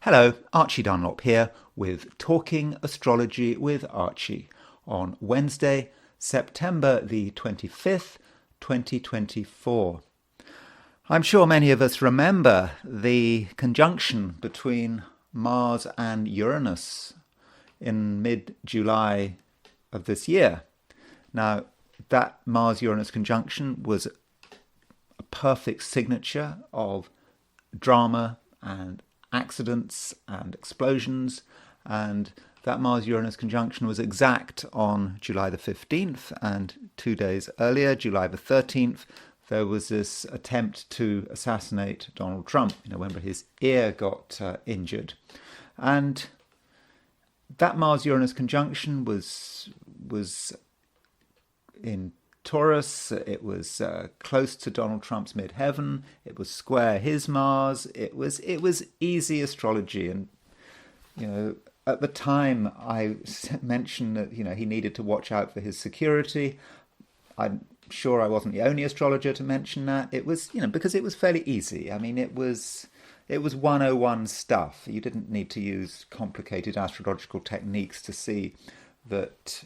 Hello, Archie Dunlop here with Talking Astrology with Archie on Wednesday, September the 25th, 2024. I'm sure many of us remember the conjunction between Mars and Uranus in mid-July of this year. Now, that Mars-Uranus conjunction was a perfect signature of drama and accidents and explosions, and that Mars-Uranus conjunction was exact on July the 15th, and 2 days earlier, July the 13th, there was this attempt to assassinate Donald Trump, when his ear got injured. And that Mars-Uranus conjunction was in Taurus. It was close to Donald Trump's midheaven. It was square his Mars. It was easy astrology, and at the time I mentioned that he needed to watch out for his security. I'm sure I wasn't the only astrologer to mention that. It was because it was fairly easy. I mean, it was 101 stuff. You didn't need to use complicated astrological techniques to see that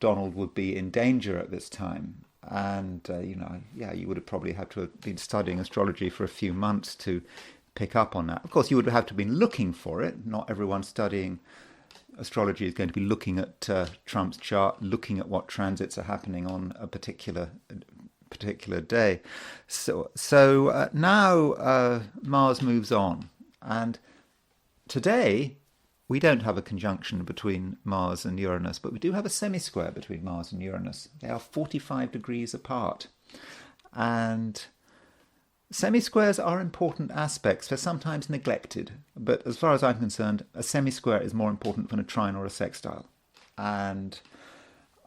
Donald would be in danger at this time. And, you would have probably had to have been studying astrology for a few months to pick up on that. Of course, you would have to have been looking for it. Not everyone studying astrology is going to be looking at Trump's chart, looking at what transits are happening on a particular day. So now Mars moves on. And today, we don't have a conjunction between Mars and Uranus, but we do have a semisquare between Mars and Uranus. They are 45 degrees apart. And semisquares are important aspects. They're sometimes neglected. But as far as I'm concerned, a semisquare is more important than a trine or a sextile. And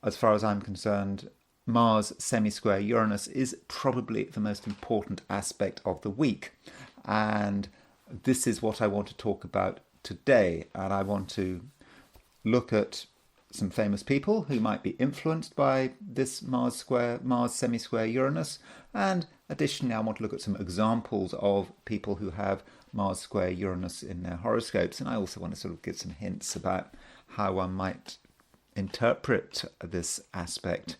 as far as I'm concerned, Mars semisquare Uranus is probably the most important aspect of the week. And this is what I want to talk about today, and I want to look at some famous people who might be influenced by this Mars semisquare Uranus, and additionally I want to look at some examples of people who have Mars square Uranus in their horoscopes, and I also want to sort of give some hints about how one might interpret this aspect.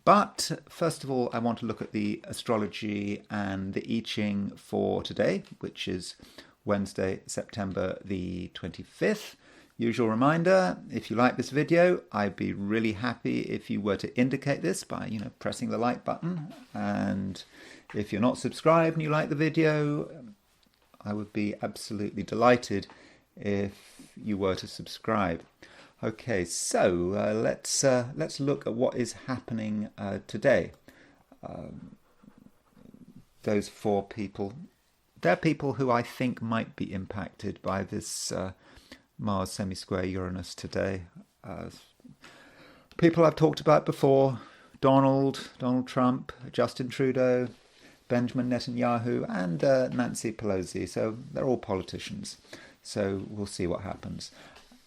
But first of all, I want to look at the astrology and the I Ching for today, which is Wednesday, September the 25th. Usual reminder, if you like this video, I'd be really happy if you were to indicate this by, pressing the like button. And if you're not subscribed and you like the video, I would be absolutely delighted if you were to subscribe. Okay, so let's look at what is happening today. Those four people. They're people who I think might be impacted by this Mars semisquare Uranus today. People I've talked about before: Donald Trump, Justin Trudeau, Benjamin Netanyahu, and Nancy Pelosi. So they're all politicians. So we'll see what happens.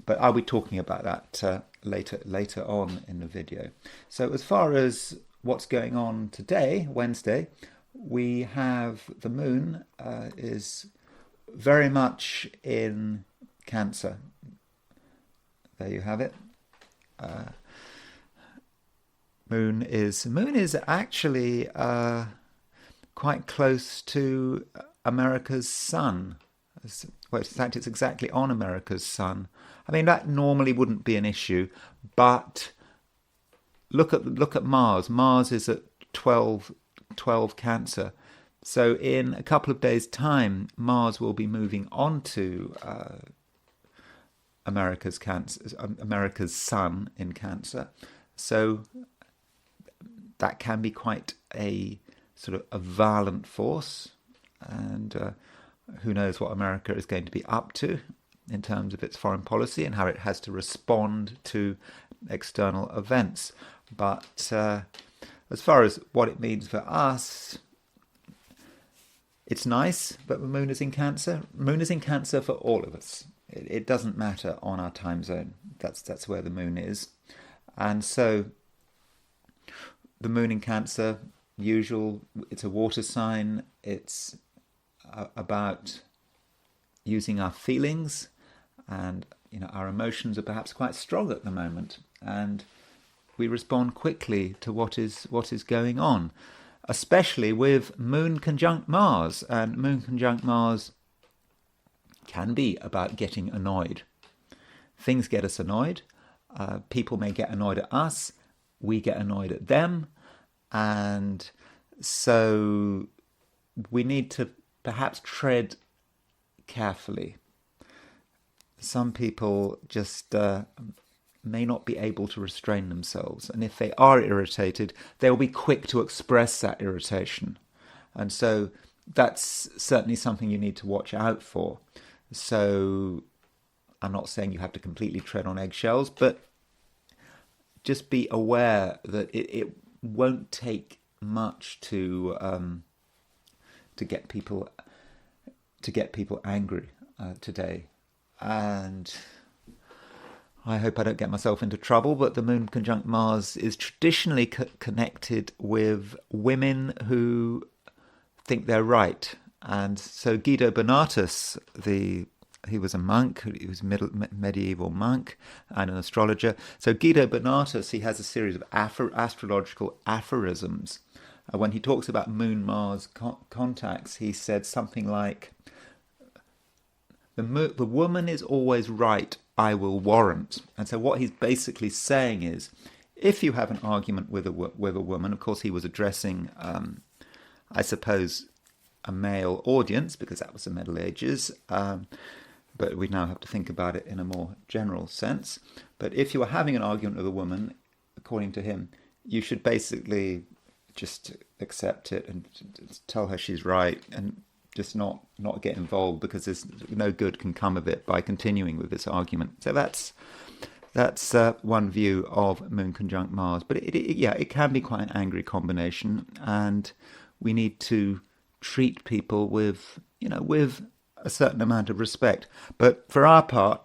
But I'll be talking about that later on in the video. So as far as what's going on today, Wednesday, we have the moon is very much in Cancer. There you have it. Moon is actually quite close to America's sun. Well, in fact, it's exactly on America's sun. I mean, that normally wouldn't be an issue, but look at Mars. Mars is at 12 Cancer. So in a couple of days' time, Mars will be moving on to America's sun in Cancer. So that can be quite a sort of a violent force, and who knows what America is going to be up to in terms of its foreign policy and how it has to respond to external events. But as far as what it means for us, it's nice that the moon is in Cancer. Moon is in Cancer for all of us. It doesn't matter on our time zone. That's where the moon is. And so the moon in Cancer, it's a water sign. It's about using our feelings, and our emotions are perhaps quite strong at the moment, and we respond quickly to what is going on, especially with Moon conjunct Mars. And Moon conjunct Mars can be about getting annoyed. Things get us annoyed. People may get annoyed at us. We get annoyed at them. And so we need to perhaps tread carefully. Some people just may not be able to restrain themselves. And if they are irritated, they'll be quick to express that irritation. And so that's certainly something you need to watch out for. So I'm not saying you have to completely tread on eggshells, but just be aware that it won't take much to get people angry today. And I hope I don't get myself into trouble, but the Moon conjunct Mars is traditionally connected with women who think they're right. And so Guido Bonatus, he was a monk, he was a medieval monk and an astrologer. So Guido Bonatus, he has a series of astrological aphorisms. When he talks about Moon-Mars contacts, he said something like, the woman is always right, I will warrant. And so what he's basically saying is, if you have an argument with a woman, of course he was addressing, I suppose, a male audience, because that was the Middle Ages, but we now have to think about it in a more general sense. But if you are having an argument with a woman, according to him, you should basically just accept it and tell her she's right, and just not get involved, because there's no good can come of it by continuing with this argument. So that's one view of Moon conjunct Mars. But it can be quite an angry combination, and we need to treat people with a certain amount of respect. But for our part,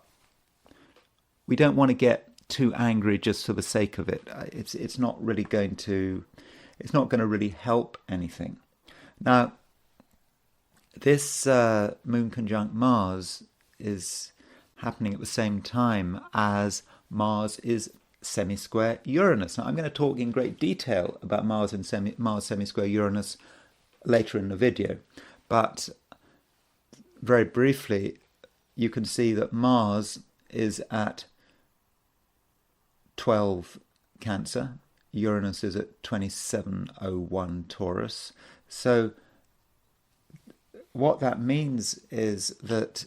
we don't want to get too angry just for the sake of it. It's not going to really help anything. Now, this Moon conjunct Mars is happening at the same time as Mars is semisquare Uranus. Now, I'm going to talk in great detail about Mars semisquare Uranus later in the video, but very briefly, you can see that Mars is at 12 Cancer, Uranus is at 2701 Taurus. So what that means is that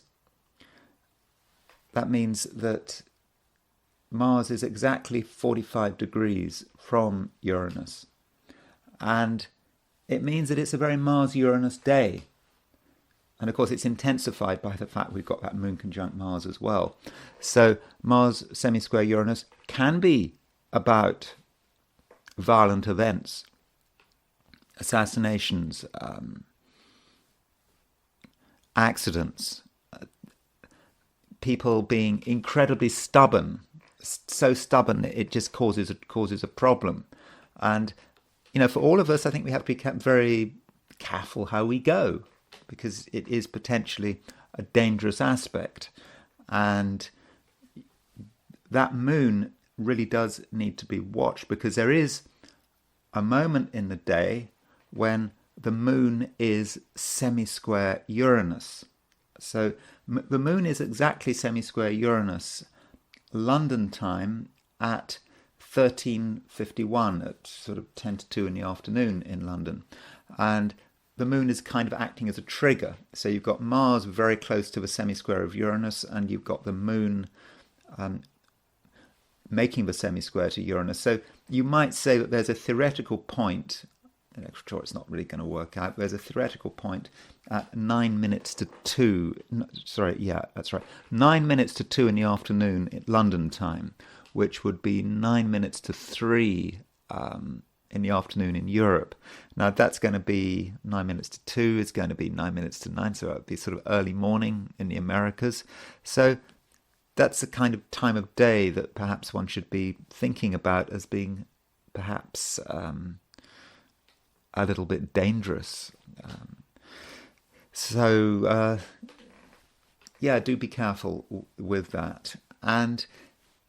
Mars is exactly 45 degrees from Uranus. And it means that it's a very Mars-Uranus day. And of course, it's intensified by the fact we've got that Moon conjunct Mars as well. So Mars semisquare Uranus can be about violent events, assassinations, accidents, people being incredibly stubborn, so stubborn that it just causes a problem. And for all of us, I think we have to be kept very careful how we go, because it is potentially a dangerous aspect. And that moon really does need to be watched, because there is a moment in the day when the moon is semisquare Uranus. So the moon is exactly semisquare Uranus, London time, at 13:51, at sort of 10 to 2 in the afternoon in London. And the moon is kind of acting as a trigger. So you've got Mars very close to the semisquare of Uranus, and you've got the moon making the semisquare to Uranus. So you might say that there's a theoretical point, I'm sure it's not really going to work out, there's a theoretical point at 9 minutes to 2, 9 minutes to 2 in the afternoon at London time, which would be 9 minutes to 3 in the afternoon in Europe. Now that's going to be 9 minutes to 2, it's going to be 9 minutes to 9, so it would be sort of early morning in the Americas. So that's the kind of time of day that perhaps one should be thinking about as being perhaps a little bit dangerous. So yeah, do be careful with that. And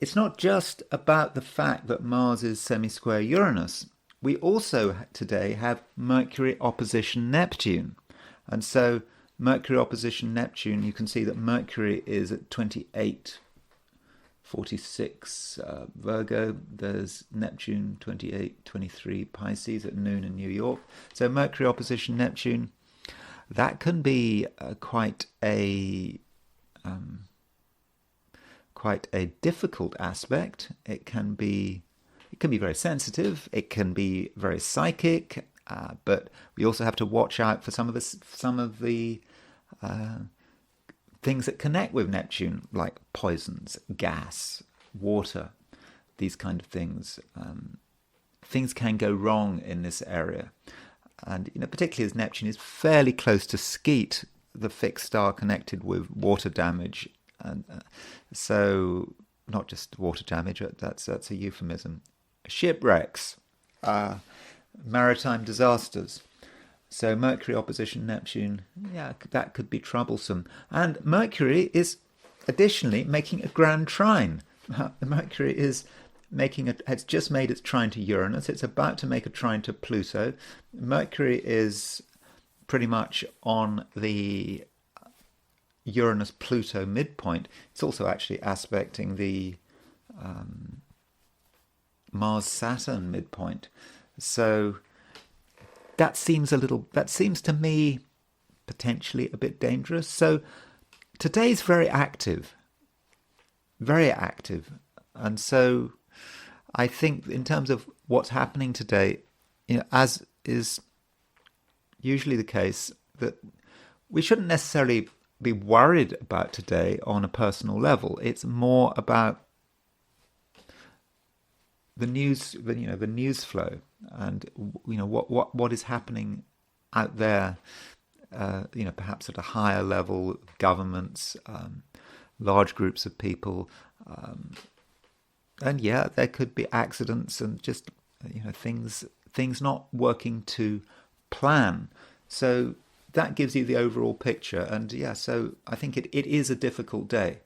it's not just about the fact that Mars is semi-square Uranus. We also today have Mercury opposition Neptune. And so Mercury opposition Neptune, you can see that Mercury is at 28:46 Virgo. There's Neptune 28:23 Pisces at noon in New York. So Mercury opposition Neptune, that can be quite a difficult aspect. It can be very sensitive. It can be very psychic. But we also have to watch out for some of the things that connect with Neptune, like poisons, gas, water, these kind of things. Things can go wrong in this area, and particularly as Neptune is fairly close to Skeet, the fixed star connected with water damage, and so not just water damage. That's a euphemism. Shipwrecks. Maritime disasters. So Mercury opposition Neptune, yeah, that could be troublesome. And Mercury is additionally making a grand trine. Mercury has just made its trine to Uranus. It's about to make a trine to Pluto. Mercury is pretty much on the Uranus-Pluto midpoint. It's also actually aspecting the Mars-Saturn midpoint. So that seems to me potentially a bit dangerous. So today's very active. And so I think in terms of what's happening today, as is usually the case, that we shouldn't necessarily be worried about today on a personal level. It's more about the news, the news flow, and what is happening out there. Perhaps at a higher level, governments, large groups of people, and yeah, there could be accidents and just things not working to plan. So that gives you the overall picture, and yeah, so I think it is a difficult day.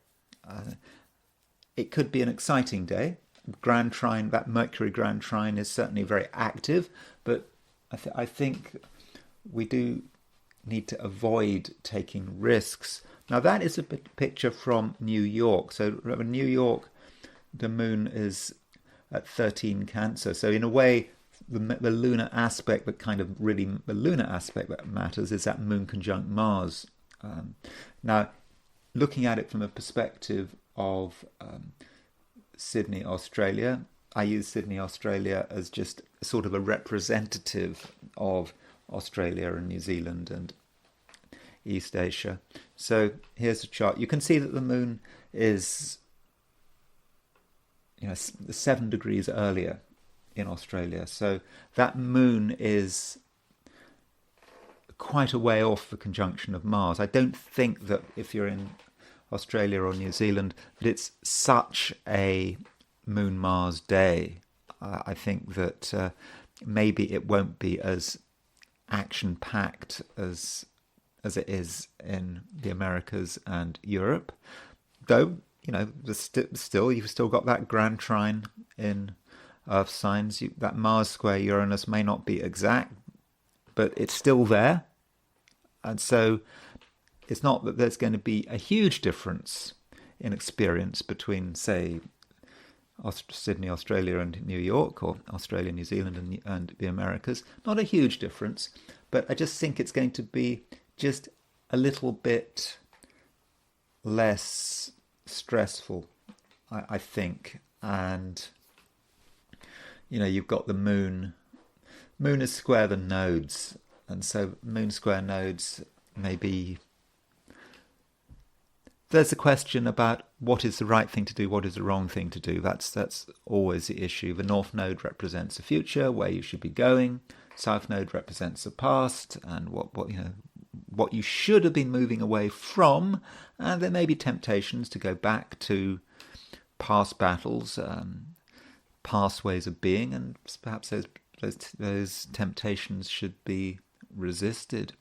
It could be an exciting day. Grand trine, that Mercury grand trine is certainly very active, but I think we do need to avoid taking risks. Now that is a picture from New York. So in New York, the moon is at 13 Cancer. So in a way, the lunar aspect that matters is that moon conjunct Mars. Now, looking at it from a perspective of Sydney, Australia. I use Sydney, Australia as just sort of a representative of Australia and New Zealand and East Asia. So here's a chart. You can see that the moon is 7 degrees earlier in Australia. So that moon is quite a way off the conjunction of Mars. I don't think that if you're in Australia or New Zealand, that it's such a Moon-Mars day. I think that maybe it won't be as action-packed as it is in the Americas and Europe. Though, still you've still got that grand trine in Earth signs. That Mars square Uranus may not be exact, but it's still there. And so it's not that there's going to be a huge difference in experience between, say, Sydney, Australia and New York, or Australia, New Zealand and the Americas. Not a huge difference, but I just think it's going to be just a little bit less stressful, I think. And, you've got the moon. Moon is square the nodes, and so moon square nodes maybe. There's a question about what is the right thing to do, what is the wrong thing to do. That's always the issue. The North Node represents the future, where you should be going. South Node represents the past and what you should have been moving away from. And there may be temptations to go back to past battles, past ways of being, and perhaps those temptations should be resisted.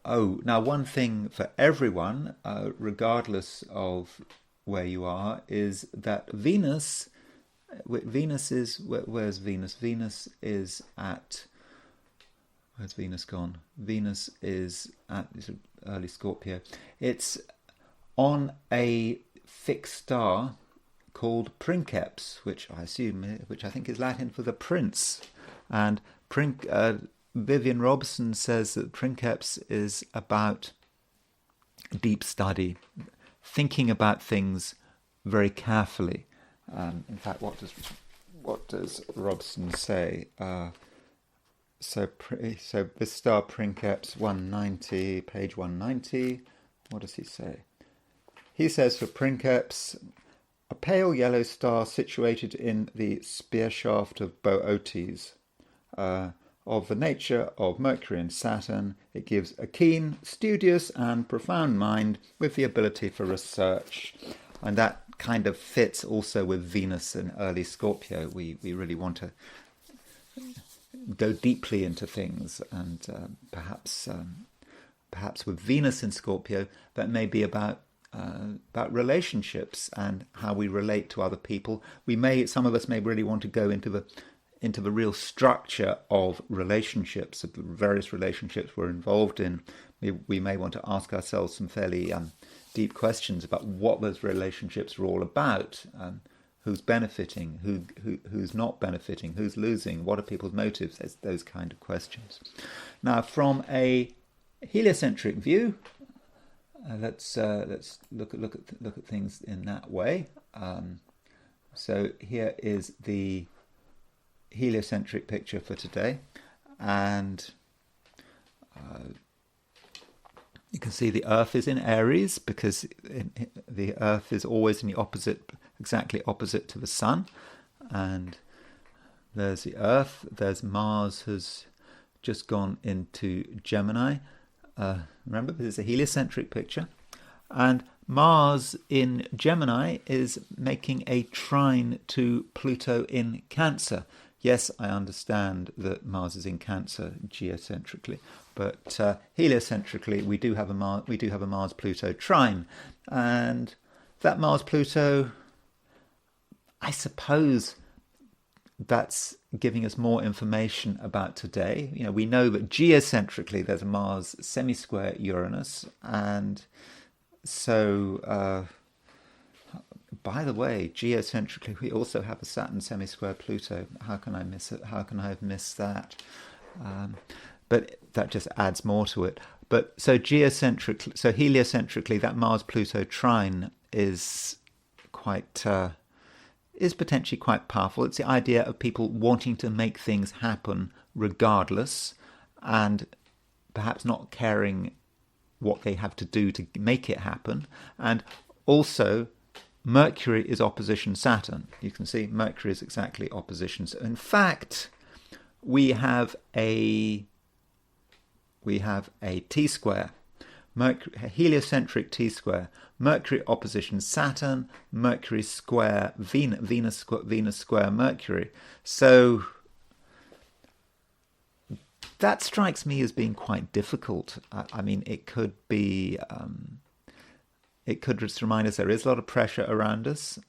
Oh, now one thing for everyone, regardless of where you are, is that Venus is, where's Venus? Venus is at, where's Venus gone? Venus is at early Scorpio. It's on a fixed star called Princeps, which I think is Latin for the prince. And Vivian Robson says that Princeps is about deep study, thinking about things very carefully. In fact, what does Robson say? So this star Princeps 190, page 190. What does he say? He says for Princeps, a pale yellow star situated in the spear shaft of Boötes. Of the nature of Mercury and Saturn, it gives a keen, studious and profound mind with the ability for research. And that kind of fits also with Venus in early Scorpio. We really want to go deeply into things, and perhaps with Venus in Scorpio, that may be about relationships and how we relate to other people. Some of us may really want to go into the real structure of relationships, of the various relationships we're involved in. We may want to ask ourselves some fairly deep questions about what those relationships are all about, who's benefiting, who's not benefiting, who's losing, what are people's motives, those kind of questions. Now, from a heliocentric view, let's look at things in that way. So here is the heliocentric picture for today, and you can see the Earth is in Aries, because the Earth is always in the exactly opposite to the Sun. And there's the Earth. There's Mars, has just gone into Gemini. Remember, this is a heliocentric picture, and Mars in Gemini is making a trine to Pluto in Cancer. Yes, I understand that Mars is in Cancer geocentrically, but heliocentrically we do have a Mars-Pluto trine, and that Mars-Pluto, I suppose, that's giving us more information about today. We know that geocentrically there's a Mars semisquare Uranus, and so. By the way, geocentrically, we also have a Saturn semisquare Pluto. How can I miss it? How can I have missed that? But that just adds more to it. But so heliocentrically, that Mars-Pluto trine is potentially quite powerful. It's the idea of people wanting to make things happen regardless, and perhaps not caring what they have to do to make it happen. And also, Mercury is opposition Saturn. You can see Mercury is exactly opposition. So in fact, we have a T-square, a heliocentric T-square. Mercury opposition Saturn, Mercury square Venus square Mercury. So that strikes me as being quite difficult. I mean, it could be. It could just remind us there is a lot of pressure around us.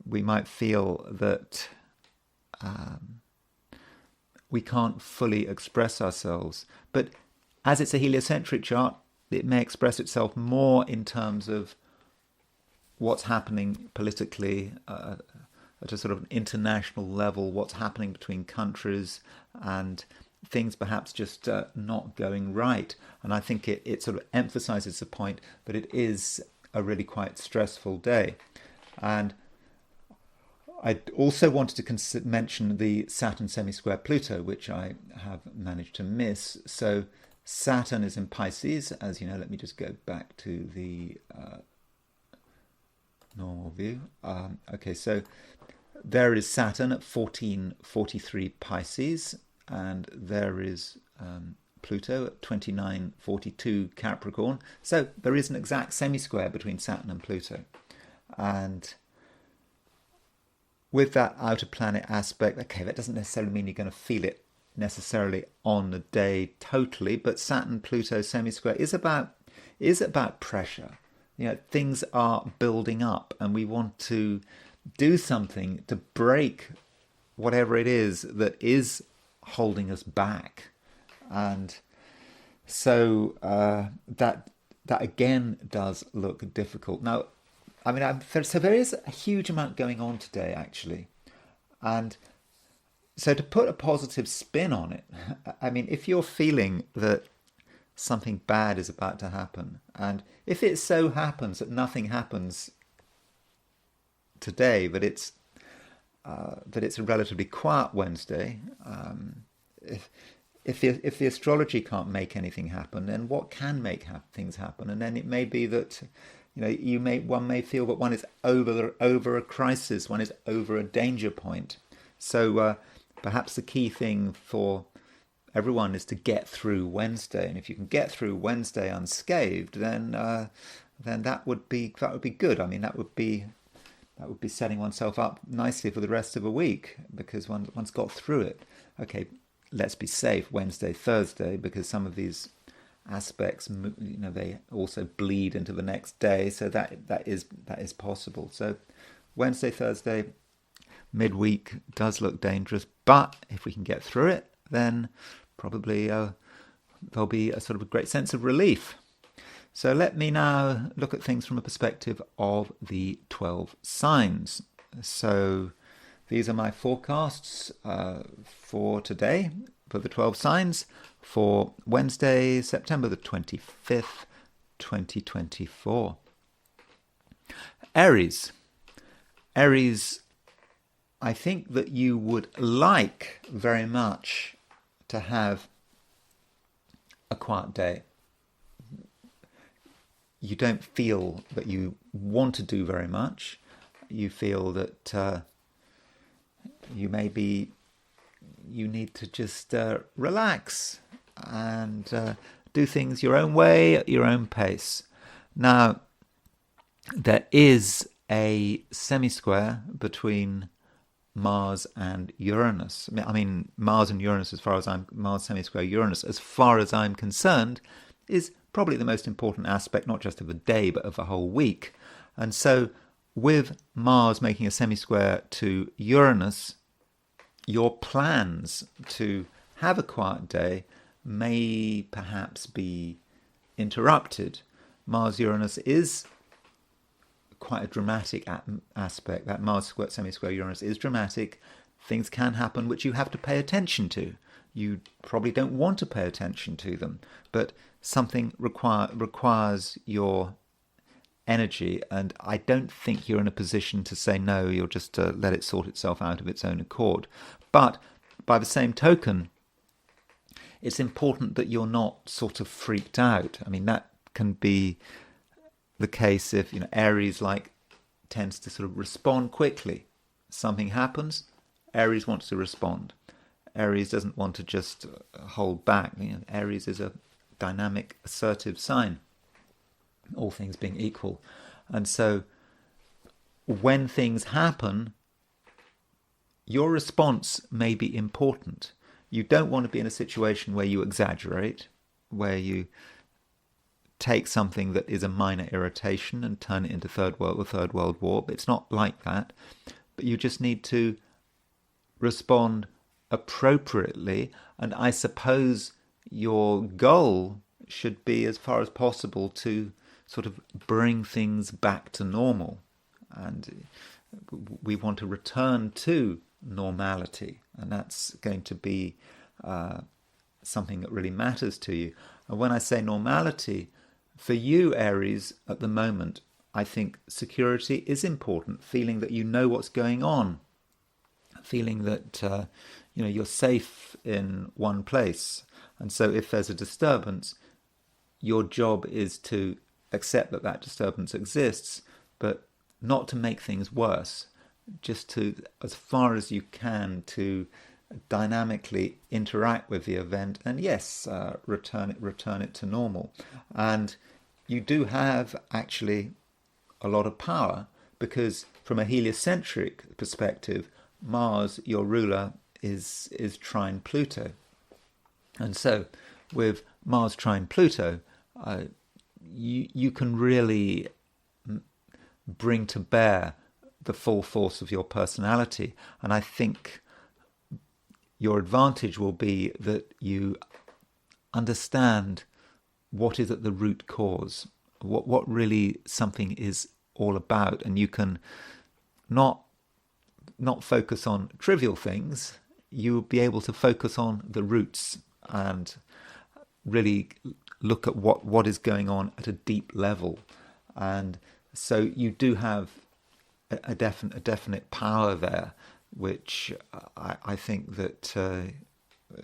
We might feel that we can't fully express ourselves. But as it's a heliocentric chart, it may express itself more in terms of what's happening politically at a sort of international level, what's happening between countries, and things perhaps just not going right. And I think it sort of emphasizes the point that it is a really quite stressful day. And I also wanted to mention the Saturn semisquare Pluto, which I have managed to miss. So Saturn is in Pisces, as you know. Let me just go back to the normal view. Okay, so there is Saturn at 1443 Pisces, and there is Pluto at 2942 Capricorn. So there is an exact semisquare between Saturn and Pluto. And with that outer planet aspect, okay, that doesn't necessarily mean you're going to feel it necessarily on the day totally, but Saturn-Pluto semisquare is about pressure. Things are building up, and we want to do something to break whatever it is that is holding us back. And so that again does look difficult. Now, I mean, so there is a huge amount going on today, actually. And so to put a positive spin on it, I mean, if you're feeling that something bad is about to happen, and if it so happens that nothing happens today, but it's a relatively quiet Wednesday, if the astrology can't make anything happen, then what can make things happen? And then it may be that one may feel that one is over a crisis, one is over a danger point. So perhaps the key thing for everyone is to get through Wednesday, and if you can get through Wednesday unscathed, then that would be good. I mean, that would be setting oneself up nicely for the rest of a week, because one's got through it. Okay, let's be safe Wednesday, Thursday, because some of these aspects, they also bleed into the next day, so that is possible. So Wednesday, Thursday, midweek does look dangerous, but if we can get through it, then probably there'll be a sort of a great sense of relief. So let me now look at things from a perspective of the 12 signs. So these are my forecasts for today, for the 12 signs, for Wednesday, September the 25th, 2024. Aries. Aries, I think that you would like very much to have a quiet day. You don't feel that you want to do very much. You feel that you need to just relax and do things your own way, at your own pace. Now, there is a semisquare between Mars and Uranus. I mean, Mars and Uranus, Mars semisquare Uranus, as far as I'm concerned, is probably the most important aspect, not just of the day, but of the whole week. And so, with Mars making a semisquare to Uranus, your plans to have a quiet day may perhaps be interrupted. Mars-Uranus is quite a dramatic aspect. That Mars semisquare Uranus is dramatic. Things can happen which you have to pay attention to. You probably don't want to pay attention to them, but something requires your energy, and I don't think you're in a position to say no. You'll just let it sort itself out of its own accord. But by the same token, it's important that you're not sort of freaked out. I mean, that can be the case if Aries tends to sort of respond quickly. Something happens, Aries wants to respond. Aries doesn't want to just hold back. Aries is a dynamic, assertive sign, all things being equal. And so when things happen, your response may be important. You don't want to be in a situation where you exaggerate, where you take something that is a minor irritation and turn it into Third World War. It's not like that. But you just need to respond appropriately. And I suppose your goal should be, as far as possible, to sort of bring things back to normal. And we want to return to normality. And that's going to be something that really matters to you. And when I say normality, for you, Aries, at the moment, I think security is important. Feeling that you know what's going on. Feeling that you're safe in one place. And so if there's a disturbance, your job is to accept that disturbance exists, but not to make things worse. Just to, as far as you can, to dynamically interact with the event, and yes, return it to normal. And you do have actually a lot of power, because from a heliocentric perspective, Mars, your ruler, is trine Pluto. And so with Mars trine Pluto, you can really bring to bear the full force of your personality. And I think your advantage will be that you understand what is at the root cause, what really something is all about, and you can not focus on trivial things. You'll be able to focus on the roots and really look at what is going on at a deep level. And so you do have a definite power there, which I think that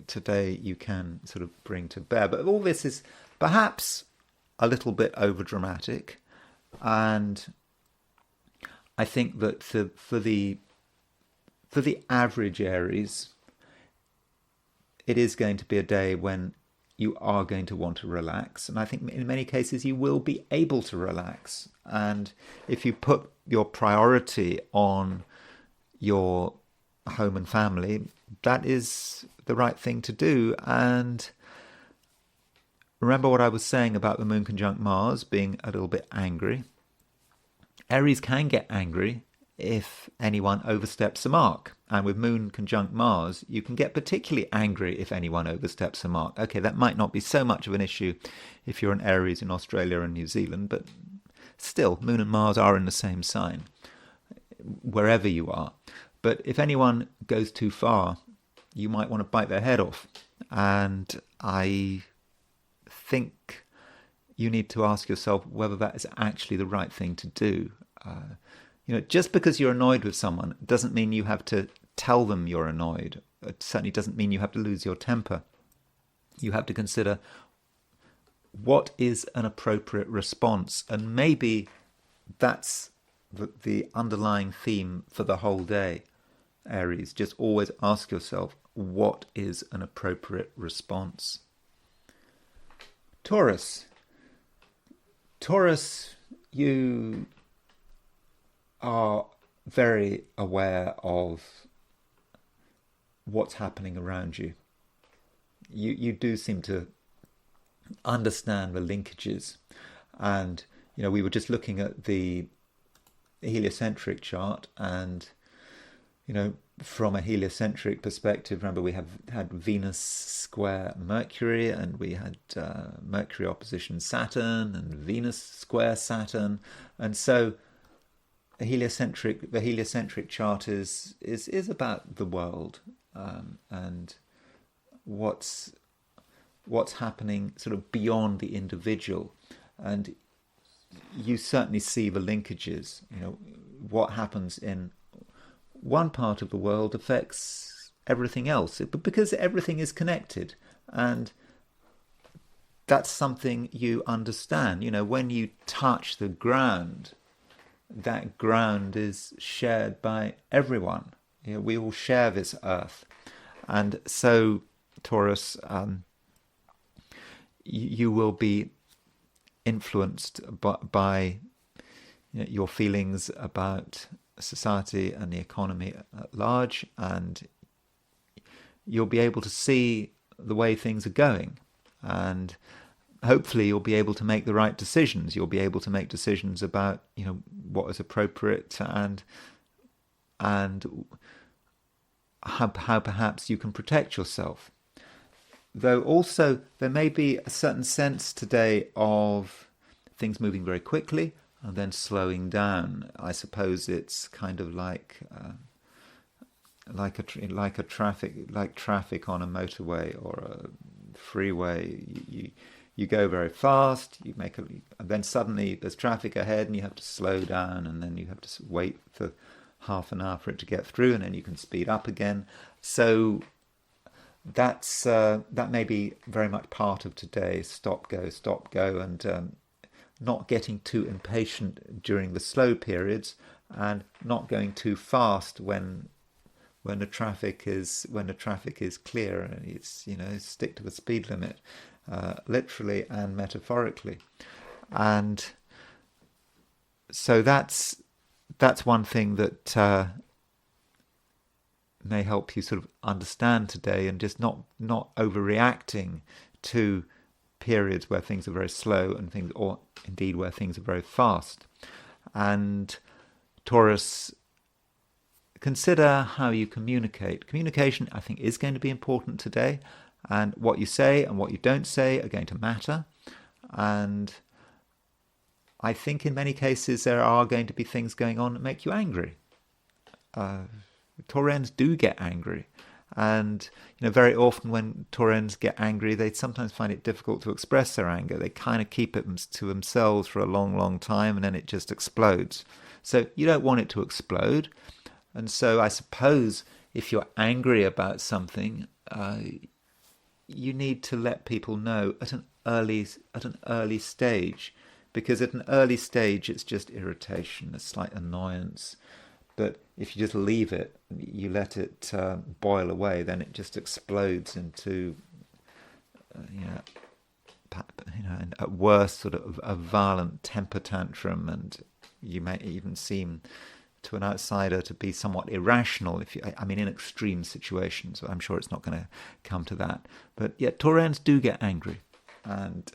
today you can sort of bring to bear. But all this is perhaps a little bit over dramatic, and I think that for the average Aries, it is going to be a day when you are going to want to relax. And I think in many cases you will be able to relax. And if you put your priority on your home and family, that is the right thing to do. And remember what I was saying about the moon conjunct Mars being a little bit angry. Aries can get angry if anyone oversteps the mark. And with moon conjunct Mars, you can get particularly angry if anyone oversteps the mark. Okay, that might not be so much of an issue if you're an Aries in Australia and New Zealand, but still, moon and Mars are in the same sign, wherever you are. But if anyone goes too far, you might want to bite their head off. And I think you need to ask yourself whether that is actually the right thing to do. Just because you're annoyed with someone doesn't mean you have to tell them you're annoyed. It certainly doesn't mean you have to lose your temper. You have to consider what is an appropriate response. And maybe that's the underlying theme for the whole day, Aries. Just always ask yourself, what is an appropriate response? Taurus, you are very aware of what's happening around you. You do seem to understand the linkages. And, we were just looking at the heliocentric chart, and, from a heliocentric perspective, remember we had Venus square Mercury, and we had Mercury opposition Saturn, and Venus square Saturn. And so the heliocentric chart is about the world, and what's happening sort of beyond the individual. And you certainly see the linkages. What happens in one part of the world affects everything else, because everything is connected. And that's something you understand. When you touch the ground, that ground is shared by everyone. We all share this earth. And so, Taurus, you will be influenced by your feelings about society and the economy at large, and you'll be able to see the way things are going, and hopefully you'll be able to make the right decisions. You'll be able to make decisions about what is appropriate, and how perhaps you can protect yourself. Though also there may be a certain sense today of things moving very quickly and then slowing down. I suppose it's kind of like traffic on a motorway or a freeway. You go very fast, and then suddenly there's traffic ahead and you have to slow down, and then you have to wait for half an hour for it to get through, and then you can speed up again. So that may be very much part of today. Stop, go, and not getting too impatient during the slow periods, and not going too fast when the traffic is clear. And it's stick to the speed limit, literally and metaphorically. And so that's one thing that may help you sort of understand today, and just not overreacting to periods where things are very slow and things, or indeed where things are very fast. And Taurus, consider how you communicate. Communication, I think, is going to be important today, and what you say and what you don't say are going to matter. And I think in many cases there are going to be things going on that make you angry. Taurens do get angry, and very often when Taurens get angry, they sometimes find it difficult to express their anger. They kind of keep it to themselves for a long time, and then it just explodes. So you don't want it to explode. And so I suppose if you're angry about something, you need to let people know at an early stage, because at an early stage it's just irritation, a slight annoyance. But if you just leave it, you let it boil away, then it just explodes into, at worst, sort of a violent temper tantrum, and you may even seem to an outsider to be somewhat irrational. In extreme situations. I'm sure it's not going to come to that. But yeah, Taurens do get angry, and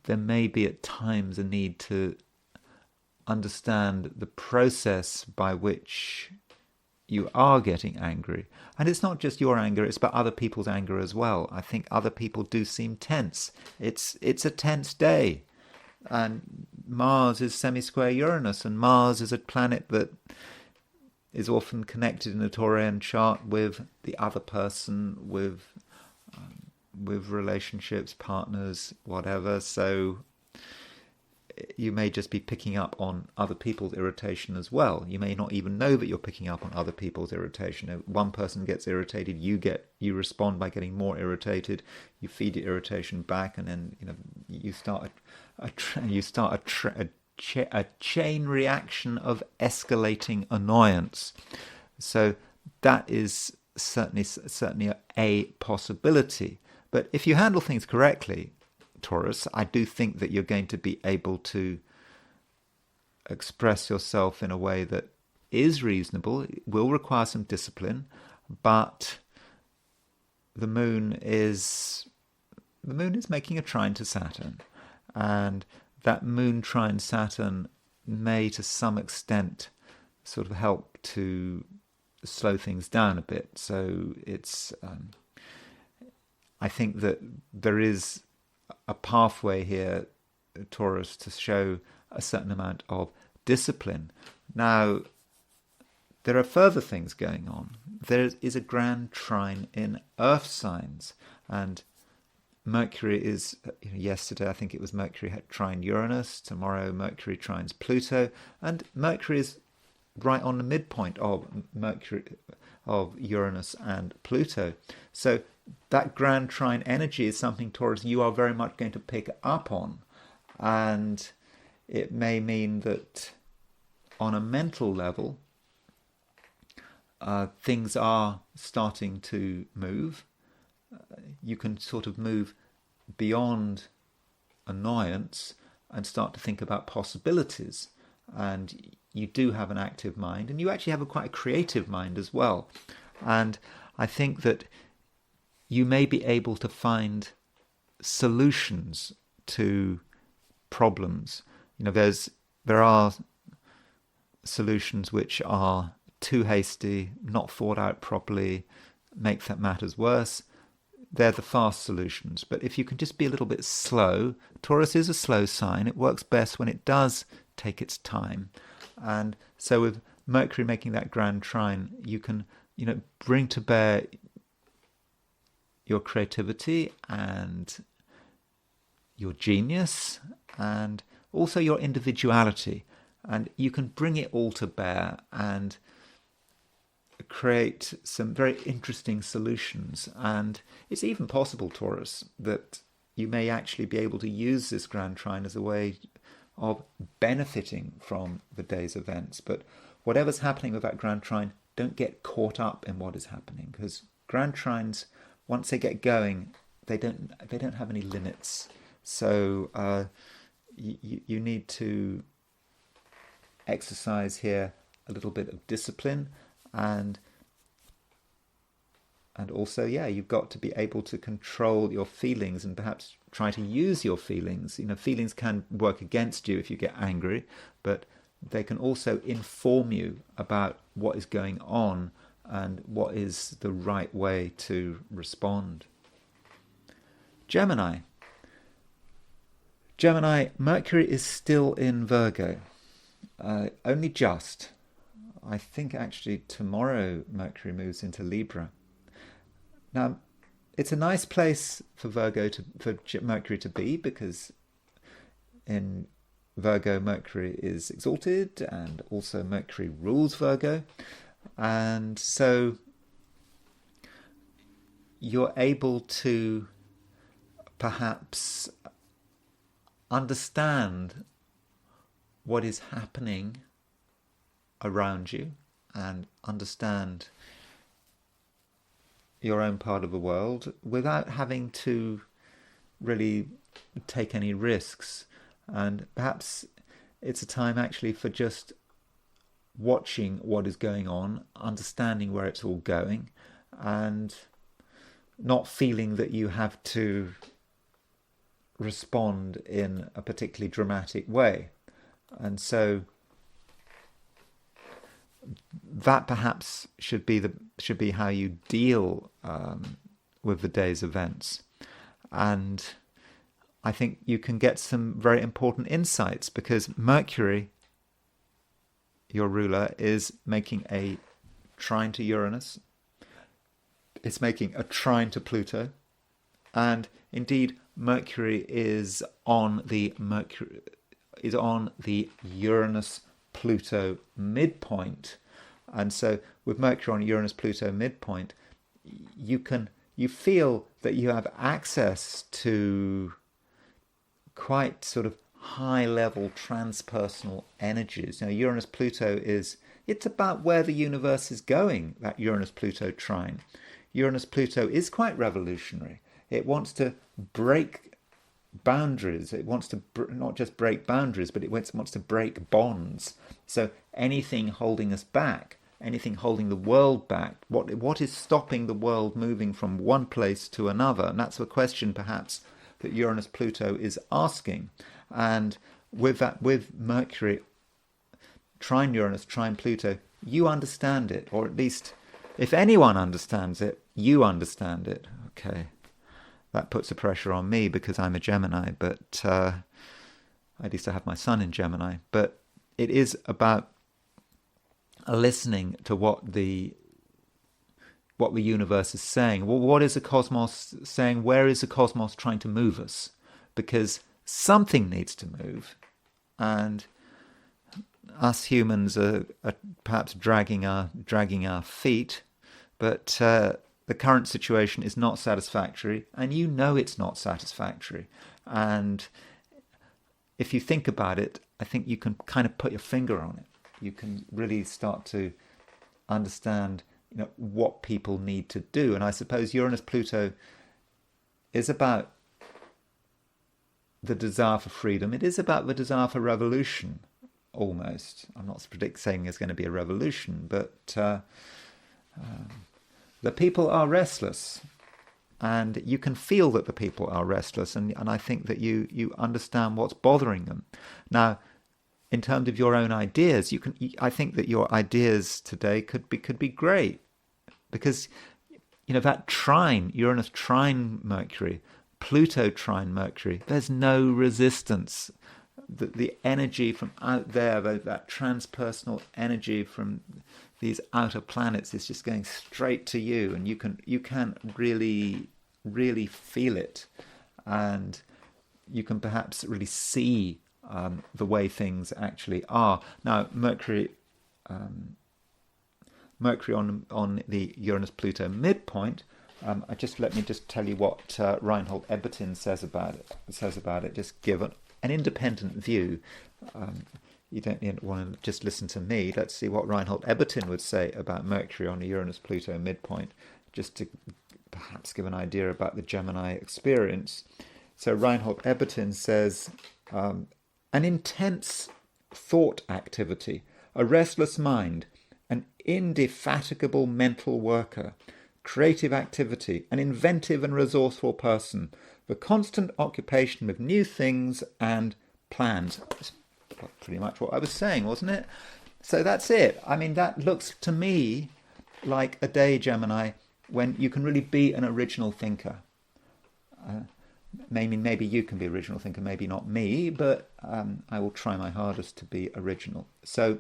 there may be at times a need to understand the process by which you are getting angry. And it's not just your anger, it's about other people's anger as well. I think other people do seem tense. It's a tense day. And Mars is semisquare Uranus, and Mars is a planet that is often connected in a Taurian chart with the other person, with relationships, partners, whatever. So you may just be picking up on other people's irritation as well. You may not even know that you're picking up on other people's irritation. If one person gets irritated, you respond by getting more irritated. You feed your irritation back, and then you start a chain reaction of escalating annoyance. So that is certainly a possibility. But if you handle things correctly, Taurus, I do think that you're going to be able to express yourself in a way that is reasonable. It will require some discipline, but the moon is making a trine to Saturn, and that moon trine Saturn may to some extent sort of help to slow things down a bit. So it's I think that there is a pathway here, Taurus, to show a certain amount of discipline. Now, there are further things going on. There is a grand trine in earth signs, and Mercury is, yesterday I think it was Mercury had trine Uranus, tomorrow Mercury trines Pluto, and Mercury is right on the midpoint of Uranus and Pluto. So that grand trine energy is something, Taurus, you are very much going to pick up on. And it may mean that on a mental level, things are starting to move. You can sort of move beyond annoyance and start to think about possibilities. And you do have an active mind, and you actually have quite a creative mind as well. And I think that you may be able to find solutions to problems. There are solutions which are too hasty, not thought out properly, make that matters worse. They're the fast solutions. But if you can just be a little bit slow, Taurus is a slow sign. It works best when it does take its time. And so with Mercury making that grand trine, you can, bring to bear your creativity and your genius and also your individuality. And you can bring it all to bear and create some very interesting solutions. And it's even possible, Taurus, that you may actually be able to use this grand trine as a way of benefiting from the day's events. But whatever's happening with that grand trine, don't get caught up in what is happening, because grand trines, once they get going, they don't have any limits. So you need to exercise here a little bit of discipline and And also, yeah, you've got to be able to control your feelings and perhaps try to use your feelings. Feelings can work against you if you get angry, but they can also inform you about what is going on and what is the right way to respond. Gemini. Mercury is still in Virgo. Only just. I think actually tomorrow Mercury moves into Libra. Now, it's a nice place for Mercury to be, because in Virgo, Mercury is exalted, and also Mercury rules Virgo. And so you're able to perhaps understand what is happening around you and understand your own part of the world without having to really take any risks. And perhaps it's a time actually for just watching what is going on, understanding where it's all going, and not feeling that you have to respond in a particularly dramatic way. And so that perhaps should be how you deal with the day's events. And I think you can get some very important insights, because Mercury, your ruler, is making a trine to Uranus. It's making a trine to Pluto. And indeed, Mercury is on the Uranus-Pluto midpoint. And so with Mercury on Uranus-Pluto midpoint, you feel that you have access to quite sort of high-level transpersonal energies. Now, Uranus-Pluto it's about where the universe is going, that Uranus-Pluto trine. Uranus-Pluto is quite revolutionary. It wants to break boundaries. It wants to not just break boundaries, but it wants to break bonds. So anything holding us back, anything holding the world back, what is stopping the world moving from one place to another? And that's a question perhaps that Uranus-Pluto is asking. And with Mercury trine Uranus, trine Pluto, you understand it, or at least if anyone understands it, you understand it. Okay, that puts the pressure on me because I'm a Gemini, but at least I have my sun in Gemini. But it is about listening to what the universe is saying. Well, what is the cosmos saying? Where is the cosmos trying to move us? Because something needs to move, and us humans are perhaps dragging our feet, but the current situation is not satisfactory, and you know it's not satisfactory. And if you think about it, I think you can kind of put your finger on it. You can really start to understand, what people need to do. And I suppose Uranus-Pluto is about the desire for freedom. It is about the desire for revolution, almost. I'm not saying there's going to be a revolution, but the people are restless, and you can feel that the people are restless, and I think that you understand what's bothering them. Now, in terms of your own ideas, I think that your ideas today could be great, because that trine, Uranus trine Mercury, Pluto trine Mercury, there's no resistance. The energy from out there, that transpersonal energy from these outer planets is just going straight to you, and you can really, really feel it, and you can perhaps really see the way things actually are. Now, Mercury on the Uranus-Pluto midpoint. Let me just tell you what Reinhold Ebertin says about it. Just give an independent view. You don't want to just listen to me. Let's see what Reinhold Ebertin would say about Mercury on the Uranus-Pluto midpoint, just to perhaps give an idea about the Gemini experience. So Reinhold Ebertin says, an intense thought activity, a restless mind, an indefatigable mental worker, creative activity, an inventive and resourceful person, the constant occupation with new things and plans. That's pretty much what I was saying, wasn't it? So that's it. I mean, that looks to me like a day, Gemini, when you can really be an original thinker. Maybe you can be original thinker, maybe not me, but I will try my hardest to be original. So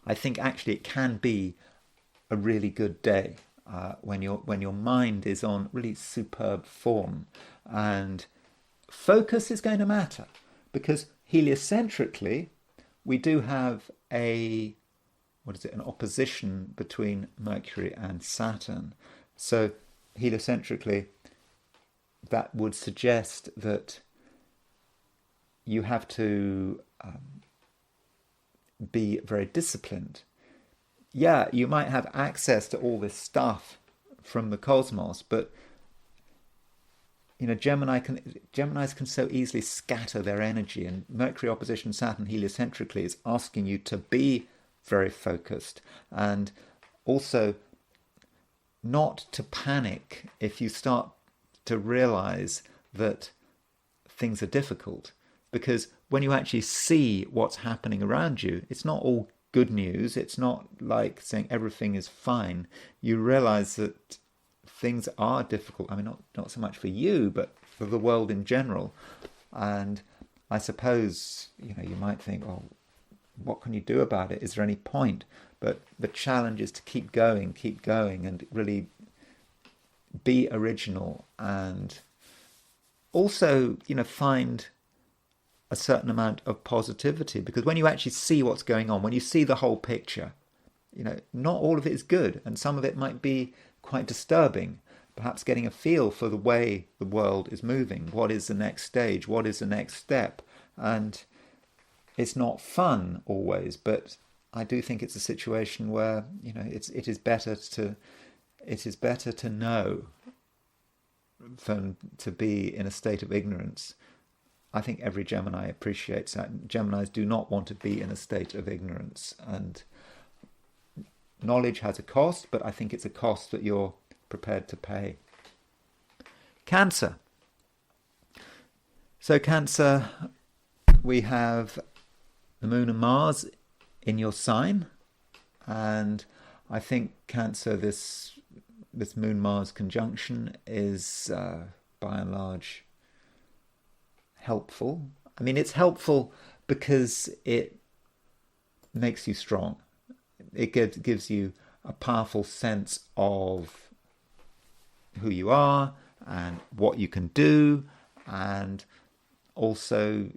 I think actually it can be a really good day when your mind is on really superb form, and focus is going to matter, because heliocentrically we do have an opposition between Mercury and Saturn. So heliocentrically, that would suggest that you have to be very disciplined. Yeah, you might have access to all this stuff from the cosmos, but Geminis can so easily scatter their energy, and Mercury opposition Saturn heliocentrically is asking you to be very focused, and also not to panic if you start to realize that things are difficult, because when you actually see what's happening around you, it's not all good news. It's not like saying everything is fine. You realize that things are difficult. I mean, not so much for you, but for the world in general. And I suppose, you might think, oh, what can you do about it? Is there any point? But the challenge is to keep going and really be original, and also, find a certain amount of positivity, because when you actually see what's going on, when you see the whole picture, not all of it is good, and some of it might be quite disturbing. Perhaps getting a feel for the way the world is moving. What is the next stage? What is the next step? And it's not fun always, but I do think it's a situation where it is better to know than to be in a state of ignorance. I think every Gemini appreciates that. Geminis do not want to be in a state of ignorance, and knowledge has a cost, but I think it's a cost that you're prepared to pay. Cancer. So Cancer, we have the Moon and Mars in your sign, and I think Cancer, this Moon-Mars conjunction is by and large helpful. I mean, it's helpful because it makes you strong. It gives you a powerful sense of who you are and what you can do, and also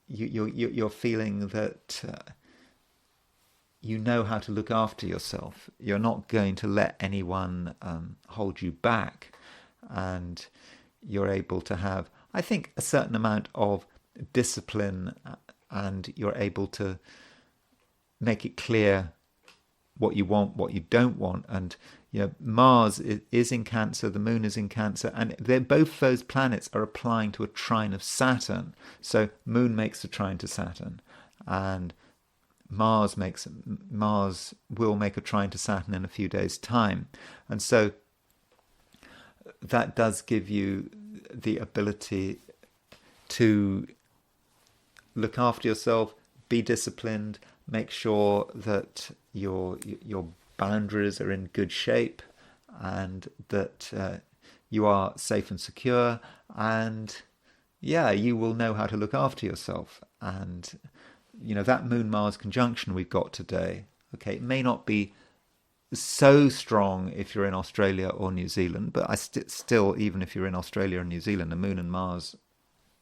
you're feeling that you know how to look after yourself. You're not going to let anyone hold you back, and you're able to have, I think, a certain amount of discipline, and you're able to make it clear what you want, what you don't want. And Mars is in Cancer, the Moon is in Cancer, and both those planets are applying to a trine of Saturn. So Moon makes a trine to Saturn, and Mars will make a trine to Saturn in a few days' time. And so that does give you the ability to look after yourself, be disciplined, make sure that your boundaries are in good shape, and that you are safe and secure, and you will know how to look after yourself. And that Moon-Mars conjunction we've got today, okay, it may not be so strong if you're in Australia or New Zealand, but still, even if you're in Australia or New Zealand, the Moon and Mars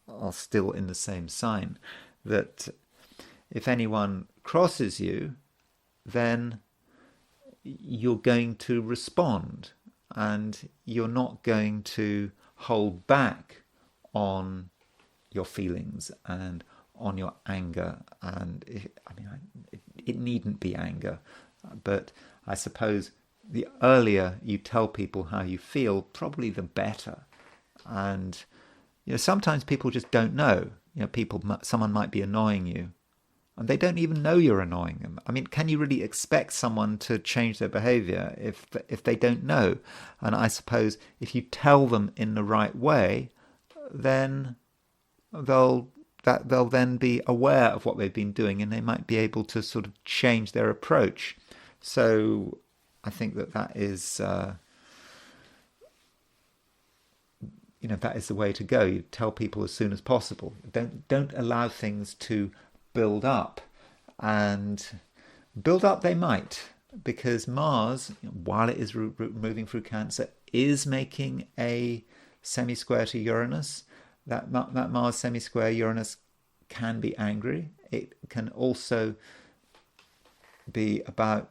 are still in the same sign, that if anyone crosses you, then you're going to respond, and you're not going to hold back on your feelings and on your anger. And it needn't be anger, but I suppose the earlier you tell people how you feel, probably the better. And sometimes people just don't know. Someone might be annoying you, and they don't even know you're annoying them. I mean, can you really expect someone to change their behavior if they don't know? And I suppose if you tell them in the right way, then they'll then be aware of what they've been doing, and they might be able to sort of change their approach. So I think that is that is the way to go. You tell people as soon as possible. Don't allow things to build up, and build up they might, because Mars, while it is moving through Cancer, is making a semisquare to Uranus. That Mars semisquare Uranus can be angry. It can also be about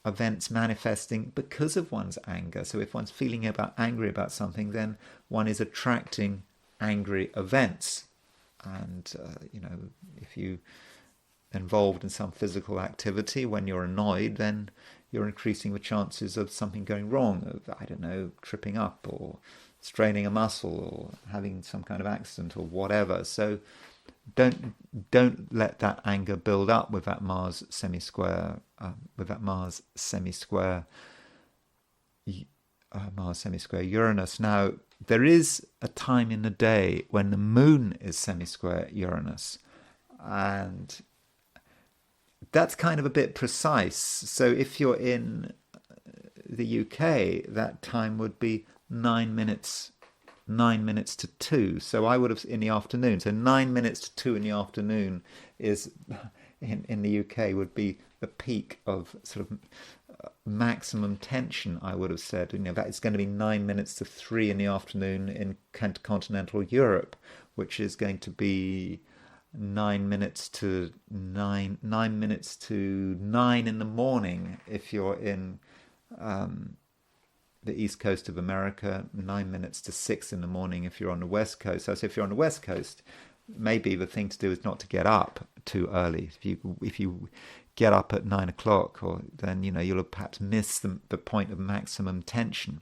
events manifesting because of one's anger. So if one's feeling angry about something, then one is attracting angry events. And if you involved in some physical activity when you're annoyed, then you're increasing the chances of something going wrong, of, I don't know, tripping up or straining a muscle or having some kind of accident or whatever. So don't let that anger build up with that Mars semisquare, Mars semisquare Uranus. Now, there is a time in the day when the moon is semisquare Uranus, and that's kind of a bit precise. So if you're in the UK, that time would be 9 minutes to 2. So I would have in the afternoon. So 9 minutes to 2 in the afternoon is in the UK would be the peak of sort of maximum tension, I would have said. That is going to be 9 minutes to 3 in the afternoon in continental Europe, which is going to be 9 minutes to 9 in the morning if you're in the east coast of America, 9 minutes to 6 in the morning if you're on the west coast. So if you're on the west coast, maybe the thing to do is not to get up too early. If you get up at 9 o'clock, then you'll perhaps miss the point of maximum tension.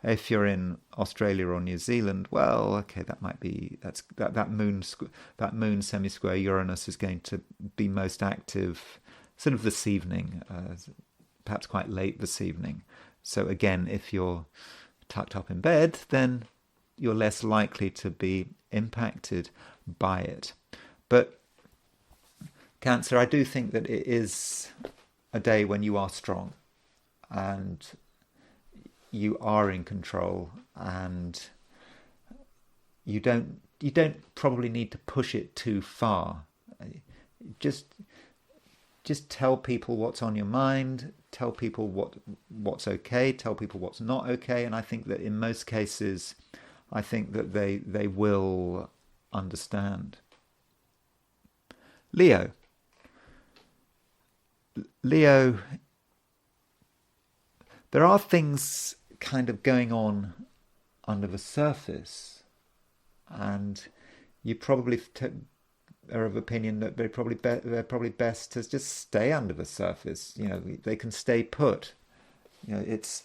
If you're in Australia or New Zealand, well, okay, that might be that moon semisquare Uranus is going to be most active sort of this evening, perhaps quite late this evening. So again, if you're tucked up in bed, then you're less likely to be impacted by it. But Cancer, I do think that it is a day when you are strong and you are in control, and you don't probably need to push it too far. Just tell people what's on your mind, tell people what's okay, tell people what's not okay, and I think that in most cases, I think that they will understand. Leo, there are things kind of going on under the surface, and you probably are of opinion that they're probably best to just stay under the surface. They can stay put. It's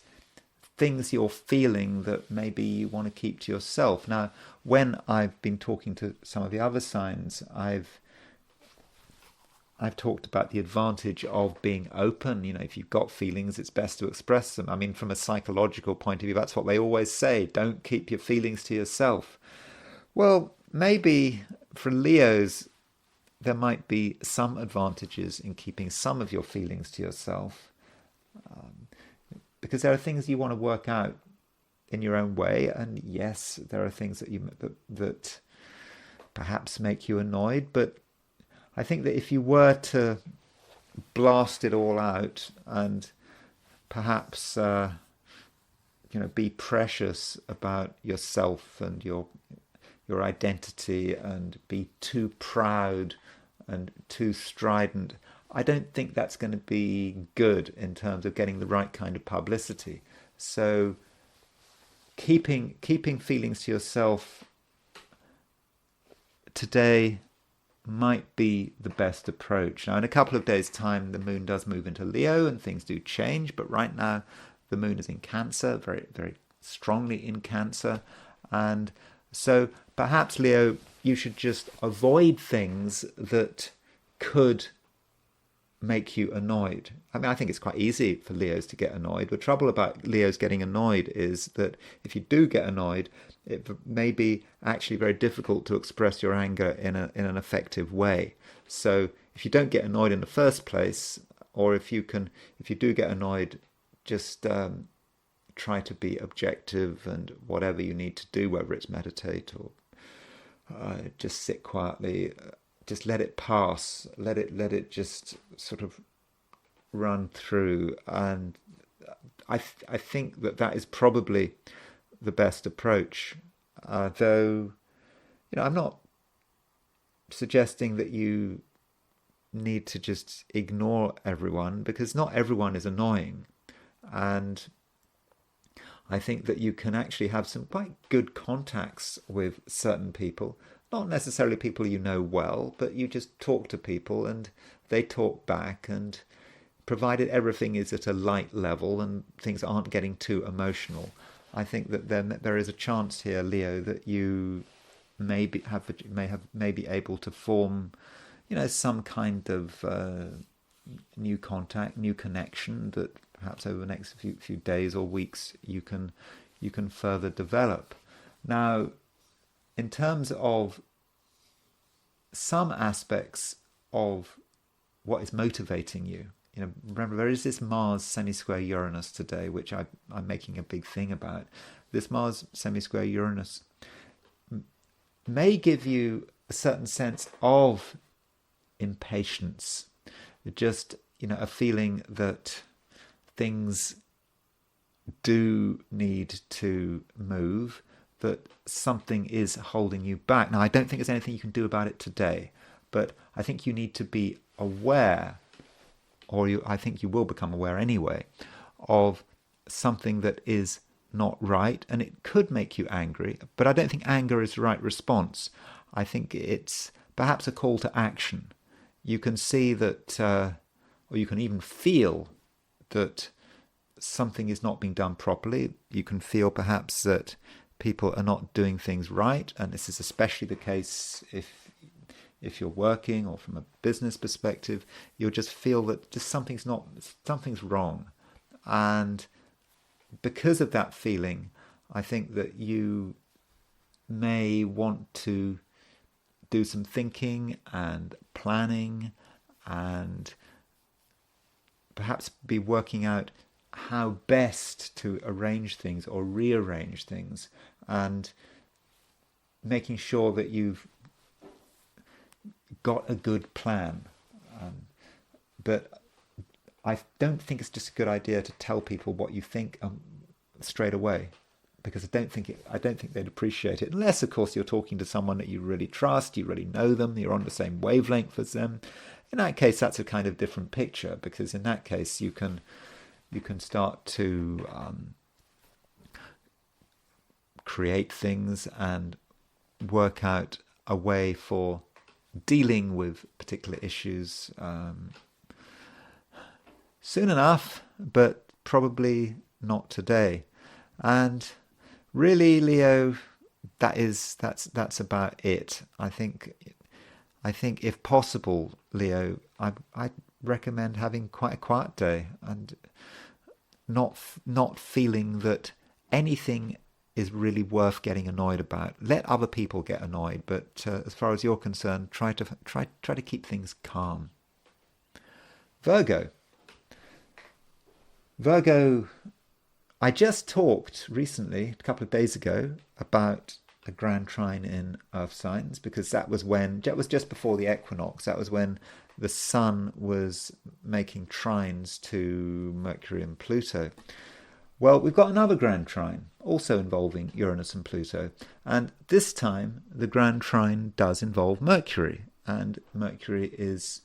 things you're feeling that maybe you want to keep to yourself. Now, when I've been talking to some of the other signs, I've talked about the advantage of being open. If you've got feelings, it's best to express them. I mean, from a psychological point of view, that's what they always say. Don't keep your feelings to yourself. Well, maybe for Leos, there might be some advantages in keeping some of your feelings to yourself, because there are things you want to work out in your own way. And yes, there are things that perhaps make you annoyed, but I think that if you were to blast it all out and perhaps be precious about yourself and your identity, and be too proud and too strident, I don't think that's going to be good in terms of getting the right kind of publicity. So keeping feelings to yourself today might be the best approach. Now, in a couple of days' time, the moon does move into Leo and things do change, but right now the moon is in Cancer, very, very strongly in Cancer. And so perhaps, Leo, you should just avoid things that could make you annoyed. I mean, I think it's quite easy for Leos to get annoyed. The trouble about Leos getting annoyed is that if you do get annoyed, it may be actually very difficult to express your anger in an effective way. So if you don't get annoyed in the first place, or if you do get annoyed, just try to be objective, and whatever you need to do, whether it's meditate or just sit quietly, just let it pass, let it just sort of run through. And I think that is probably the best approach. Though, I'm not suggesting that you need to just ignore everyone, because not everyone is annoying. And I think that you can actually have some quite good contacts with certain people, not necessarily people you know well, but you just talk to people and they talk back, and provided everything is at a light level and things aren't getting too emotional, I think that there is a chance here, Leo, that you may be able to form, some kind of new contact, new connection that perhaps over the next few days or weeks you can further develop. Now, in terms of some aspects of what is motivating you, remember there is this Mars semi-square Uranus today, which I'm making a big thing about. This Mars semi-square Uranus may give you a certain sense of impatience, just a feeling that things do need to move, that something is holding you back. Now, I don't think there's anything you can do about it today, but I think you need to be aware, or I think you will become aware anyway, of something that is not right, and it could make you angry, but I don't think anger is the right response. I think it's perhaps a call to action. You can see that, or you can even feel that something is not being done properly. You can feel perhaps that people are not doing things right, and this is especially the case if you're working, or from a business perspective, you'll just feel that just something's wrong. And because of that feeling, I think that you may want to do some thinking and planning, and perhaps be working out how best to arrange things or rearrange things, and making sure that you've got a good plan. But I don't think it's just a good idea to tell people what you think straight away, because I don't think they'd appreciate it, unless of course you're talking to someone that you really trust, you really know them, you're on the same wavelength as them. In that case, that's a kind of different picture, because in that case you can start to create things and work out a way for dealing with particular issues soon enough, but probably not today. And really, Leo, that's about it. I think if possible, Leo, I recommend having quite a quiet day, and not feeling that anything is really worth getting annoyed about. Let other people get annoyed, but as far as you're concerned, try to keep things calm. Virgo, I just talked recently, a couple of days ago, about a grand trine in Earth signs, because that was just before the equinox. That was when the Sun was making trines to Mercury and Pluto. Well, we've got another grand trine, also involving Uranus and Pluto. And this time, the grand trine does involve Mercury. And Mercury is,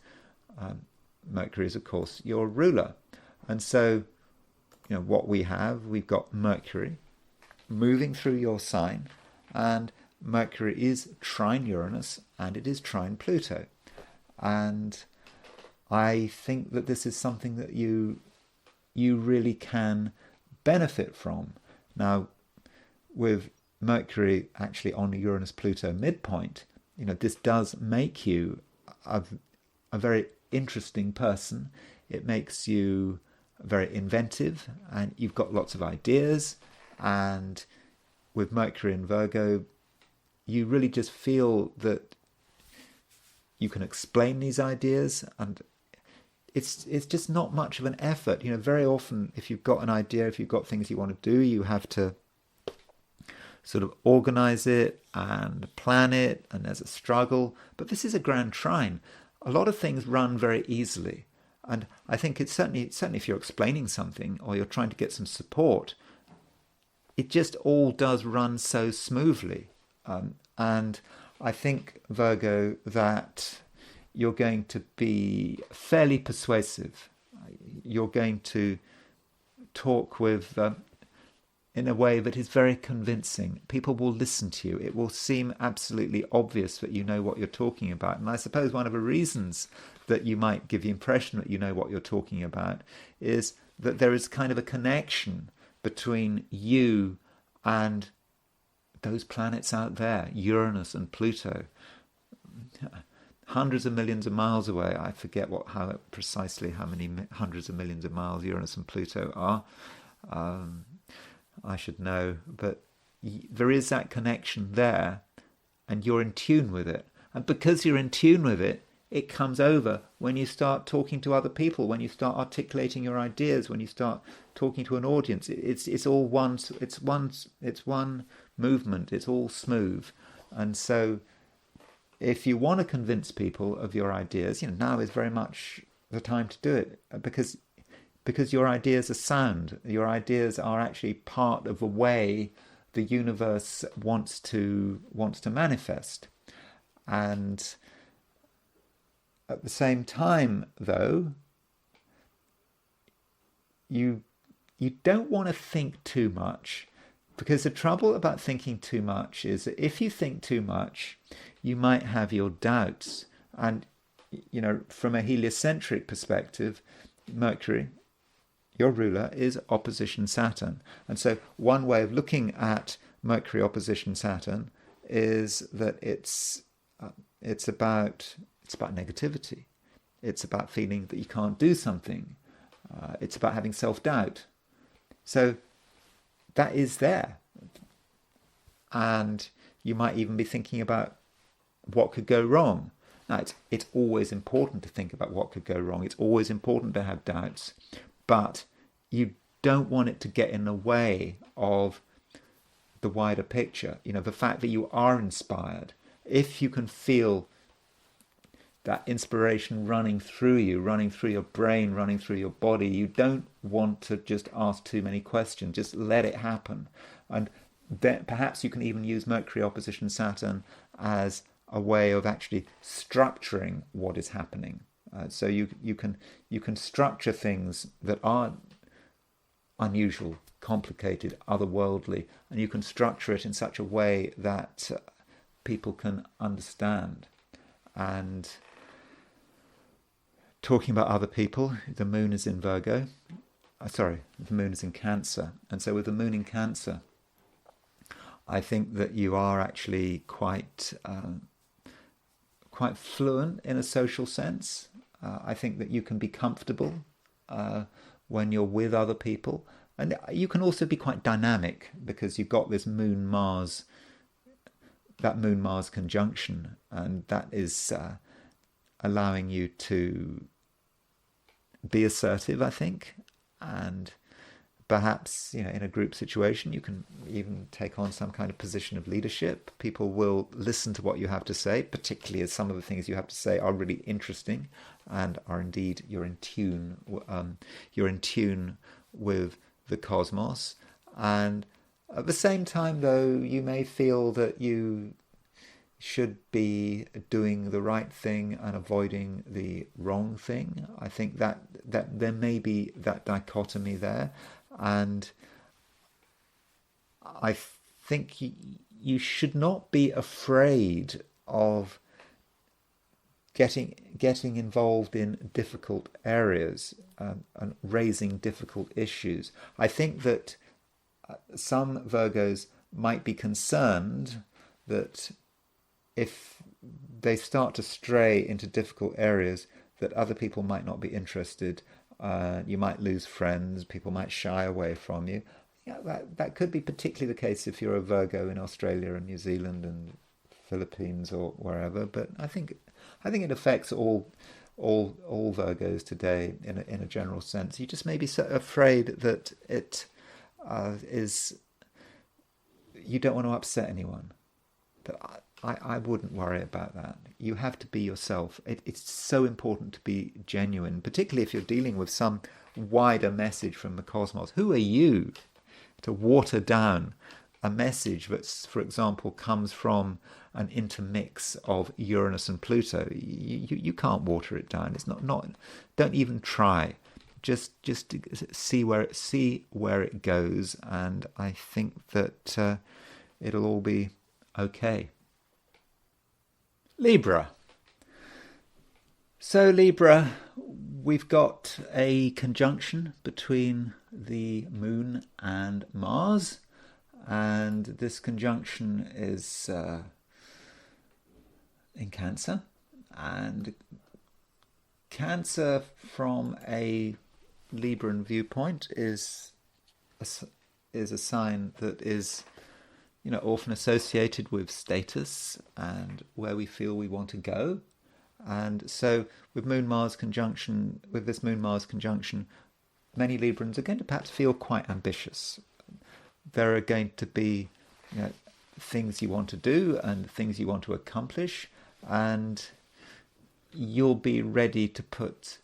of course, your ruler. And so, what we've got Mercury moving through your sign. And Mercury is trine Uranus, and it is trine Pluto. And I think that this is something that you really can benefit from. Now, with Mercury actually on Uranus-Pluto midpoint, this does make you a very interesting person. It makes you very inventive, and you've got lots of ideas. And with Mercury in Virgo, you really just feel that you can explain these ideas, and it's just not much of an effort. Very often, if you've got an idea, if you've got things you want to do, you have to sort of organize it and plan it, and there's a struggle. But this is a grand trine. A lot of things run very easily. And I think it's certainly if you're explaining something or you're trying to get some support, it just all does run so smoothly. And I think, Virgo, that you're going to be fairly persuasive. You're going to talk with in a way that is very convincing. People will listen to you. It will seem absolutely obvious that you know what you're talking about. And I suppose one of the reasons that you might give the impression that you know what you're talking about is that there is kind of a connection between you and those planets out there, Uranus and Pluto, hundreds of millions of miles away. I forget precisely how many hundreds of millions of miles Uranus and Pluto are. I should know, but there is that connection there, and you're in tune with it. And because you're in tune with it, it comes over when you start talking to other people, when you start articulating your ideas, when you start talking to an audience. It's all one. It's one movement. It's all smooth. And so, if you want to convince people of your ideas, now is very much the time to do it, because your ideas are sound. Your ideas are actually part of the way the universe wants to manifest. And at the same time, though, you don't want to think too much, because the trouble about thinking too much is that if you think too much, you might have your doubts. And, from a heliocentric perspective, Mercury, your ruler, is opposition Saturn. And so one way of looking at Mercury opposition Saturn is that it's about negativity. It's about feeling that you can't do something. It's about having self-doubt. So that is there. And you might even be thinking about what could go wrong. Now, it's always important to think about what could go wrong. It's always important to have doubts. But you don't want it to get in the way of the wider picture. The fact that you are inspired. If you can feel that inspiration running through you, running through your brain, running through your body, you don't want to just ask too many questions. Just let it happen. And then perhaps you can even use Mercury opposition Saturn as a way of actually structuring what is happening. So you can structure things that are unusual, complicated, otherworldly, and you can structure it in such a way that people can understand. And talking about other people, the moon is in Virgo. The moon is in Cancer. And so with the moon in Cancer, I think that you are actually quite fluent in a social sense. I think that you can be comfortable when you're with other people. And you can also be quite dynamic, because you've got this Moon-Mars conjunction, and that is allowing you to be assertive, I think. And perhaps, in a group situation, you can even take on some kind of position of leadership. People will listen to what you have to say, particularly as some of the things you have to say are really interesting and are indeed you're in tune with the cosmos. And at the same time, though, you may feel that you should be doing the right thing and avoiding the wrong thing. I think that there may be that dichotomy there. And I think you should not be afraid of getting involved in difficult areas and raising difficult issues. I think that some Virgos might be concerned that if they start to stray into difficult areas that other people might not be interested, you might lose friends, people might shy away from you. Yeah, that could be particularly the case if you're a Virgo in Australia and New Zealand and Philippines or wherever. But I think it affects all Virgos today in a general sense. You just may be so afraid that it is, you don't want to upset anyone. But I wouldn't worry about that. You have to be yourself. It's so important to be genuine, particularly if you're dealing with some wider message from the cosmos. Who are you to water down a message that, for example, comes from an intermix of Uranus and Pluto? You can't water it down. It's not. Don't even try. Just see where it goes, and I think that it'll all be okay. Libra. So Libra, we've got a conjunction between the Moon and Mars, and this conjunction is in Cancer, and Cancer from a Libran viewpoint is a sign that is, often associated with status and where we feel we want to go. And so with this Moon-Mars conjunction, many Librans are going to perhaps feel quite ambitious. There are going to be things you want to do and things you want to accomplish, and you'll be ready to put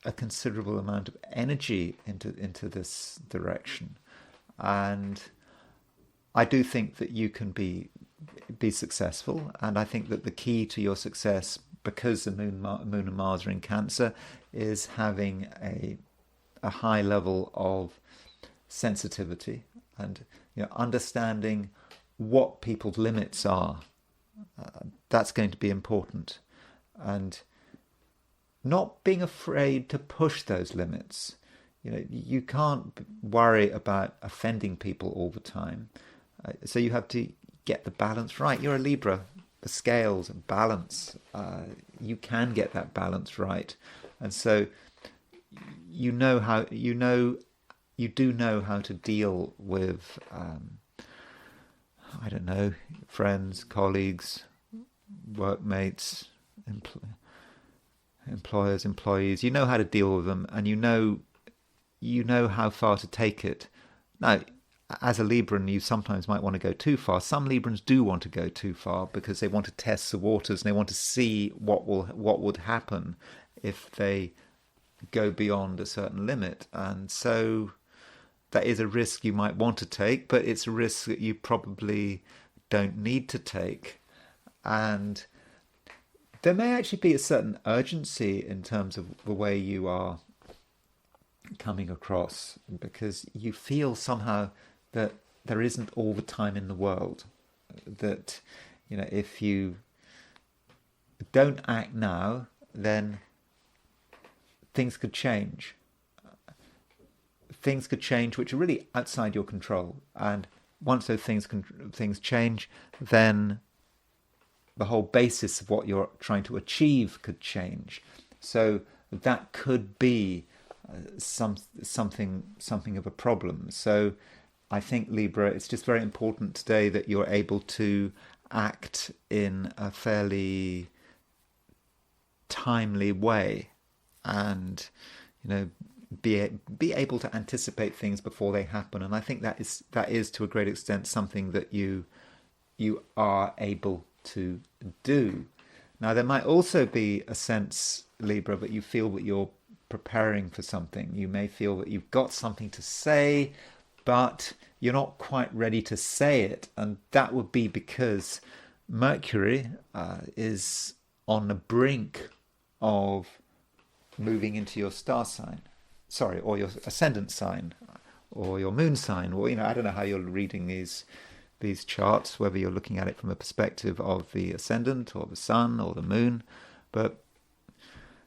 a considerable amount of energy into this direction. And I do think that you can be successful, and I think that the key to your success, because the Moon and Mars are in Cancer, is having a high level of sensitivity and understanding what people's limits are. That's going to be important, and not being afraid to push those limits. You can't worry about offending people all the time. So you have to get the balance right. You're a Libra, the scales, balance. You can get that balance right, and so you do know how to deal with friends, colleagues, workmates, employers, employees. You know how to deal with them, and you know how far to take it. Now, as a Libran, you sometimes might want to go too far. Some Librans do want to go too far because they want to test the waters and they want to see what would happen if they go beyond a certain limit. And so that is a risk you might want to take, but it's a risk that you probably don't need to take. And there may actually be a certain urgency in terms of the way you are coming across, because you feel somehow that there isn't all the time in the world, that if you don't act now, then things could change which are really outside your control, and once those things change, then the whole basis of what you're trying to achieve could change. So that could be something of a problem. So I think, Libra, it's just very important today that you're able to act in a fairly timely way, and be able to anticipate things before they happen. And I think that is to a great extent something that you are able to do. Now, there might also be a sense, Libra, that you feel that you're preparing for something. You may feel that you've got something to say, but you're not quite ready to say it, and that would be because Mercury is on the brink of moving into your star sign, or your ascendant sign, or your moon sign, or I don't know how you're reading these charts, whether you're looking at it from a perspective of the ascendant or the sun or the moon, but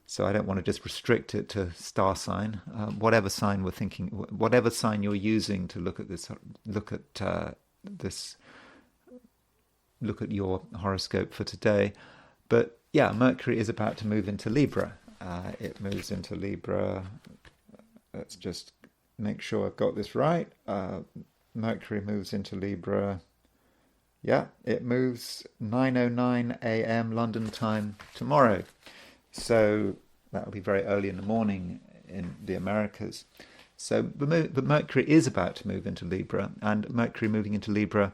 so I don't want to just restrict it to star sign. Whatever sign we're thinking, whatever sign you're using to look at this look at your horoscope for today. But yeah, Mercury is about to move into Libra. It moves into Libra. Let's just make sure I've got this right. Mercury moves into Libra. Yeah, it moves 9:09 a.m. London time tomorrow. So that'll be very early in the morning in the Americas. So, but Mercury is about to move into Libra, and Mercury moving into Libra,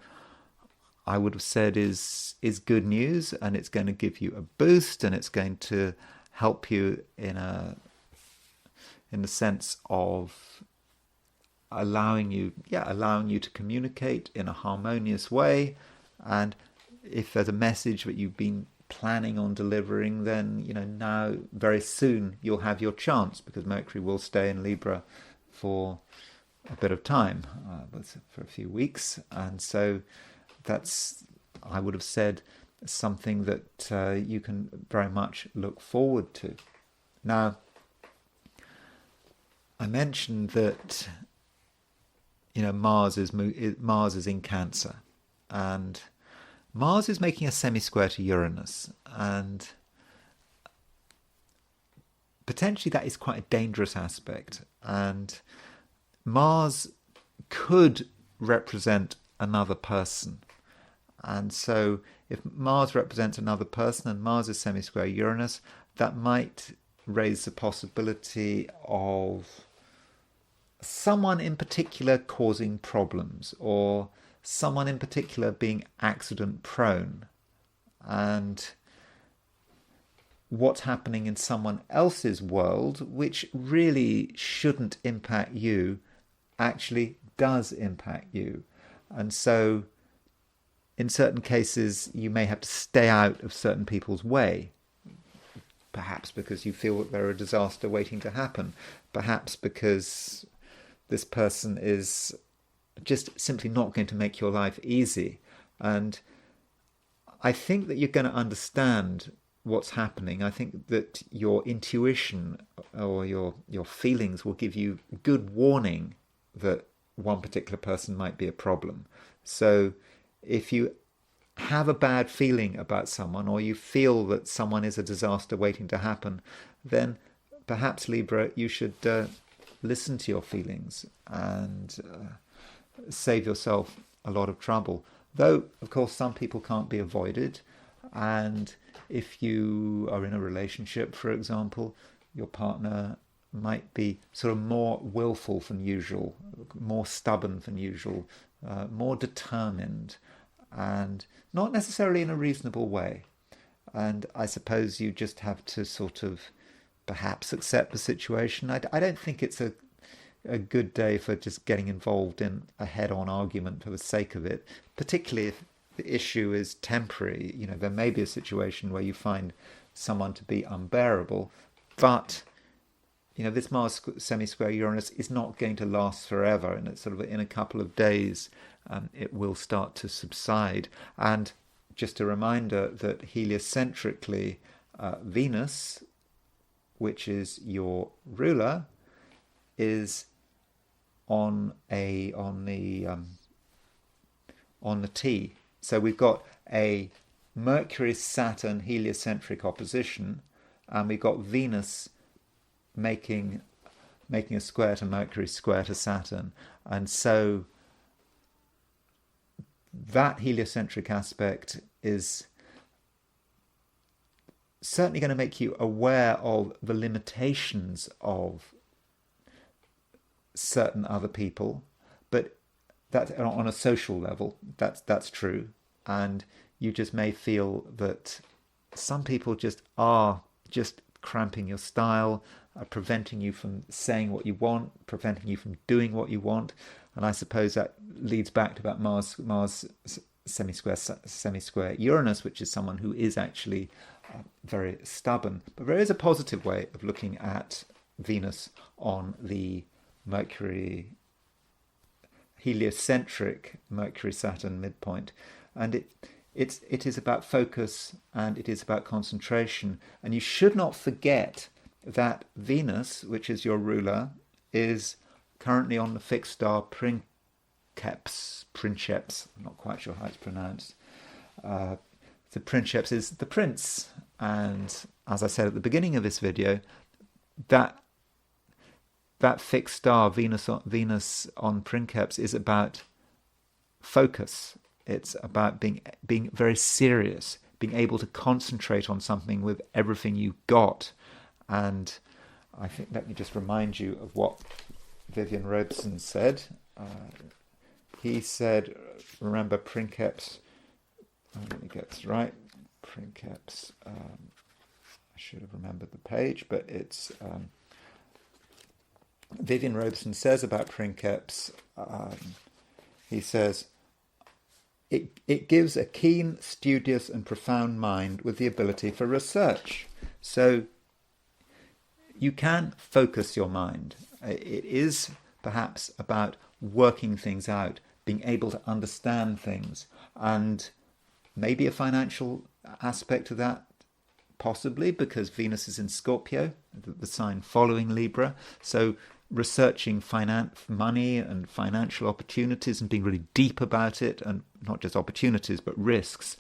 I would have said, is good news, and it's going to give you a boost, and it's going to help you in the sense of allowing you to communicate in a harmonious way. And if there's a message that you've been planning on delivering, then now very soon you'll have your chance, because Mercury will stay in Libra for a bit of time, for a few weeks, and so that's, I would have said, something that you can very much look forward to. Now, I mentioned that Mars is in Cancer, and Mars is making a semisquare to Uranus, and potentially that is quite a dangerous aspect. And Mars could represent another person. And so if Mars represents another person and Mars is semisquare Uranus, that might raise the possibility of someone in particular causing problems, or someone in particular being accident prone. And what's happening in someone else's world, which really shouldn't impact you, actually does impact you. And so in certain cases, you may have to stay out of certain people's way, perhaps because you feel that they're a disaster waiting to happen, perhaps because this person is just simply not going to make your life easy. And I think that you're going to understand what's happening. I think that your intuition or your feelings will give you good warning that one particular person might be a problem. So if you have a bad feeling about someone, or you feel that someone is a disaster waiting to happen, then perhaps, Libra, you should listen to your feelings and save yourself a lot of trouble. Though, of course, some people can't be avoided. And if you are in a relationship, for example, your partner might be sort of more willful than usual, more stubborn than usual, more determined, and not necessarily in a reasonable way. And I suppose you just have to sort of perhaps accept the situation. I don't think it's a good day for just getting involved in a head-on argument for the sake of it, particularly if the issue is temporary. There may be a situation where you find someone to be unbearable, but this Mars semi-square Uranus is not going to last forever, and it's sort of in a couple of days it will start to subside. And just a reminder that heliocentrically, Venus, which is your ruler, is on the T. So we've got a Mercury-Saturn heliocentric opposition, and we've got Venus making a square to Mercury, square to Saturn. And so that heliocentric aspect is certainly going to make you aware of the limitations of certain other people, but that on a social level, that's true. And you just may feel that some people just are just cramping your style, preventing you from saying what you want, preventing you from doing what you want. And I suppose that leads back to that Mars semisquare Uranus, which is someone who is actually very stubborn. But there is a positive way of looking at Venus on the Mercury heliocentric Mercury-Saturn midpoint, and it is about focus, and it is about concentration. And you should not forget that Venus, which is your ruler, is currently on the fixed star Princeps. I'm not quite sure how it's pronounced. The princeps is the prince. And as I said at the beginning of this video, that fixed star, Venus on princeps, is about focus. It's about being very serious, being able to concentrate on something with everything you've got. And I think, let me just remind you of what Vivian Robeson said. He said, remember princeps, let me get this right, princeps, I should have remembered the page, but it's, Vivian Robeson says about princeps, he says, it gives a keen, studious and profound mind with the ability for research. So you can focus your mind. It is perhaps about working things out, being able to understand things, and maybe a financial aspect of that, possibly, because Venus is in Scorpio, the sign following Libra. So researching money and financial opportunities and being really deep about it, and not just opportunities but risks,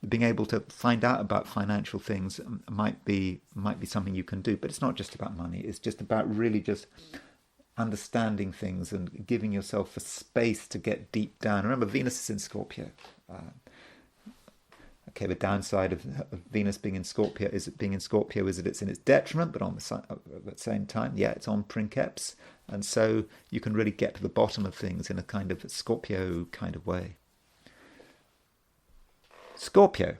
being able to find out about financial things might be something you can do. But it's not just about money, it's just about really just understanding things and giving yourself a space to get deep down. Remember, Venus is in Scorpio. Okay, the downside of Venus being in Scorpio is that it's in its detriment, but at the same time, yeah, it's on princeps, and so you can really get to the bottom of things in a kind of Scorpio kind of way. Scorpio.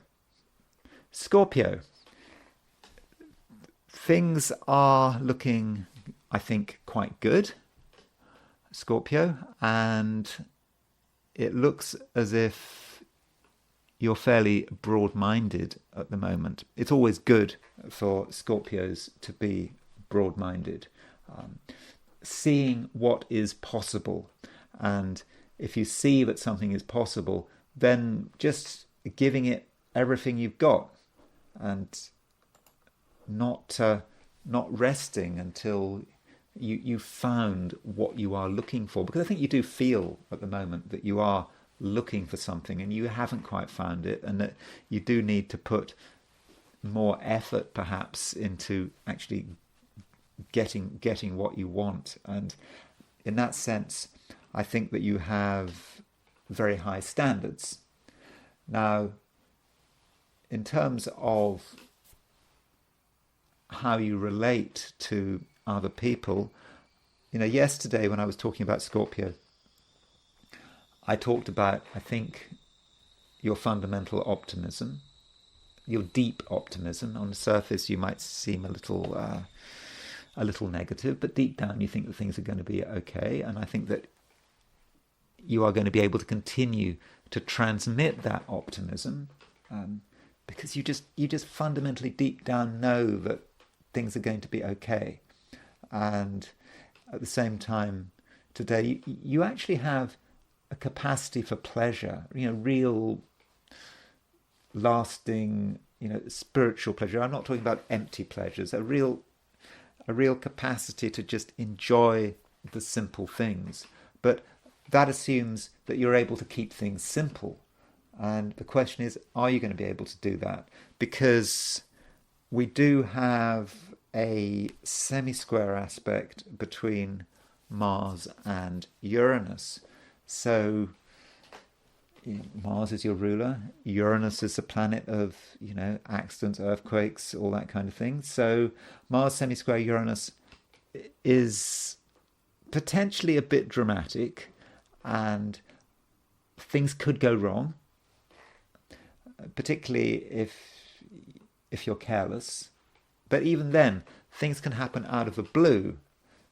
Things are looking, I think, quite good, Scorpio, and it looks as if you're fairly broad-minded at the moment. It's always good for Scorpios to be broad-minded, seeing what is possible. And if you see that something is possible, then just giving it everything you've got, and not resting until you found what you are looking for. Because I think you do feel at the moment that you are looking for something and you haven't quite found it, and that you do need to put more effort perhaps into actually getting what you want. And in that sense, I think that you have very high standards. Now, in terms of how you relate to other people, yesterday when I was talking about Scorpio, I talked about, I think, your fundamental optimism, your deep optimism. On the surface, you might seem a little negative, but deep down, you think that things are going to be okay. And I think that you are going to be able to continue to transmit that optimism, because you just fundamentally deep down know that things are going to be okay. And at the same time, today, you actually have a capacity for pleasure, real lasting, spiritual pleasure. I'm not talking about empty pleasures, a real capacity to just enjoy the simple things. But that assumes that you're able to keep things simple. And the question is, are you going to be able to do that? Because we do have a semisquare aspect between Mars and Uranus. So Mars is your ruler. Uranus is the planet of, accidents, earthquakes, all that kind of thing. So Mars semisquare Uranus is potentially a bit dramatic, and things could go wrong, particularly if you're careless. But even then, things can happen out of the blue.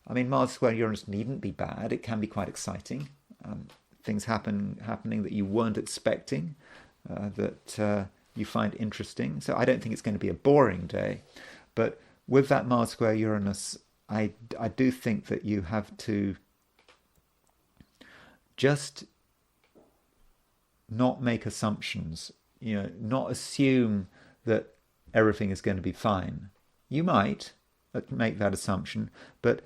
I mean, Mars square Uranus needn't be bad. It can be quite exciting. Things happening that you weren't expecting, that you find interesting. So I don't think it's going to be a boring day. But with that Mars square Uranus, I do think that you have to just not make assumptions, not assume that everything is going to be fine. You might make that assumption, but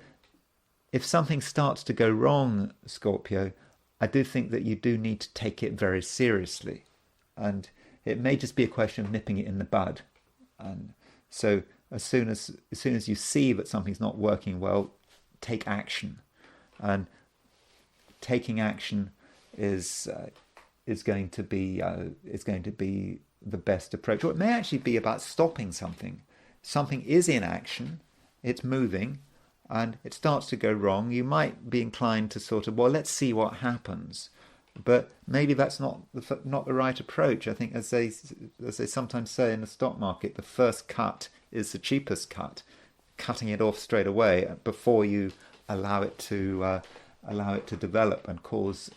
if something starts to go wrong, Scorpio, I do think that you do need to take it very seriously. And It may just be a question of nipping it in the bud. And so as soon as you see that something's not working well, take action. And taking action is going to be the best approach. Or it may actually be about stopping something. Something is in action, it's moving, and it starts to go wrong. You might be inclined to sort of, well, let's see what happens. But maybe that's not the right approach. I think, as they sometimes say in the stock market, the first cut is the cheapest cut. Cutting it off straight away before you allow it to develop and cause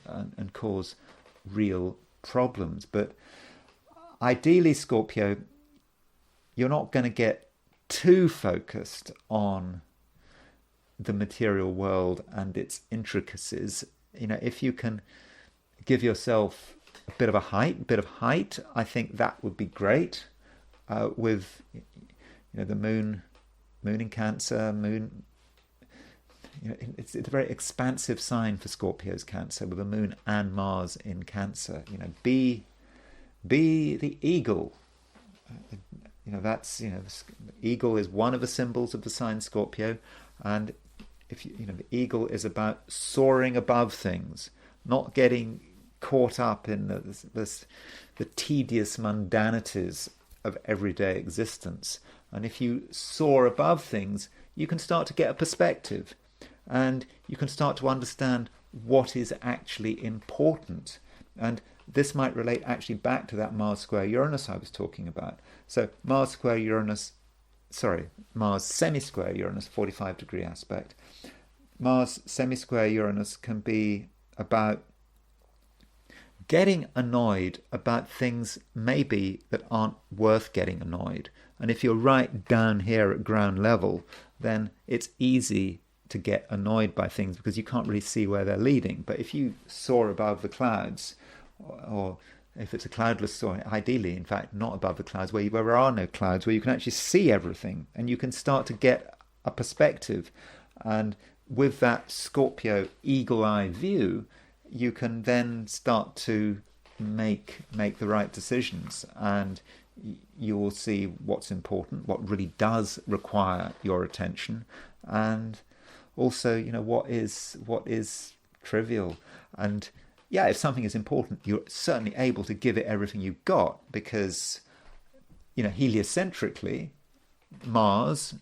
real problems. But ideally, Scorpio, you're not going to get too focused on the material world and its intricacies. If you can give yourself a bit of height, I think that would be great. With the moon in Cancer, it's a very expansive sign for Scorpio's Cancer, with the moon and Mars in Cancer. Be the eagle. Eagle is one of the symbols of the sign Scorpio, and the eagle is about soaring above things, not getting caught up in the tedious mundanities of everyday existence. And if you soar above things, you can start to get a perspective, and you can start to understand what is actually important. And this might relate actually back to that Mars square Uranus I was talking about. So Mars semisquare Uranus, 45-degree aspect. Mars semisquare Uranus can be about getting annoyed about things maybe that aren't worth getting annoyed. And if you're right down here at ground level, then it's easy to get annoyed by things because you can't really see where they're leading. But if you soar above the clouds, or if it's a cloudless soaring, ideally, in fact, not above the clouds, where there are no clouds, where you can actually see everything, and you can start to get a perspective. And with that Scorpio eagle eye view, you can then start to make the right decisions, and you will see what's important, what really does require your attention, and also what is trivial. And if something is important, you're certainly able to give it everything you've got, because heliocentrically, Mars,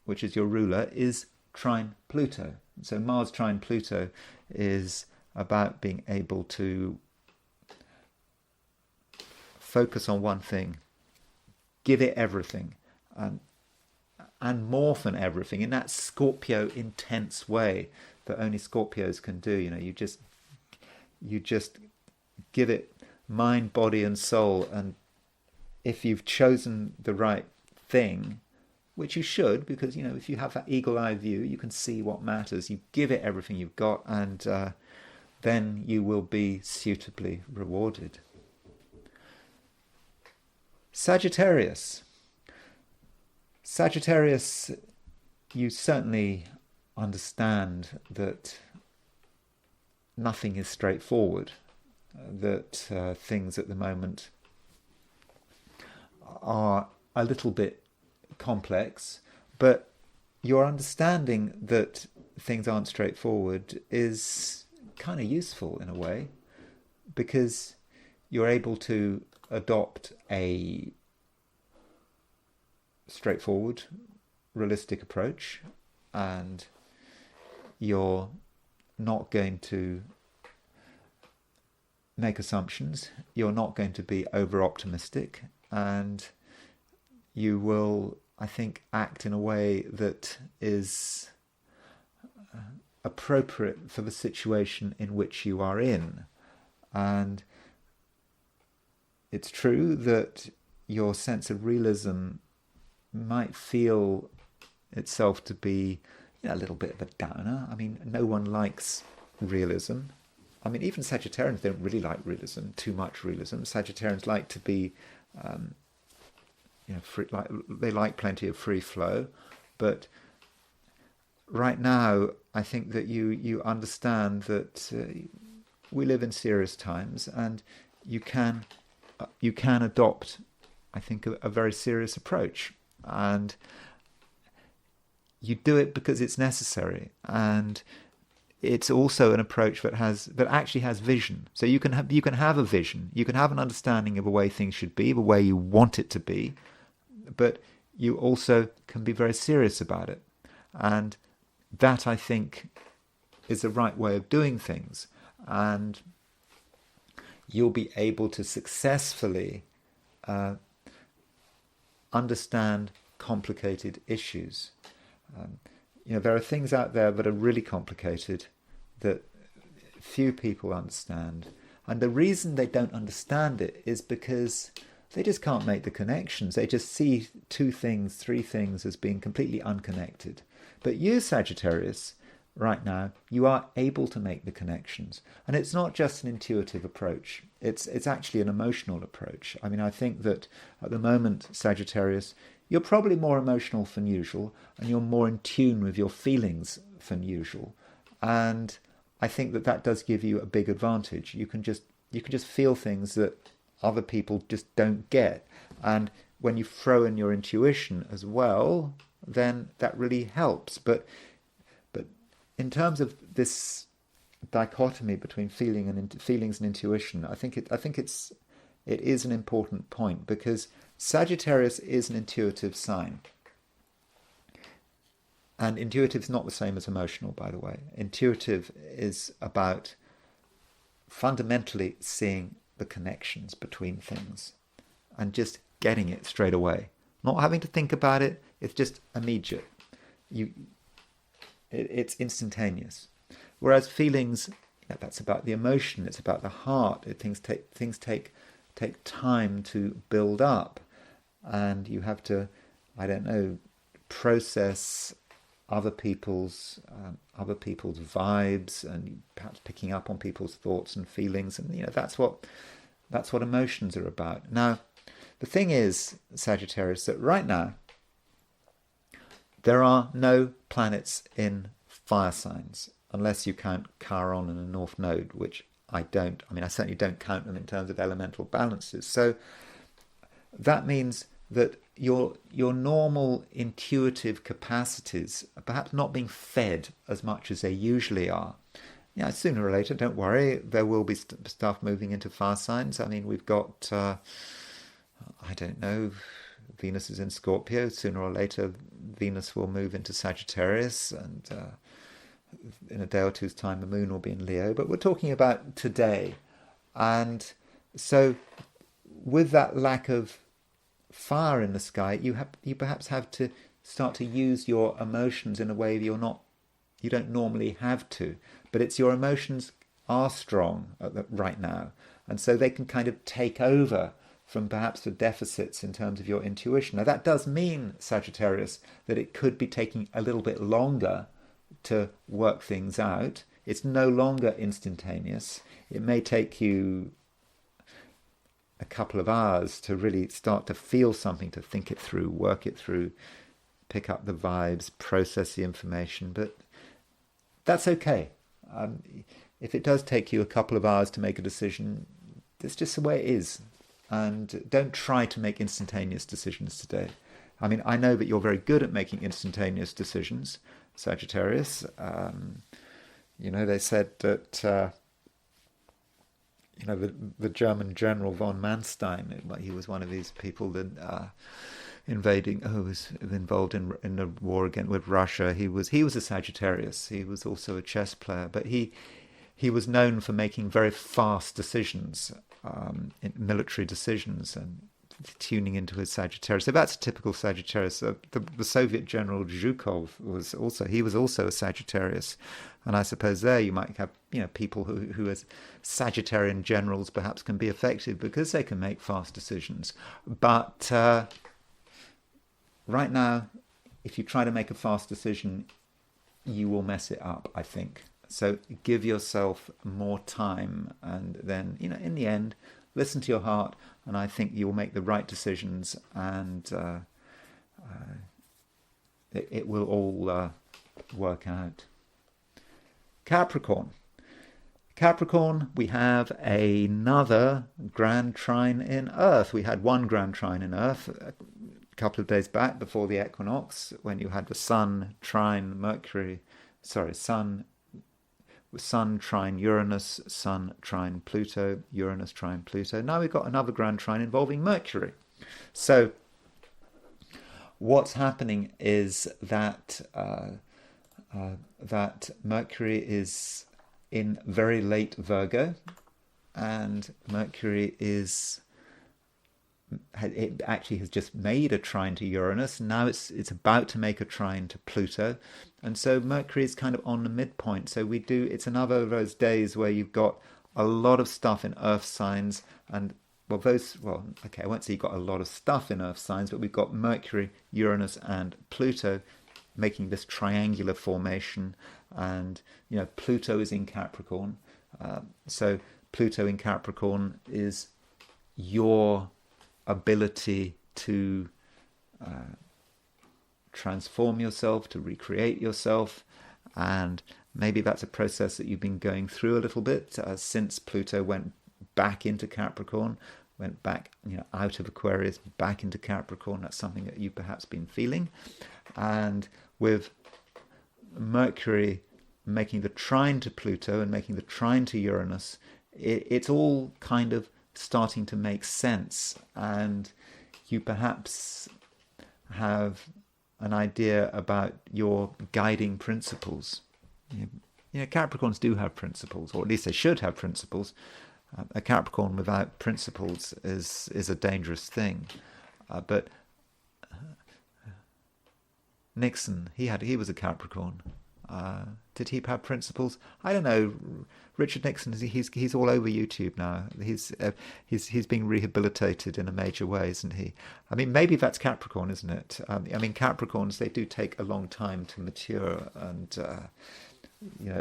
which is your ruler, is trine Pluto. So Mars trine Pluto is about being able to focus on one thing, give it everything, and more than everything in that Scorpio intense way that only Scorpios can do. You just give it mind, body, and soul. And if you've chosen the right thing, which you should, because if you have that eagle eye view, you can see what matters. You give it everything you've got, and then you will be suitably rewarded. Sagittarius, you certainly understand that nothing is straightforward, that things at the moment are a little bit complex, but your understanding that things aren't straightforward is kind of useful in a way, because you're able to adopt a straightforward, realistic approach, and you're not going to make assumptions, you're not going to be over-optimistic, and you will, I think, act in a way that is appropriate for the situation in which you are in. And it's true that your sense of realism might feel itself to be a little bit of a downer. I mean, no one likes realism. I mean, even Sagittarians don't really like realism, too much realism. Sagittarians like to be, free, they like plenty of free flow. But right now, I think that you understand that we live in serious times, and you can you can adopt, I think, a very serious approach. And you do it because it's necessary. And it's also an approach that actually has vision. So you can have a vision, you can have an understanding of the way things should be, the way you want it to be, but you also can be very serious about it. And that, I think, is the right way of doing things. And you'll be able to successfully understand complicated issues. There are things out there that are really complicated that few people understand. And the reason they don't understand it is because they just can't make the connections. They just see 2 things, 3 things as being completely unconnected. But you, Sagittarius, right now, you are able to make the connections. And it's not just an intuitive approach. It's actually an emotional approach. I mean, I think that at the moment, Sagittarius, you're probably more emotional than usual, and you're more in tune with your feelings than usual. And I think that does give you a big advantage. You can just feel things that other people just don't get. And when you throw in your intuition as well, then that really helps. But in terms of this dichotomy between feelings and intuition, I think it is an important point, because Sagittarius is an intuitive sign. And intuitive is not the same as emotional, by the way. Intuitive is about fundamentally seeing the connections between things and just getting it straight away. Not having to think about it, it's just immediate. It's instantaneous. Whereas feelings, that's about the emotion, it's about the heart. Things take time to build up, and you have to, process other people's vibes, and perhaps picking up on people's thoughts and feelings, and that's what emotions are about. Now, the thing is, Sagittarius, that right now there are no planets in fire signs, unless you count Chiron and the North Node, which I don't. I mean, I certainly don't count them in terms of elemental balances. So that means that your normal intuitive capacities are perhaps not being fed as much as they usually are. Sooner or later, don't worry, there will be stuff moving into fire signs. I mean, we've got, Venus is in Scorpio. Sooner or later, Venus will move into Sagittarius, and in a day or two's time, the moon will be in Leo. But we're talking about today. And so with that lack of fire in the sky, you perhaps have to start to use your emotions in a way that you don't normally have to. But it's your emotions are strong right now. And so they can kind of take over from perhaps the deficits in terms of your intuition. Now, that does mean, Sagittarius, that it could be taking a little bit longer to work things out. It's no longer instantaneous. It may take you a couple of hours to really start to feel something, to think it through, work it through, pick up the vibes, process the information. But that's okay. If it does take you a couple of hours to make a decision, that's just the way it is. And don't try to make instantaneous decisions today. I mean, I know that you're very good at making instantaneous decisions, Sagittarius. They said that, the German general von Manstein, he was one of these people that was involved in the war with Russia. He was a Sagittarius. He was also a chess player, but he was known for making very fast decisions, military decisions, and tuning into his Sagittarius. So that's a typical Sagittarius. The Soviet general Zhukov was also a Sagittarius, and I suppose there you might have people who as Sagittarian generals perhaps can be effective because they can make fast decisions. But right now, if you try to make a fast decision, you will mess it up, I think. So give yourself more time, and then in the end, listen to your heart, and I think you'll make the right decisions, and it will all work out. Capricorn. Capricorn, we have another grand trine in Earth. We had one grand trine in Earth a couple of days back before the equinox, when you had the Sun trine Mercury, Sun trine Uranus, Sun trine Pluto, Uranus trine Pluto. Now we've got another grand trine involving Mercury. So what's happening is that that Mercury is in very late Virgo, and Mercury it actually has just made a trine to Uranus. Now it's about to make a trine to Pluto, and so Mercury is kind of on the midpoint. So it's another of those days where you've got a lot of stuff in Earth signs, and I won't say you've got a lot of stuff in Earth signs, but we've got Mercury, Uranus, and Pluto making this triangular formation. And Pluto is in Capricorn, so Pluto in Capricorn is your ability to transform yourself, to recreate yourself, and maybe that's a process that you've been going through a little bit since Pluto went back into Capricorn, went back out of Aquarius, back into Capricorn. That's something that you've perhaps been feeling. And with Mercury making the trine to Pluto and making the trine to Uranus, it's all kind of starting to make sense, and you perhaps have an idea about your guiding principles. Capricorns do have principles, or at least they should have principles. A Capricorn without principles is a dangerous thing. But Nixon, he was a Capricorn. Did he have principles? I don't know. Richard Nixon, he's all over YouTube now. He's being rehabilitated in a major way, isn't he? I mean, maybe that's Capricorn, isn't it? Capricorns, they do take a long time to mature, and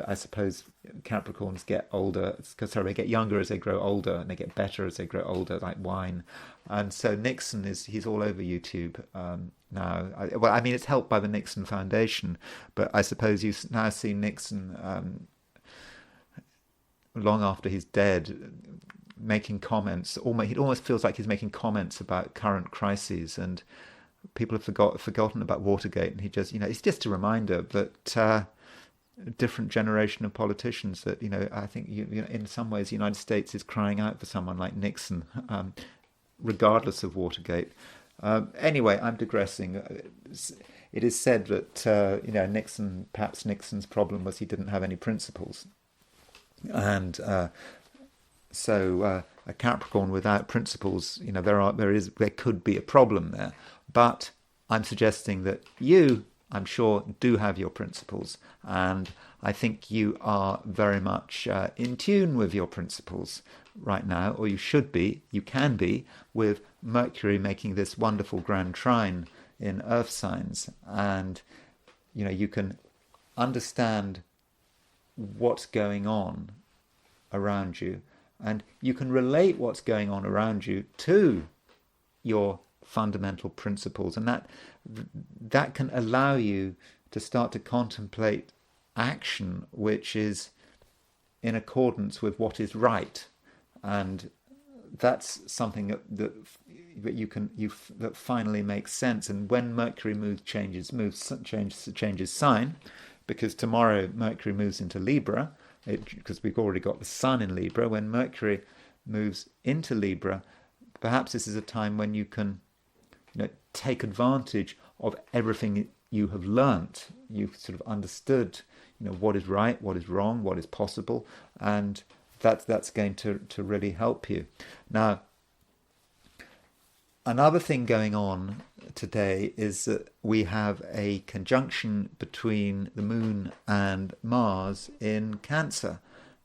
I suppose Capricorns get older. They get younger as they grow older, and they get better as they grow older, like wine. And so Nixon he's all over YouTube now. It's helped by the Nixon Foundation, but I suppose you now see Nixon long after he's dead making comments. It almost feels like he's making comments about current crises, and people have forgotten about Watergate, and he just it's just a reminder that a different generation of politicians that I think in some ways the United States is crying out for someone like Nixon, regardless of Watergate. Anyway, I'm digressing. It is said that Nixon's problem was he didn't have any principles, and so a Capricorn without principles, there could be a problem there. But I'm suggesting that I'm sure, do have your principles, and I think you are very much in tune with your principles right now, or you can be, with Mercury making this wonderful grand trine in Earth signs, and you can understand what's going on around you, and you can relate what's going on around you to your fundamental principles, and that can allow you to start to contemplate action which is in accordance with what is right. And that's something that finally makes sense. And when Mercury changes sign, because tomorrow Mercury moves into Libra, because we've already got the Sun in Libra. When Mercury moves into Libra, perhaps this is a time when you can take advantage of everything you have learnt. You've sort of understood what is right, what is wrong, what is possible, and that's going to really help you. Now, another thing going on today is that we have a conjunction between the Moon and Mars in Cancer,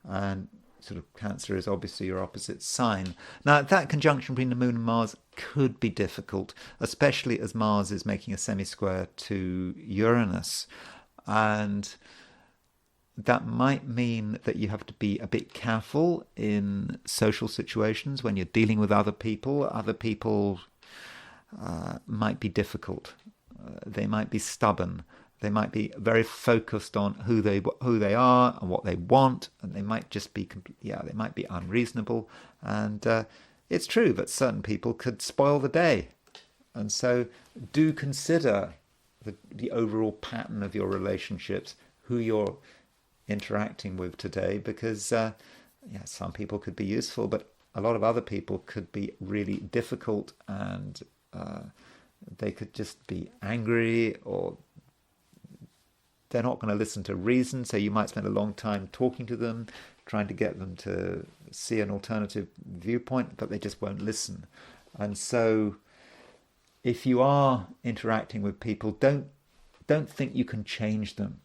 and sort of Cancer is obviously your opposite sign. Now, that conjunction between the Moon and Mars could be difficult, especially as Mars is making a semisquare to Uranus, and that might mean that you have to be a bit careful in social situations when you're dealing with other people. Other people might be difficult. They might be stubborn. They might be very focused on who they are and what they want, and they might just be they might be unreasonable. And it's true that certain people could spoil the day, and so do consider the overall pattern of your relationships, who you're interacting with today, because some people could be useful, but a lot of other people could be really difficult, and they could just be angry, or they're not going to listen to reason. So you might spend a long time talking to them, trying to get them to see an alternative viewpoint, but they just won't listen. And so if you are interacting with people, don't think you can change them.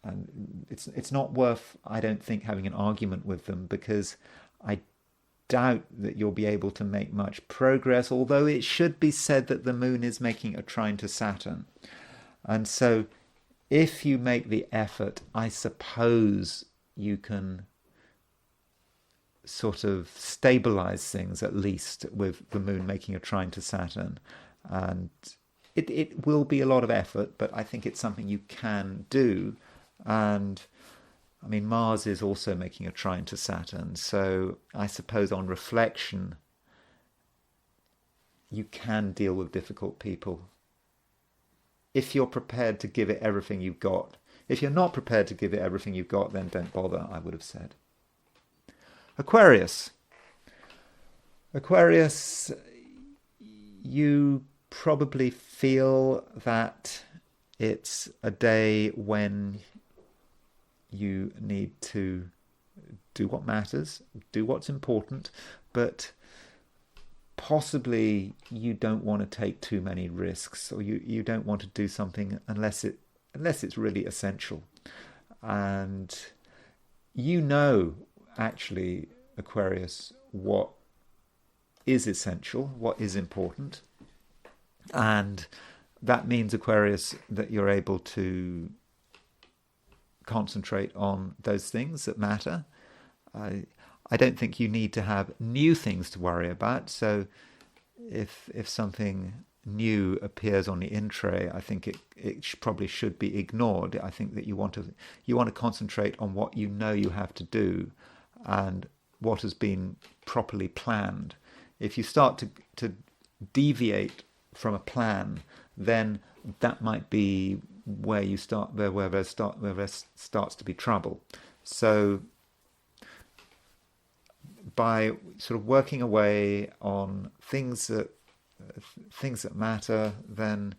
And it's not worth, I don't think, having an argument with them, because I doubt that you'll be able to make much progress, although it should be said that the moon is making a trine to Saturn. And so if you make the effort, I suppose you can sort of stabilize things, at least with the moon making a trine to Saturn. And it will be a lot of effort, but I think it's something you can do. And I mean, Mars is also making a trine to Saturn, so I suppose on reflection you can deal with difficult people if you're prepared to give it everything you've got. If you're not prepared to give it everything you've got, then don't bother, I would have said. Aquarius, you probably feel that it's a day when you need to do what matters, do what's important, but possibly you don't want to take too many risks, or you don't want to do something unless it's really essential. And actually, Aquarius, what is essential, what is important, and that means, Aquarius, that you're able to concentrate on those things that matter. I don't think you need to have new things to worry about. So if something new appears on the in-tray, I think it probably should be ignored. I think that you want to concentrate on what you know you have to do and what has been properly planned. If you start to deviate from a plan, then that might be where you start, where there starts to be trouble. So by sort of working away on things that matter, then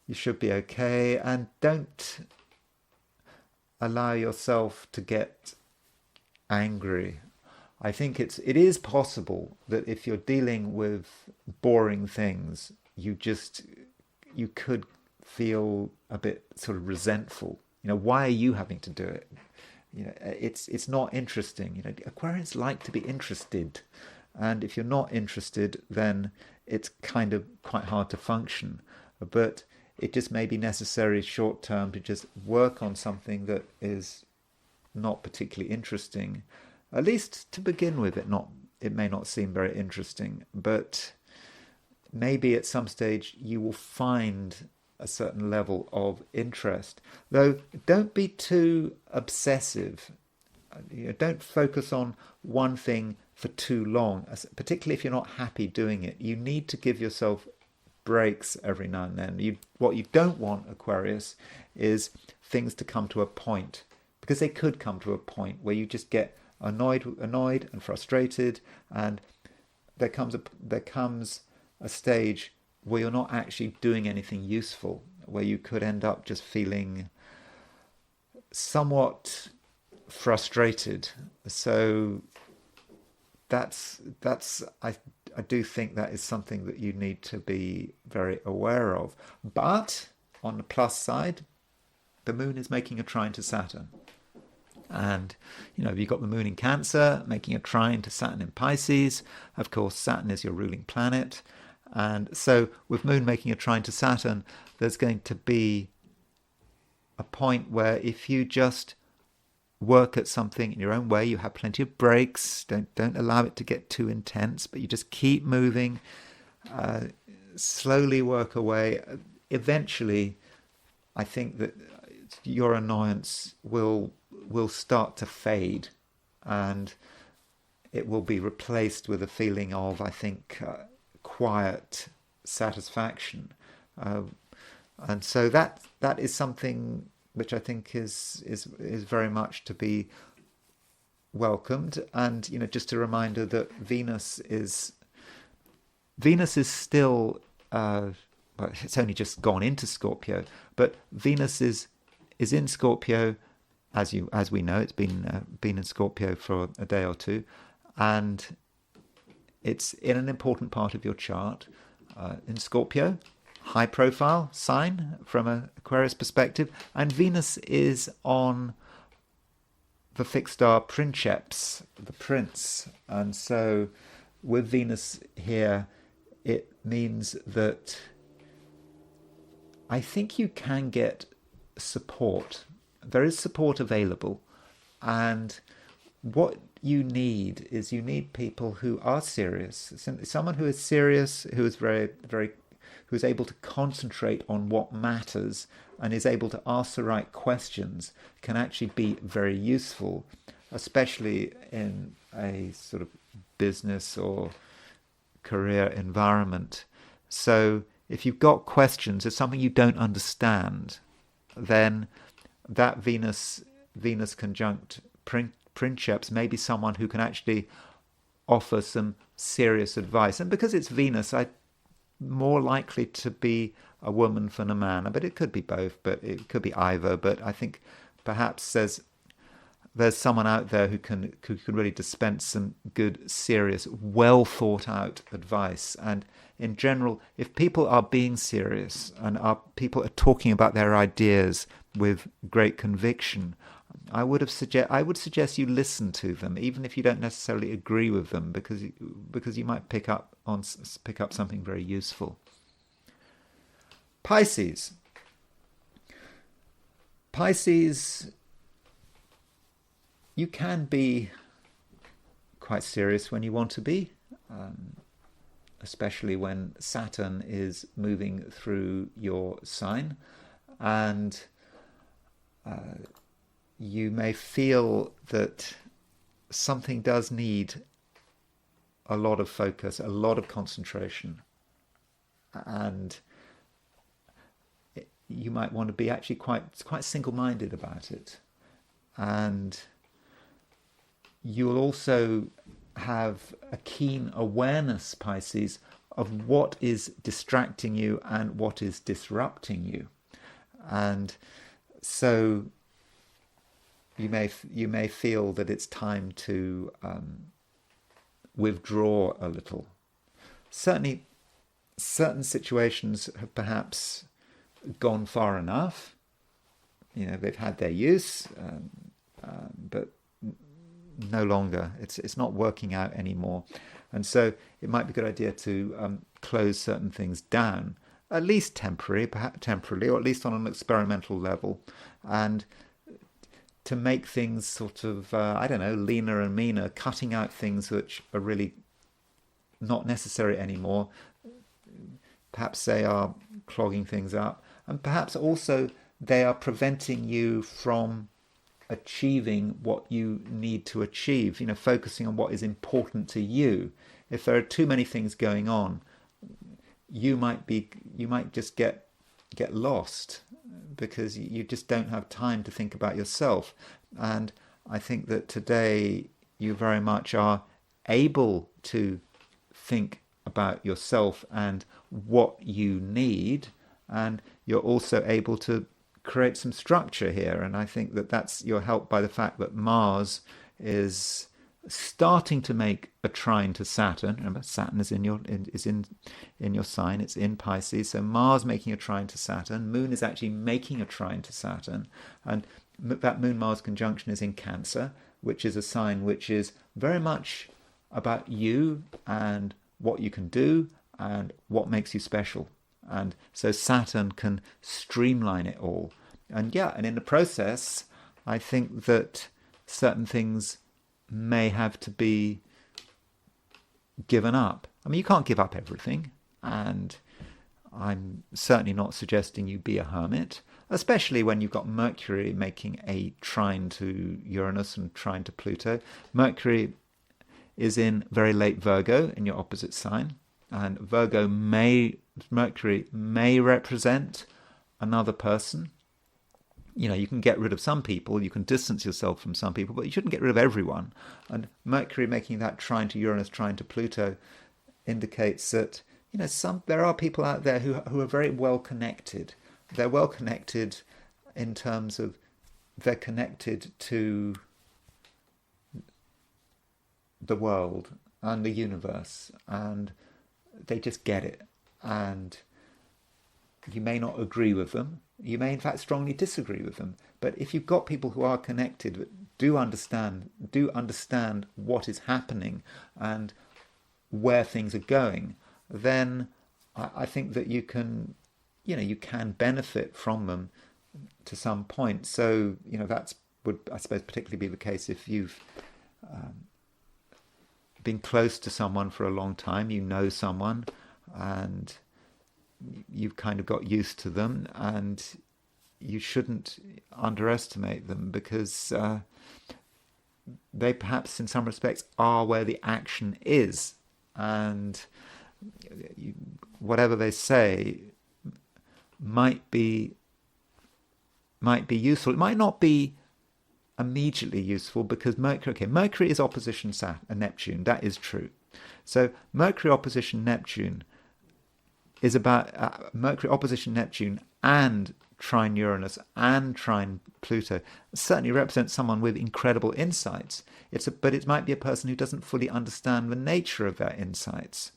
you should be okay. And don't allow yourself to get angry. I think it is possible that if you're dealing with boring things, you could feel a bit sort of resentful. Why are you having to do it? It's not interesting. Aquarians like to be interested, and if you're not interested, then it's kind of quite hard to function. But it just may be necessary short term to just work on something that is not particularly interesting, at least to begin with. It may not seem very interesting, but maybe at some stage you will find a certain level of interest. Though don't be too obsessive. Don't focus on one thing for too long, particularly if you're not happy doing it. You need to give yourself breaks every now and then. What you don't want, Aquarius, is things to come to a point, because they could come to a point where you just get annoyed and frustrated, and there comes a stage where you're not actually doing anything useful, where you could end up just feeling somewhat frustrated. So I do think that is something that you need to be very aware of. But on the plus side, the moon is making a trine to Saturn. And, you've got the moon in Cancer making a trine to Saturn in Pisces. Of course, Saturn is your ruling planet. And so with moon making a trine to Saturn, there's going to be a point where if you just work at something in your own way, you have plenty of breaks, don't allow it to get too intense, but you just keep moving, slowly work away. Eventually, I think that your annoyance will start to fade, and it will be replaced with a feeling of, I think, quiet satisfaction. And so that is something which I think is very much to be welcomed. And just a reminder that Venus is still well, it's only just gone into Scorpio, but Venus is in Scorpio, as we know. It's been in Scorpio for a day or two, and it's in an important part of your chart, in Scorpio, high profile sign from an Aquarius perspective, and Venus is on the fixed star Princeps, the Prince. And so with Venus here, it means that I think you can get support. There is support available, and what you need is people who are serious. Someone who is serious, who is who is able to concentrate on what matters and is able to ask the right questions, can actually be very useful, especially in a sort of business or career environment. So if you've got questions, if something you don't understand, then that Venus conjunct Princeps may be someone who can actually offer some serious advice. And because it's Venus, I'm more likely to be a woman than a man. But it could be both, but it could be either. But I think perhaps there's someone out there who can really dispense some good, serious, well thought out advice. And in general, if people are being serious and people are talking about their ideas with great conviction, I would suggest you listen to them, even if you don't necessarily agree with them, because you might pick up something very useful. Pisces, you can be quite serious when you want to be, especially when Saturn is moving through your sign, and you may feel that something does need a lot of focus, a lot of concentration, and you might want to be actually quite single-minded about it. And you'll also have a keen awareness, Pisces, of what is distracting you and what is disrupting you. And so you may feel that it's time to withdraw a little. Certainly, certain situations have perhaps gone far enough. They've had their use, but no longer. It's not working out anymore. And so it might be a good idea to close certain things down, at least temporarily, or at least on an experimental level, and to make things sort of, leaner and meaner, cutting out things which are really not necessary anymore. Perhaps they are clogging things up, and perhaps also they are preventing you from achieving what you need to achieve, focusing on what is important to you. If there are too many things going on, you might just get lost, because you just don't have time to think about yourself. And I think that today you very much are able to think about yourself and what you need, and you're also able to create some structure here. And I think that you're helped by the fact that Mars is starting to make a trine to Saturn. Remember, Saturn is in your sign. It's in Pisces. So Mars making a trine to Saturn. Moon is actually making a trine to Saturn, and that Moon-Mars conjunction is in Cancer, which is a sign which is very much about you and what you can do and what makes you special. And so Saturn can streamline it all. And in the process, I think that certain things may have to be given up. I mean, you can't give up everything. And I'm certainly not suggesting you be a hermit, especially when you've got Mercury making a trine to Uranus and trine to Pluto. Mercury is in very late Virgo in your opposite sign, and Mercury may represent another person. You can get rid of some people, you can distance yourself from some people, but you shouldn't get rid of everyone. And Mercury making that trine to Uranus, trine to Pluto, indicates that there are people out there who are very well connected. They're well connected in terms of they're connected to the world and the universe, and they just get it. And you may not agree with them. You may, in fact, strongly disagree with them. But if you've got people who are connected, do understand what is happening and where things are going, then I think that you can benefit from them to some point. So, that would, I suppose, particularly be the case if you've been close to someone for a long time, you know someone, and you've kind of got used to them, and you shouldn't underestimate them, because they perhaps in some respects are where the action is, and whatever they say might be useful. It might not be immediately useful, because Mercury is opposition Neptune. That is true. So Mercury opposition Neptune is about Mercury opposition Neptune and trine Uranus and trine Pluto certainly represents someone with incredible insights. But it might be a person who doesn't fully understand the nature of their insights.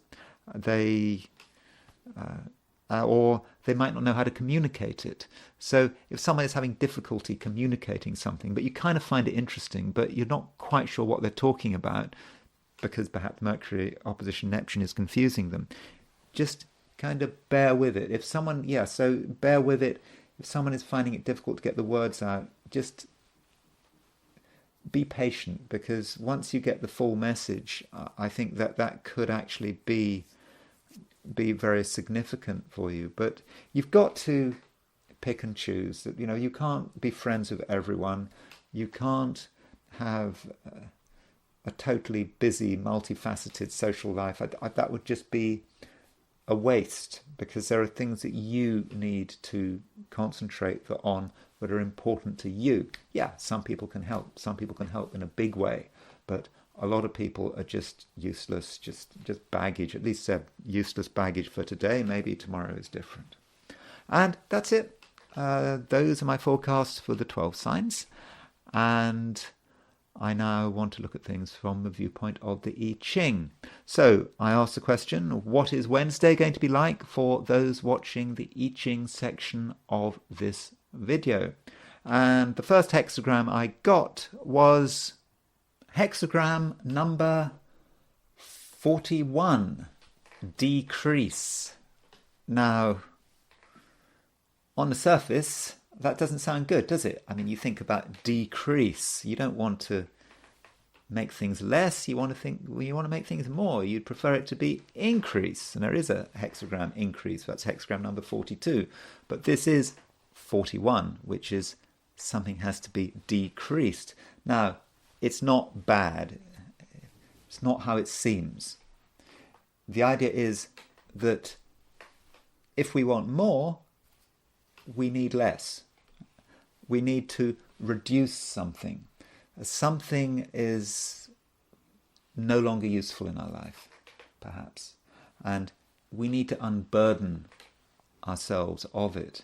Or they might not know how to communicate it. So if someone is having difficulty communicating something, but you kind of find it interesting, but you're not quite sure what they're talking about, because perhaps Mercury opposition Neptune is confusing them, just kind of bear with it. So bear with it. If someone is finding it difficult to get the words out, just be patient, because once you get the full message, I think that could actually be very significant for you. But you've got to pick and choose. That you can't be friends with everyone. You can't have a totally busy, multifaceted social life. That would just be a waste, because there are things that you need to concentrate on that are important to you. Yeah, some people can help. Some people can help in a big way, but a lot of people are just useless, just baggage. At least they're useless baggage for today. Maybe tomorrow is different. And that's it. Those are my forecasts for the 12 signs. And I now want to look at things from the viewpoint of the I Ching. So I asked the question, what is Wednesday going to be like for those watching the I Ching section of this video? And the first hexagram I got was hexagram number 41, decrease. Now, on the surface, that doesn't sound good, does it? I mean, you think about decrease. You don't want to make things less. You want to make things more. You'd prefer it to be increase. And there is a hexagram increase. That's hexagram number 42. But this is 41, which is something has to be decreased. Now, it's not bad. It's not how it seems. The idea is that if we want more, we need less. We need to reduce something. Something is no longer useful in our life, perhaps. And we need to unburden ourselves of it.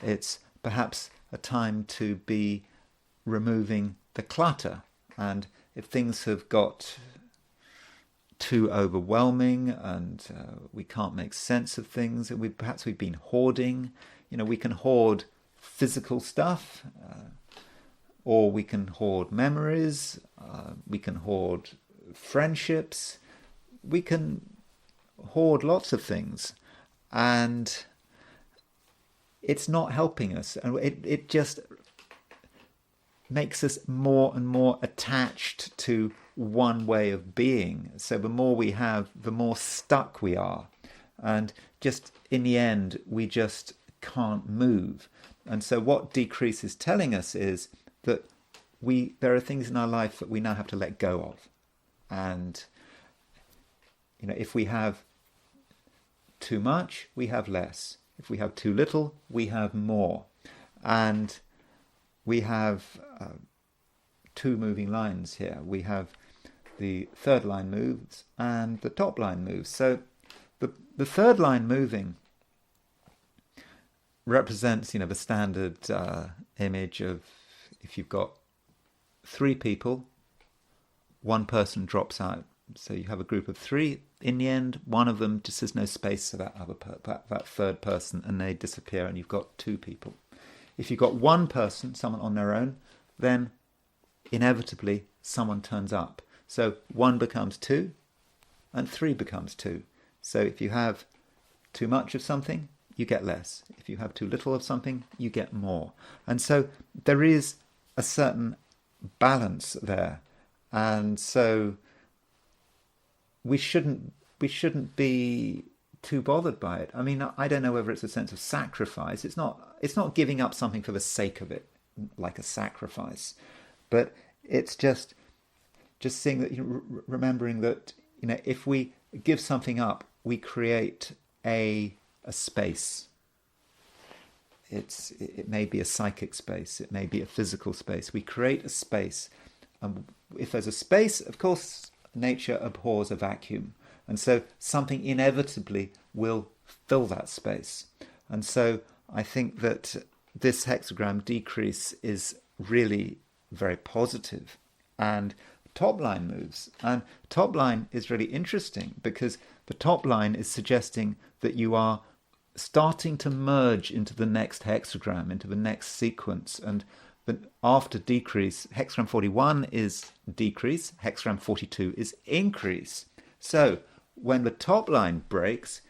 It's perhaps a time to be removing the clutter. And if things have got too overwhelming and we can't make sense of things, perhaps we've been hoarding. We can hoard physical stuff, or we can hoard memories, we can hoard friendships, we can hoard lots of things, and it's not helping us, and it just makes us more and more attached to one way of being. So the more we have, the more stuck we are. And just in the end, we just can't move. And so what decrease is telling us is that there are things in our life that we now have to let go of. And, if we have too much, we have less. If we have too little, we have more. And we have two moving lines here. We have the third line moves and the top line moves. So the third line moving represents, the standard image of if you've got three people, one person drops out. So you have a group of three. In the end, one of them just has no space for that third person, and they disappear, and you've got two people. If you've got one person, someone on their own, then inevitably someone turns up. So one becomes two, and three becomes two. So if you have too much of something, you get less. If you have too little of something, you get more. And so there is a certain balance there. And so we shouldn't be too bothered by it. I mean, I don't know whether it's a sense of sacrifice. It's not giving up something for the sake of it, like a sacrifice. But it's just seeing that, remembering that, if we give something up, we create a space. It may be a psychic space. It may be a physical space. We create a space. And if there's a space, of course, nature abhors a vacuum. And so something inevitably will fill that space. And so I think that this hexagram decrease is really very positive. And top line moves. And top line is really interesting because the top line is suggesting that you are starting to merge into the next hexagram, into the next sequence. And after decrease, hexagram 41 is decrease, hexagram 42 is increase. So when the top line breaks,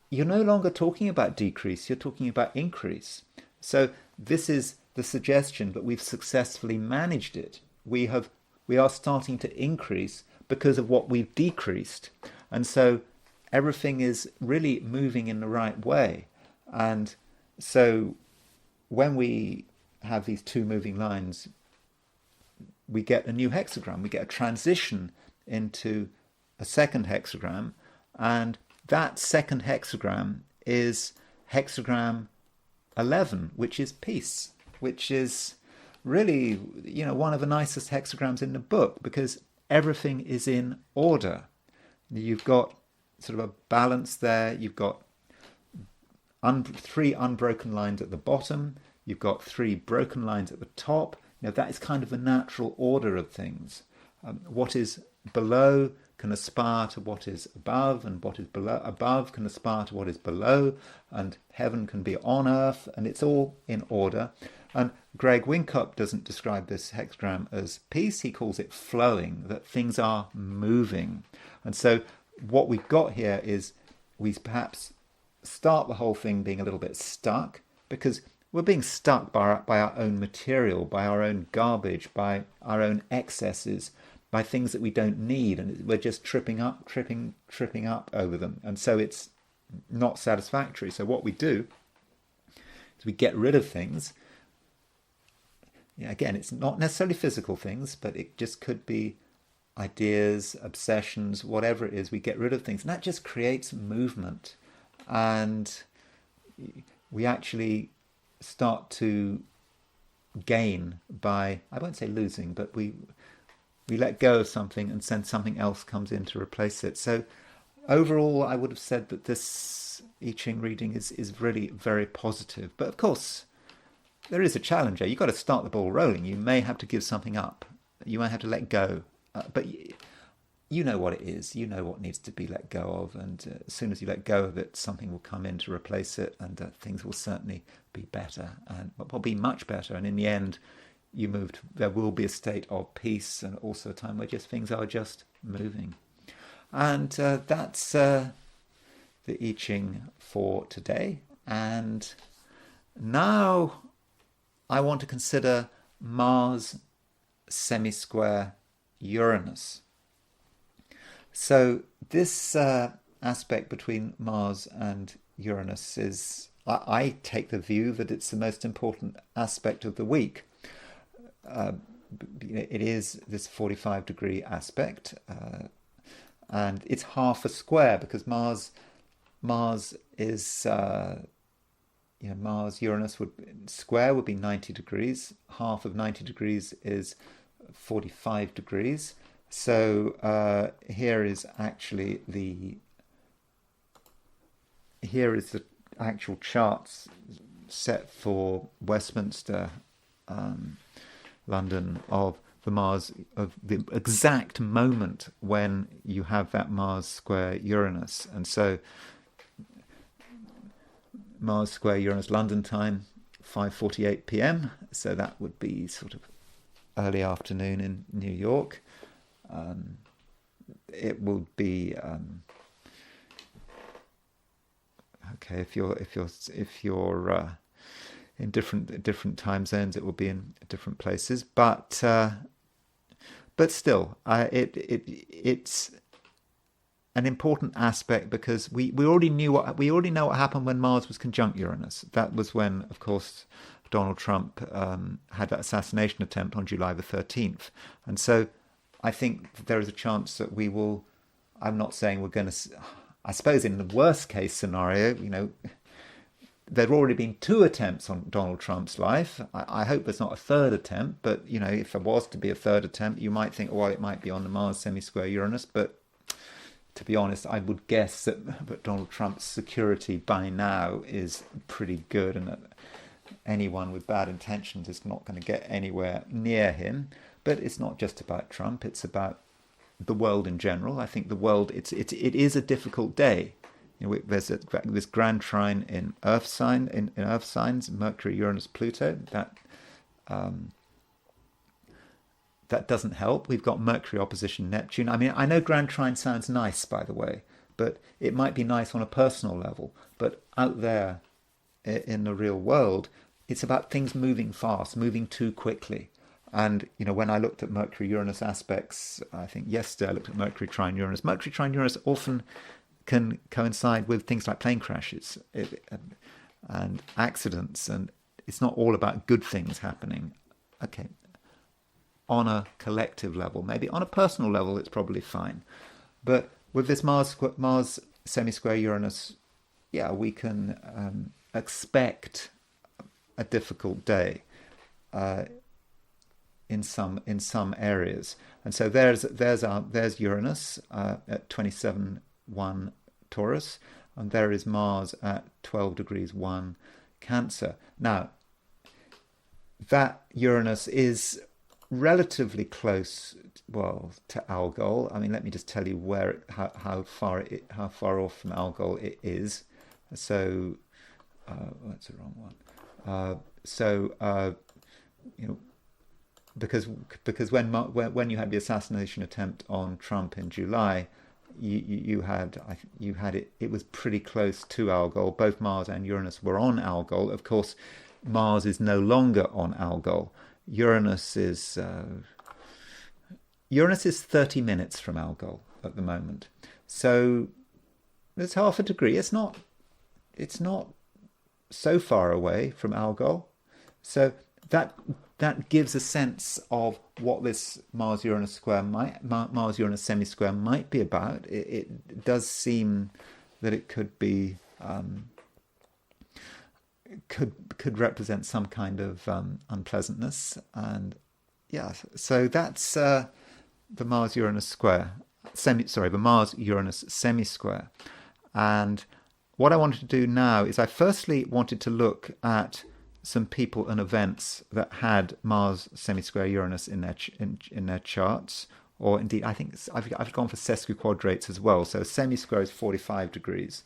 you're no longer talking about decrease, you're talking about increase. So this is the suggestion that we've successfully managed it. We are starting to increase because of what we've decreased. And so everything is really moving in the right way. And so when we have these two moving lines, we get a new hexagram. We get a transition into a second hexagram. And that second hexagram is hexagram 11, which is peace, which is really, one of the nicest hexagrams in the book because everything is in order. You've got sort of a balance there. You've got three unbroken lines at the bottom. You've got three broken lines at the top. That is kind of the natural order of things. What is below can aspire to what is above, and what is above can aspire to what is below, and heaven can be on earth, and it's all in order. And Greg Winkup doesn't describe this hexagram as peace. He calls it flowing, that things are moving. And so what we've got here is we perhaps start the whole thing being a little bit stuck because we're being stuck by our own material, by our own garbage, by our own excesses, by things that we don't need, and we're just tripping up over them. And so it's not satisfactory. So what we do is we get rid of things. Again, it's not necessarily physical things, but it just could be ideas, obsessions, whatever it is. We get rid of things, and that just creates movement. And we actually start to gain by, I won't say losing, but we let go of something and then something else comes in to replace it. So overall, I would have said that this I Ching reading is really very positive. But of course, there is a challenge there. You've got to start the ball rolling. You may have to give something up. You may have to let go. But you know what it is. You know what needs to be let go of. And as soon as you let go of it, something will come in to replace it. And things will certainly be better. And will be much better. And in the end, there will be a state of peace and also a time where just things are just moving. And that's the I Ching for today. And now I want to consider Mars semisquare Uranus. So this aspect between Mars and Uranus is, I take the view that it's the most important aspect of the week. It is this 45-degree aspect, and it's half a square because Mars is, Mars Uranus square would be 90 degrees. Half of 90 degrees is 45 degrees. So here is the actual charts set for Westminster, London, of the exact moment when you have that Mars square Uranus. And so Mars square Uranus London time, 5:48 p.m. So that would be sort of early afternoon in New York. It will be okay if you're in different time zones. It will be in different places, but still, it's an important aspect because we already know what happened when Mars was conjunct Uranus. That was when, of course, Donald Trump had that assassination attempt on July the 13th, and so I think there is a chance that we will. I'm not saying we're going to. I suppose in the worst case scenario, there have already been 2 attempts on Donald Trump's life. I hope there's not a third attempt, but if there was to be a third attempt, you might think, well, it might be on the Mars semi-square Uranus. But to be honest, I would guess that Donald Trump's security by now is pretty good, and that anyone with bad intentions is not going to get anywhere near him. But it's not just about Trump; it's about the world in general. I think the world. It is a difficult day. There's this grand trine in Earth signs, Mercury, Uranus, Pluto. That doesn't help. We've got Mercury opposition Neptune. I mean, I know grand trine sounds nice, by the way, but it might be nice on a personal level. But out there in the real world, it's about things moving fast, moving too quickly. And, when I looked at Mercury-Uranus aspects, I think yesterday I looked at Mercury trine Uranus. Mercury trine Uranus often can coincide with things like plane crashes and accidents, and it's not all about good things happening. Okay, on a collective level, maybe on a personal level, it's probably fine. But with this Mars semi-square Uranus, we can expect a difficult day in some areas. And so there's Uranus at 27.1 Taurus, and there is Mars at 12 degrees 1 Cancer. Now, that Uranus is relatively close, to Algol. I mean, let me just tell you how far off from Algol it is. So, that's the wrong one. Because when you had the assassination attempt on Trump in July, you had it. It was pretty close to Algol. Both Mars and Uranus were on Algol. Of course, Mars is no longer on Algol. Uranus is 30 minutes from Algol at the moment. So there's half a degree. It's not so far away from Algol. So that gives a sense of what this Mars-Uranus semi-square might be about. It does seem that it could be could represent some kind of unpleasantness, and so that's the Mars-Uranus square. The Mars-Uranus semi-square. And what I wanted to do now is I firstly wanted to look at some people and events that had Mars semi-square Uranus in their charts, or indeed I think I've gone for SSQ quadrates as well. So semi-square is 45 degrees,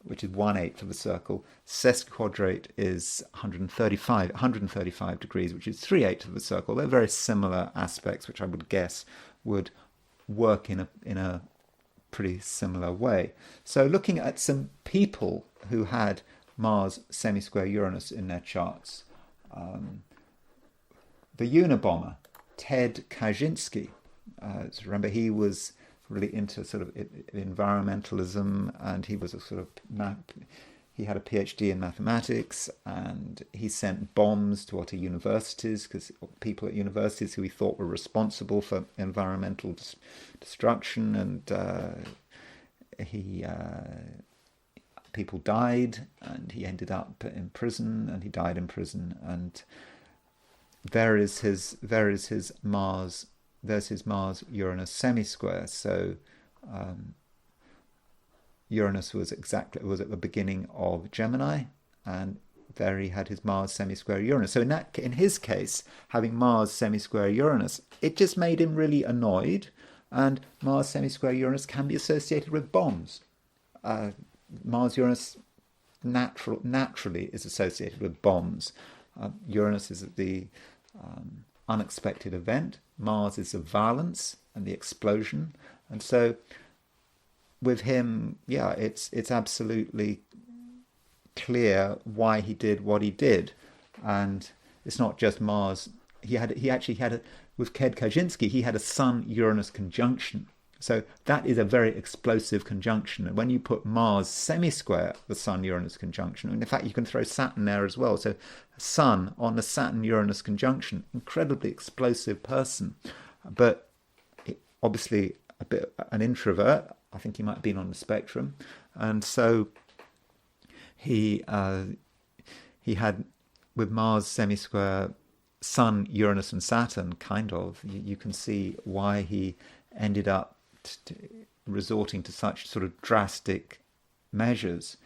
which is 1/8 of a circle. SSQ quadrate is 135 degrees, which is 3/8 of a circle. They're very similar aspects, which I would guess would work in a pretty similar way. So looking at some people who had Mars semi-square Uranus in their charts. The Unabomber, Ted Kaczynski. So remember, he was really into sort of environmentalism, and he was a sort of he had a PhD in mathematics, and he sent bombs to universities, because people at universities who he thought were responsible for environmental destruction, and people died, and he ended up in prison, and he died in prison. And there's his Mars Uranus semisquare. So Uranus was at the beginning of Gemini, and there he had his Mars semisquare Uranus. So in his case, having Mars semisquare Uranus, it just made him really annoyed. And Mars semisquare Uranus can be associated with bombs. Mars Uranus naturally is associated with bombs. Uranus is the unexpected event. Mars is the violence and the explosion. And so with him, it's absolutely clear why he did what he did. And it's not just Mars. He actually had with Ted Kaczynski, he had a Sun-Uranus conjunction. So that is a very explosive conjunction. And when you put Mars semisquare the Sun-Uranus conjunction, and in fact you can throw Saturn there as well. So Sun on the Saturn-Uranus conjunction, incredibly explosive person. But obviously a bit an introvert. I think he might have been on the spectrum. And so he had, with Mars semisquare Sun, Uranus and Saturn, kind of, you can see why he ended up resorting to such sort of drastic measures.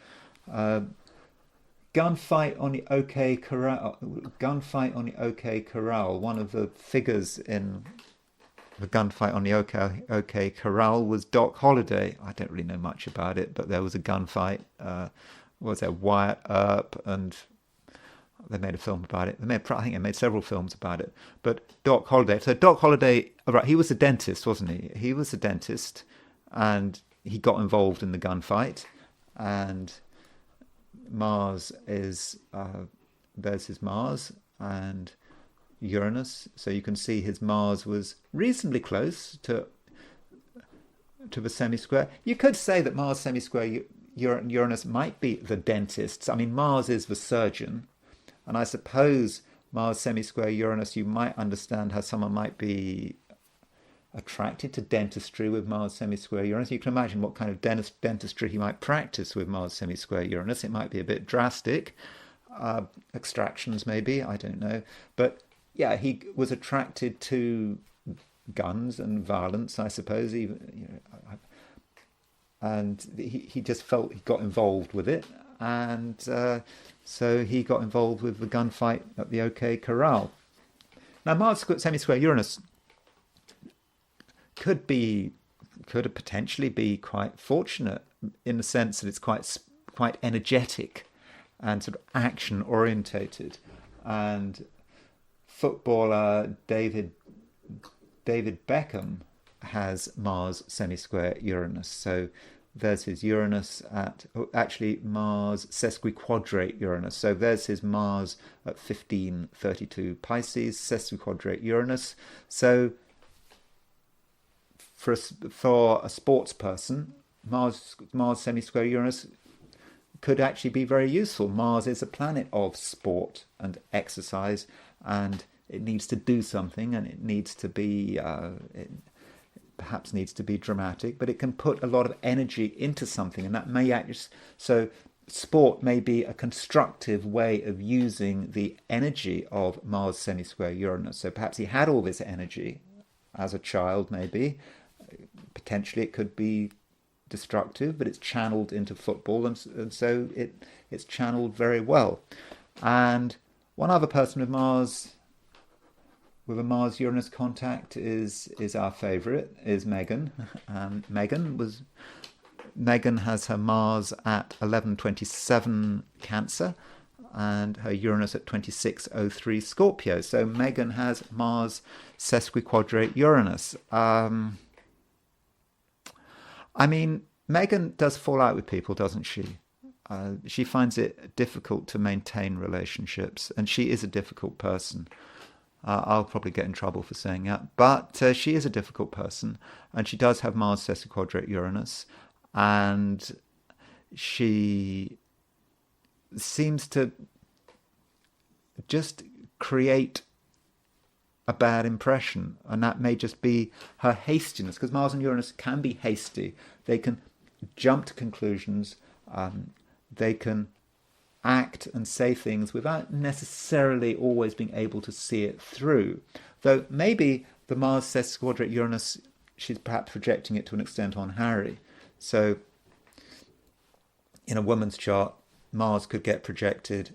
Gunfight on the OK Corral. One of the figures in the gunfight on the OK Corral was Doc Holliday. I don't really know much about it, but there was a gunfight. Was there Wyatt Earp, and they made a film about it. I think they made several films about it. But Doc Holliday. So Doc Holliday, right? He was a dentist, wasn't he? He was a dentist, and he got involved in the gunfight. And Mars is there's his Mars and Uranus. So you can see his Mars was reasonably close to the semisquare. You could say that Mars semisquare Uranus might be the dentist. I mean, Mars is the surgeon. And I suppose Mars semisquare Uranus, you might understand how someone might be attracted to dentistry with Mars semisquare Uranus. You can imagine what kind of dentistry he might practice with Mars semisquare Uranus. It might be a bit drastic. Extractions maybe, I don't know. But yeah, he was attracted to guns and violence, I suppose. And he just felt he got involved with it. And so he got involved with the gunfight at the OK Corral. Now, Mars semisquare Uranus could potentially be quite fortunate in the sense that it's quite energetic and sort of action orientated. And footballer David Beckham has Mars semisquare Uranus. So there's his Uranus Mars sesquiquadrate Uranus. So there's his Mars at 1532 Pisces, sesquiquadrate Uranus. So for a sports person, Mars semisquare Uranus could actually be very useful. Mars is a planet of sport and exercise, and it needs to do something, and it needs to be perhaps needs to be dramatic, but it can put a lot of energy into something, and that may actually, so sport may be a constructive way of using the energy of Mars semisquare Uranus. So perhaps he had all this energy as a child, maybe. Potentially it could be destructive, but it's channeled into football, and so it's channeled very well. And one other person with a Mars-Uranus contact is our favourite, is Meghan. Meghan has her Mars at 1127 Cancer and her Uranus at 2603 Scorpio. So Meghan has Mars sesquiquadrate Uranus. I mean, Meghan does fall out with people, doesn't she? She finds it difficult to maintain relationships, and she is a difficult person. I'll probably get in trouble for saying that. But she is a difficult person, and she does have Mars sesquiquadrate Uranus, and she seems to just create a bad impression, and that may just be her hastiness, because Mars and Uranus can be hasty. They can jump to conclusions. They can act and say things without necessarily always being able to see it through. Though maybe the Mars sesquiquadrate Uranus, she's perhaps projecting it to an extent on Harry. So in a woman's chart, Mars could get projected.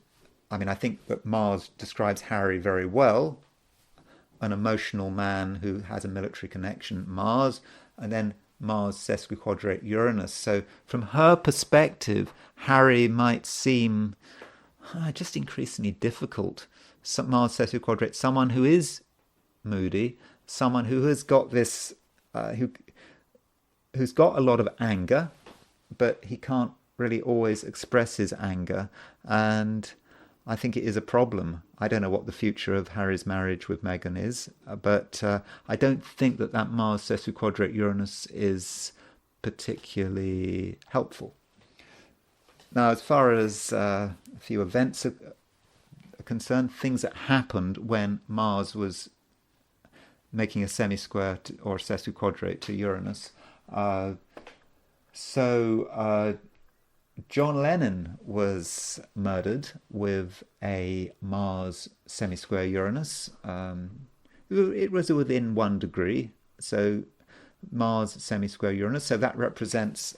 I mean, I think that Mars describes Harry very well. An emotional man who has a military connection, Mars, and then Mars sesquiquadrate Uranus. So from her perspective, Harry might seem just increasingly difficult. Mars sesquiquadrate, someone who is moody, someone who has got this, who's got a lot of anger, but he can't really always express his anger, and I think it is a problem. I don't know what the future of Harry's marriage with Meghan is, but I don't think that Mars sesquiquadrate Uranus is particularly helpful. Now, as far as a few events are concerned, things that happened when Mars was making a semisquare or a sesquiquadrate to Uranus. John Lennon was murdered with a Mars semisquare Uranus. It was within 1 degree, so Mars semisquare Uranus. So that represents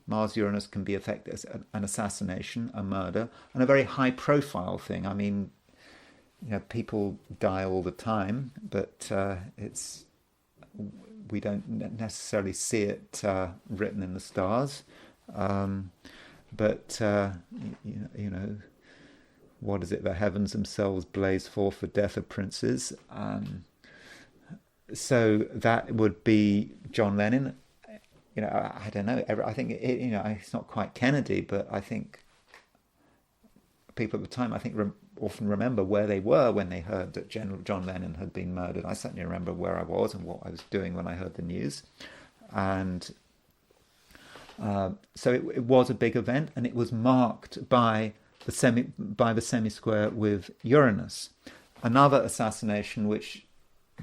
Mars-Uranus can be affected as an assassination, a murder, and a very high-profile thing. I mean, people die all the time, but we don't necessarily see it written in the stars. What is it? The heavens themselves blaze forth the death of princes. So that would be John Lennon. I don't know. I think it's not quite Kennedy, but I think people at the time, often remember where they were when they heard that General John Lennon had been murdered. I certainly remember where I was and what I was doing when I heard the news, and so it was a big event, and it was marked by the semisquare with Uranus. Another assassination which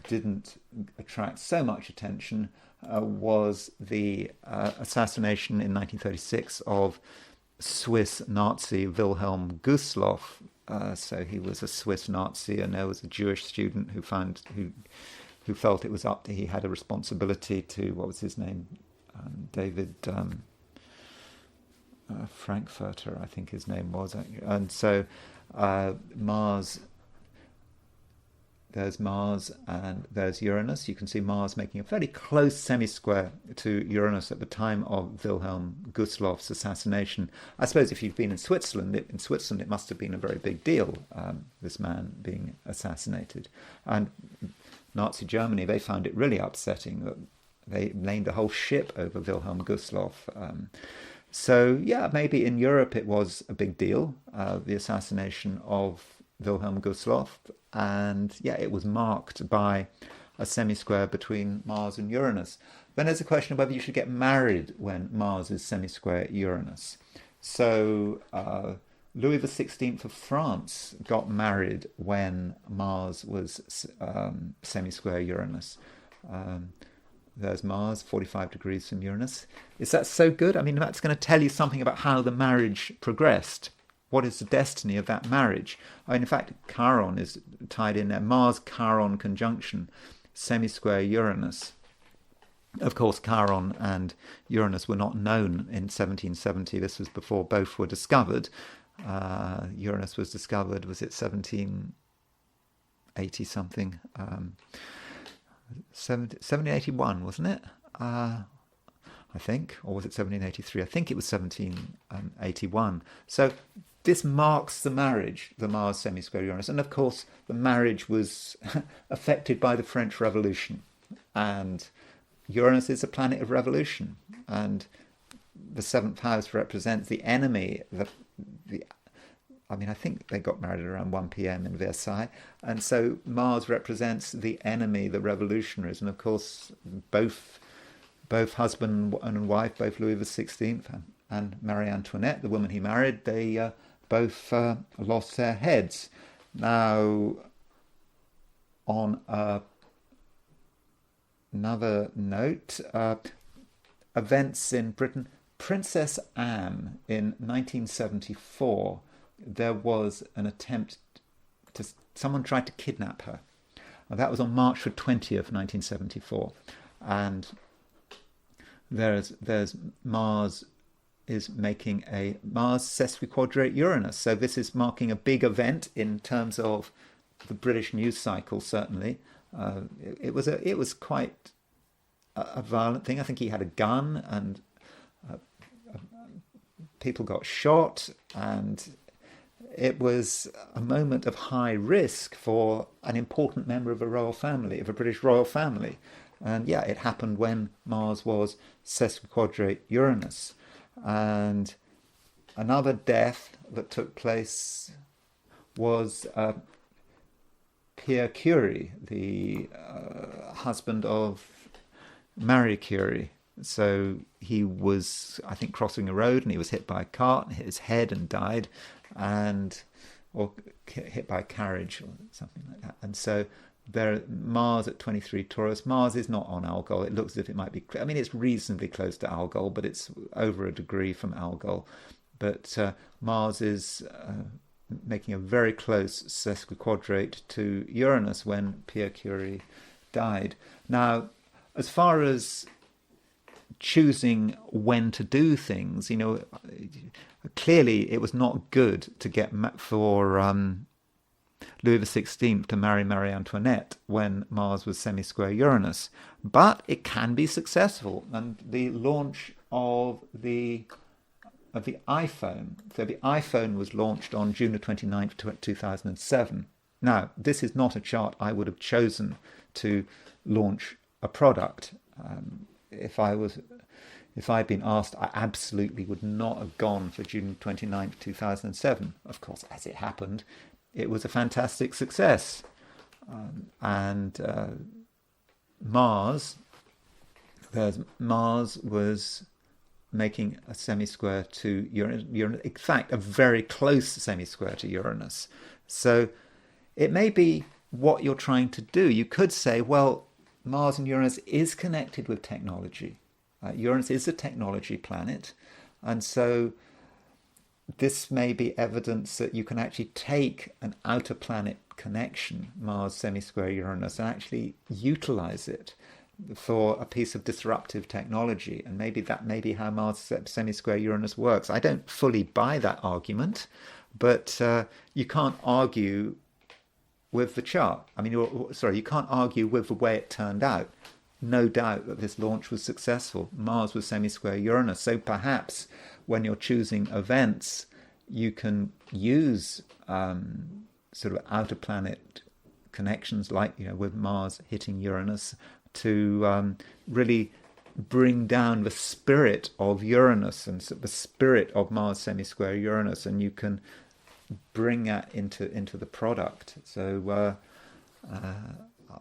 didn't attract so much attention was the assassination in 1936 of Swiss Nazi Wilhelm Gustloff. So he was a Swiss Nazi, and there was a Jewish student who felt it was he had a responsibility to, what was his name? David Frankfurter, I think his name was. And so there's Mars and there's Uranus. You can see Mars making a fairly close semisquare to Uranus at the time of Wilhelm Gustloff's assassination. I suppose if you've been in Switzerland, it must have been a very big deal, this man being assassinated. And Nazi Germany, they found it really upsetting that they named a whole ship over Wilhelm Gustloff. So maybe in Europe it was a big deal, the assassination of Wilhelm Gustloff, and it was marked by a semisquare between Mars and Uranus. Then there's a question of whether you should get married when Mars is semisquare Uranus. So Louis XVI of France got married when Mars was semisquare Uranus. There's Mars, 45 degrees from Uranus. Is that so good? I mean, that's going to tell you something about how the marriage progressed. What is the destiny of that marriage? In fact, Chiron is tied in there. Mars-Chiron conjunction, semisquare Uranus. Of course, Chiron and Uranus were not known in 1770. This was before both were discovered. Uranus was discovered, was it 1780 something? 1781, wasn't it? I think, or was it 1783? I think it was 1781. So this marks the marriage, the Mars semisquare Uranus. And of course, the marriage was affected by the French Revolution. And Uranus is a planet of revolution. And the 7th house represents the enemy, the I mean, I think they got married around 1 p.m. in Versailles. And so Mars represents the enemy, the revolutionaries. And of course, both husband and wife, both Louis XVI and Marie Antoinette, the woman he married, they both lost their heads. Now, on another note, events in Britain. Princess Anne in 1974, there was an attempt someone tried to kidnap her. That was on March the 20th, 1974. And there's Mars is making a Mars SSQ Uranus. So this is marking a big event in terms of the British news cycle, certainly. It was quite a violent thing. I think he had a gun and people got shot, and it was a moment of high risk for an important member of a royal family, of a British royal family. And yeah, it happened when Mars was SSQ Uranus. And another death that took place was Pierre Curie, the husband of Marie Curie. So he was, I think, crossing a road and he was hit by a cart and hit his head and died, or hit by a carriage or something like that. And so Mars at 23 Taurus. Mars is not on Algol. It looks as if it might be. I mean, it's reasonably close to Algol, but it's over a degree from Algol. But Mars is making a very close sesquiquadrate to Uranus when Pierre Curie died. Now, as far as choosing when to do things, clearly it was not good to get for Louis XVI to marry Marie Antoinette when Mars was semisquare Uranus, but it can be successful. And the launch of the iPhone, so the iPhone was launched on June the 29th, 2007. Now, this is not a chart I would have chosen to launch a product. If I'd been asked, I absolutely would not have gone for June 29th, 2007. Of course, as it happened, it was a fantastic success. Mars was making a semisquare to Uranus. In fact, a very close semisquare to Uranus. So it may be what you're trying to do. You could say, well, Mars and Uranus is connected with technology. Uranus is a technology planet. And so this may be evidence that you can actually take an outer planet connection, Mars semisquare Uranus, and actually utilize it for a piece of disruptive technology. And maybe that may be how Mars semisquare Uranus works. I don't fully buy that argument, but you can't argue with the chart. I mean, you can't argue with the way it turned out. No doubt that this launch was successful. Mars was semisquare Uranus. So perhaps when you're choosing events, you can use sort of outer planet connections, like with Mars hitting Uranus, to really bring down the spirit of Uranus and the spirit of Mars semisquare Uranus, and you can bring that into the product. So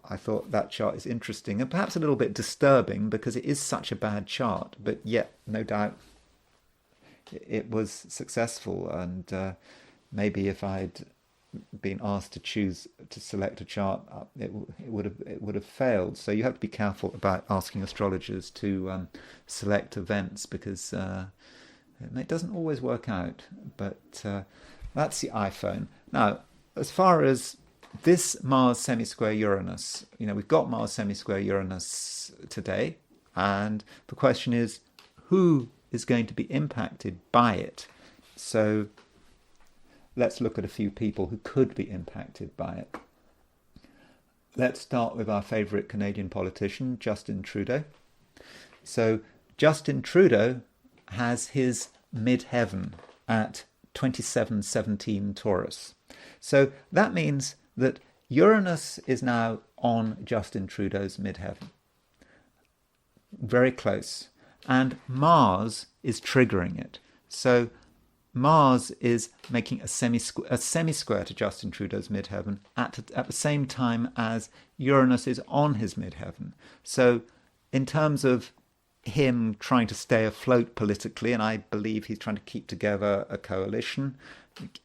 I thought that chart is interesting and perhaps a little bit disturbing because it is such a bad chart, but yet no doubt it was successful. And maybe if I'd been asked to select a chart, it would have failed. So you have to be careful about asking astrologers to select events, because it doesn't always work out. But that's the iPhone. Now, as far as this Mars semisquare Uranus, we've got Mars semisquare Uranus today, and the question is, who is going to be impacted by it? So let's look at a few people who could be impacted by it. Let's start with our favourite Canadian politician, Justin Trudeau. So Justin Trudeau has his midheaven at 2717 Taurus. So that means that Uranus is now on Justin Trudeau's midheaven. Very close. And Mars is triggering it. So Mars is making a semisquare to Justin Trudeau's midheaven at the same time as Uranus is on his midheaven. So in terms of him trying to stay afloat politically, and I believe he's trying to keep together a coalition.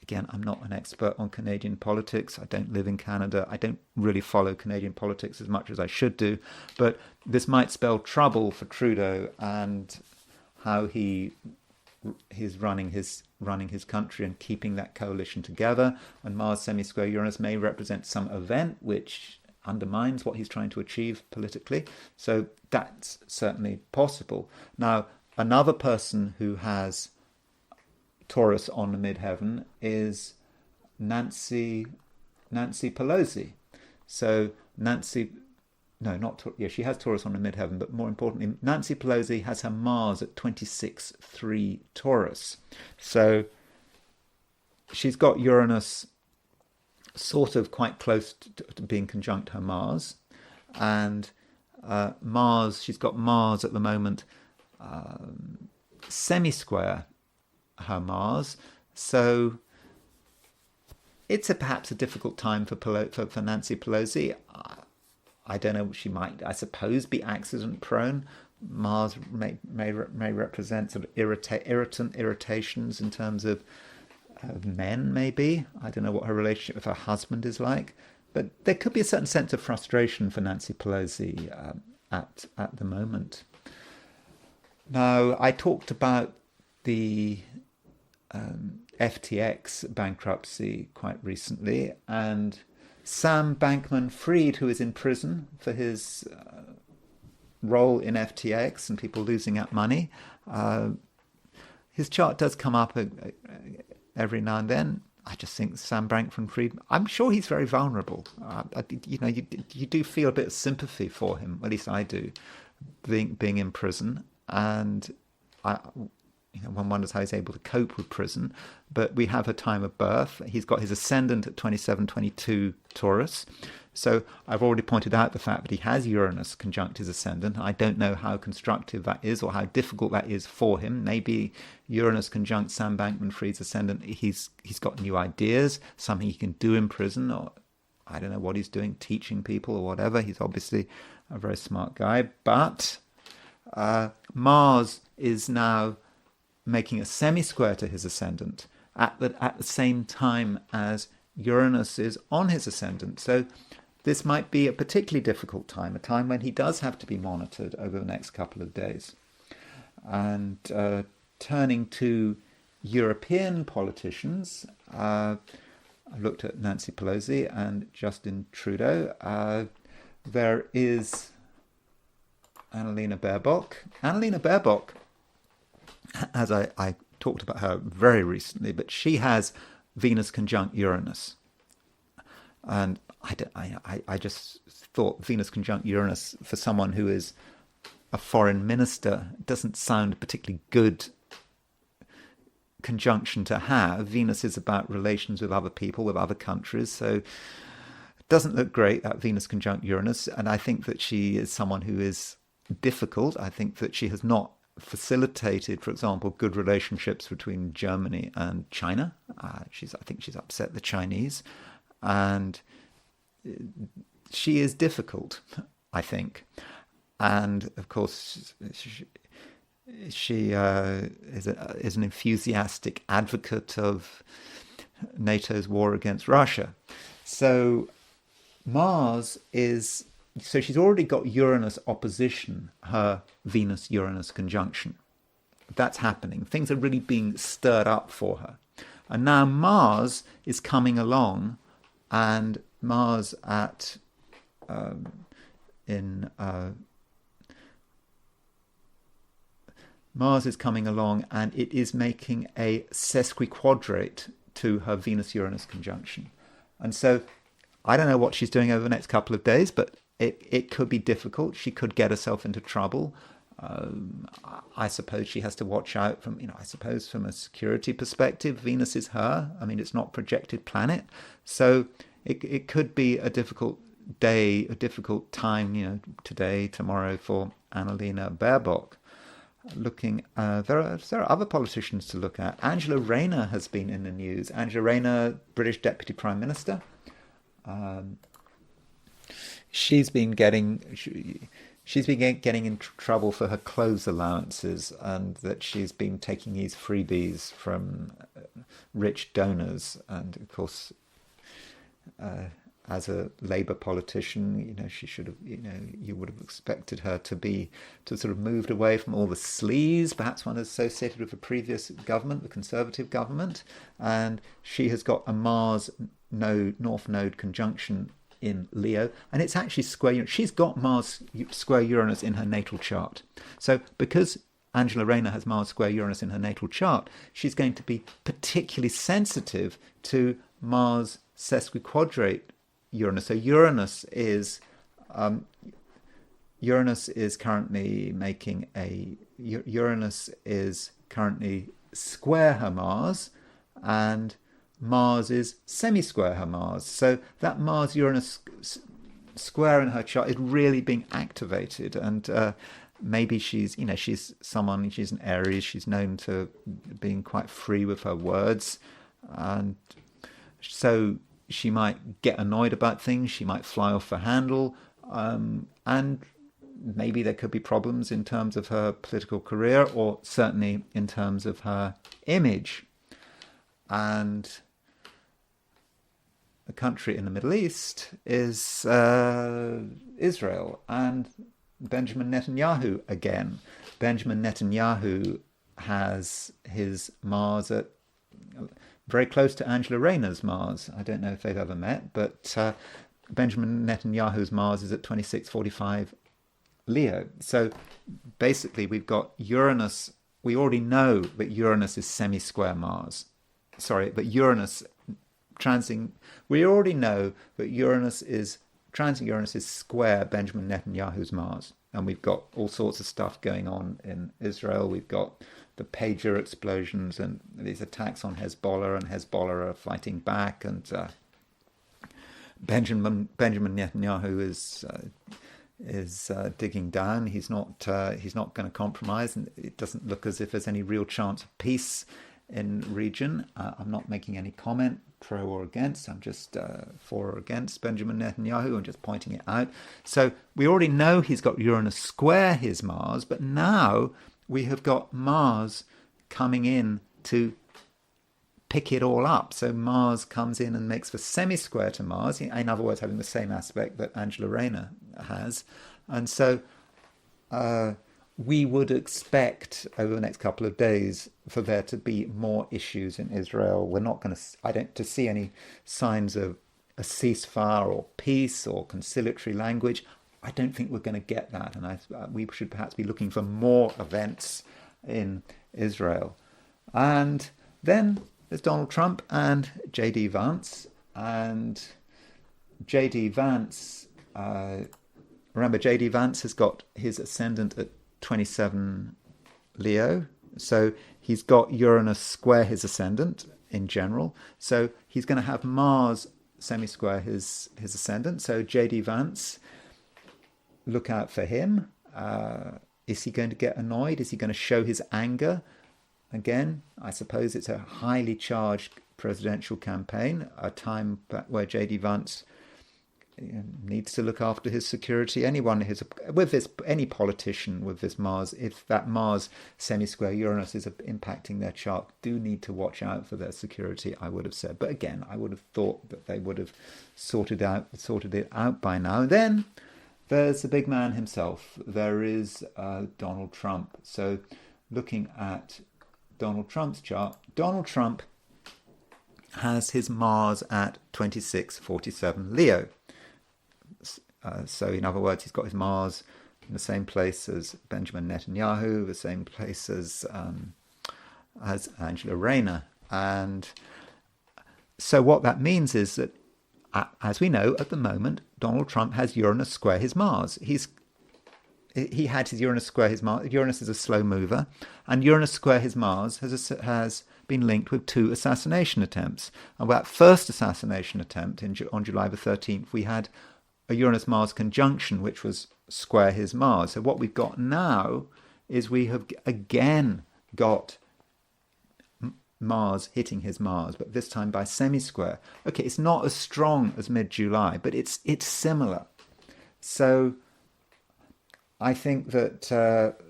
Again, I'm not an expert on Canadian politics. I don't live in Canada. I don't really follow Canadian politics as much as I should do. But this might spell trouble for Trudeau and how he's running his country and keeping that coalition together. And Mars semisquare Uranus may represent some event which undermines what he's trying to achieve politically. So that's certainly possible. Now, another person who has Taurus on the midheaven is Nancy Pelosi. So she has Taurus on the midheaven, but more importantly, Nancy Pelosi has her Mars at 26.3 Taurus. So she's got Uranus sort of quite close to being conjunct her Mars, and she's got Mars at the moment semisquare her Mars, so it's perhaps a difficult time for Nancy Pelosi. I don't know. She might, I suppose, be accident prone. Mars may represent sort of irritations in terms of men, maybe. I don't know what her relationship with her husband is like, but there could be a certain sense of frustration for Nancy Pelosi at the moment. Now, I talked about the FTX bankruptcy quite recently, and Sam Bankman-Fried, who is in prison for his role in FTX and people losing out money, his chart does come up every now and then. I just think Sam Bankman-Fried, I'm sure he's very vulnerable. You do feel a bit of sympathy for him, at least I do, being in prison, and one wonders how he's able to cope with prison. But we have a time of birth. He's got his ascendant at 27-22 Taurus. So I've already pointed out the fact that he has Uranus conjunct his ascendant. I don't know how constructive that is or how difficult that is for him. Maybe Uranus conjunct Sam Bankman-Fried's ascendant, he's got new ideas, something he can do in prison, or I don't know what he's doing, teaching people or whatever. He's obviously a very smart guy. But Mars is now making a semisquare to his ascendant at the same time as Uranus is on his ascendant. So this might be a particularly difficult time, a time when he does have to be monitored over the next couple of days. And turning to European politicians, I looked at Nancy Pelosi and Justin Trudeau. There is Annalena Baerbock. Annalena Baerbock, as I talked about her very recently, but she has Venus conjunct Uranus. And I just thought Venus conjunct Uranus for someone who is a foreign minister doesn't sound a particularly good conjunction to have. Venus is about relations with other people, with other countries, so it doesn't look great, that Venus conjunct Uranus. And I think that she is someone who is difficult. I think that she has not facilitated, for example, good relationships between Germany and China. I think she's upset the Chinese, and she is difficult, I think. And of course, she is an enthusiastic advocate of NATO's war against Russia. So Mars is... So she's already got Uranus opposition, her Venus-Uranus conjunction. That's happening. Things are really being stirred up for her. And now Mars is coming along, and Mars Mars is coming along, and it is making a sesquiquadrate to her Venus-Uranus conjunction. And so I don't know what she's doing over the next couple of days, but it could be difficult. She could get herself into trouble. I suppose she has to watch out from a security perspective. Venus is her. I mean, it's not a projected planet. So it could be a difficult day, a difficult time, today, tomorrow for Annalena Baerbock. there are other politicians to look at. Angela Rayner has been in the news. Angela Rayner, British Deputy Prime Minister. She's been getting in trouble for her clothes allowances, and that she's been taking these freebies from rich donors. And of course, as a Labour politician, she should have, you would have expected her to sort of moved away from all the sleaze, perhaps one associated with the previous government, the Conservative government. And she has got a Mars North Node conjunction in Leo, and it's actually square. She's got Mars square Uranus in her natal chart. So because Angela Rayner has Mars square Uranus in her natal chart, she's going to be particularly sensitive to Mars SSQ quadrate Uranus. So Uranus is currently square her Mars, and Mars is semisquare her Mars. So that Mars-Uranus square in her chart is really being activated. And maybe she's an Aries. She's known to being quite free with her words. And so she might get annoyed about things. She might fly off the handle. And maybe there could be problems in terms of her political career, or certainly in terms of her image. And the country in the Middle East is Israel and Benjamin Netanyahu again. Benjamin Netanyahu has his Mars at very close to Angela Rayner's Mars. I don't know if they've ever met, but Benjamin Netanyahu's Mars is at 2645 Leo. So basically we've got Uranus. We already know that Uranus is semi-square Mars. We already know that transit Uranus is square Benjamin Netanyahu's Mars. And we've got all sorts of stuff going on in Israel. We've got the pager explosions and these attacks on Hezbollah, and Hezbollah are fighting back. And Benjamin Netanyahu is digging down. He's not going to compromise, and it doesn't look as if there's any real chance of peace in the region. I'm not making any comment pro or against. I'm just for or against Benjamin Netanyahu. I'm just pointing it out. So we already know he's got Uranus square his Mars, but now we have got Mars coming in to pick it all up. So Mars comes in and makes the semi-square to Mars, in other words, having the same aspect that Angela Rayner has. And so we would expect over the next couple of days for there to be more issues in Israel. We're not going to see any signs of a ceasefire or peace or conciliatory language. I don't think we're going to get that, and we should perhaps be looking for more events in Israel. And then there's Donald Trump and J.D. Vance. And J.D. Vance, remember, J.D. Vance has got his ascendant at 27 Leo. So he's got Uranus square his ascendant in general. So he's going to have Mars semi-square his ascendant. So J.D. Vance, look out for him. Is he going to get annoyed? Is he going to show his anger? Again, I suppose it's a highly charged presidential campaign, a time where J.D. Vance needs to look after his security. Any politician with this Mars, if that Mars semi-square Uranus is impacting their chart, do need to watch out for their security, I would have said. But again, I would have thought that they would have sorted it out by now. And then there's the big man himself. There is Donald Trump. So looking at Donald Trump's chart, Donald Trump has his Mars at 2647 Leo. So in other words, he's got his Mars in the same place as Benjamin Netanyahu, the same place as Angela Rayner. And so what that means is that, as we know at the moment, Donald Trump has Uranus square his Mars. He had his Uranus square his Mars. Uranus is a slow mover, and Uranus square his Mars has been linked with 2 assassination attempts. And that first assassination attempt on July the 13th, we had a Uranus-Mars conjunction, which was square his Mars. So what we've got now is we have again got Mars hitting his Mars, but this time by semisquare. Okay, it's not as strong as mid-July, but it's similar. So I think that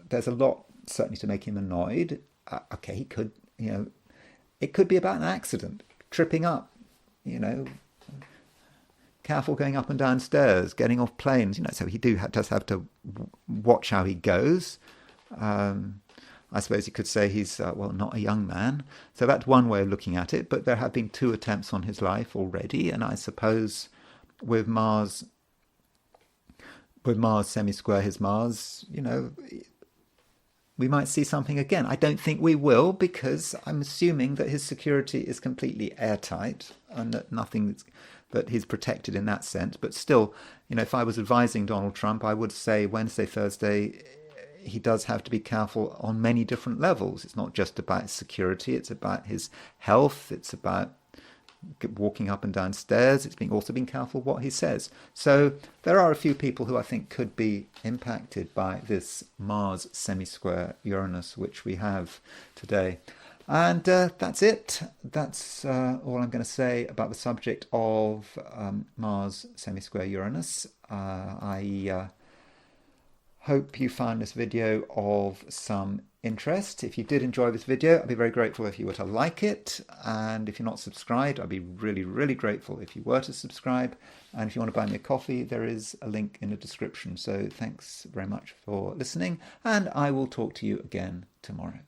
there's a lot certainly to make him annoyed. Okay, he could, it could be about an accident, tripping up, careful going up and down stairs, getting off planes, so he does have to watch how he goes. I suppose you could say he's, not a young man. So that's one way of looking at it, but there have been 2 attempts on his life already, and I suppose with Mars semisquare his Mars, we might see something again. I don't think we will, because I'm assuming that his security is completely airtight and that he's protected in that sense. But still, if I was advising Donald Trump, I would say Wednesday, Thursday, he does have to be careful on many different levels. It's not just about security, it's about his health, it's about walking up and down stairs, it's also being careful what he says. So there are a few people who I think could be impacted by this Mars semisquare Uranus, which we have today. And that's it. That's all I'm going to say about the subject of Mars semisquare Uranus. I hope you found this video of some interest. If you did enjoy this video, I'd be very grateful if you were to like it. And if you're not subscribed, I'd be really, really grateful if you were to subscribe. And if you want to buy me a coffee, there is a link in the description. So thanks very much for listening, and I will talk to you again tomorrow.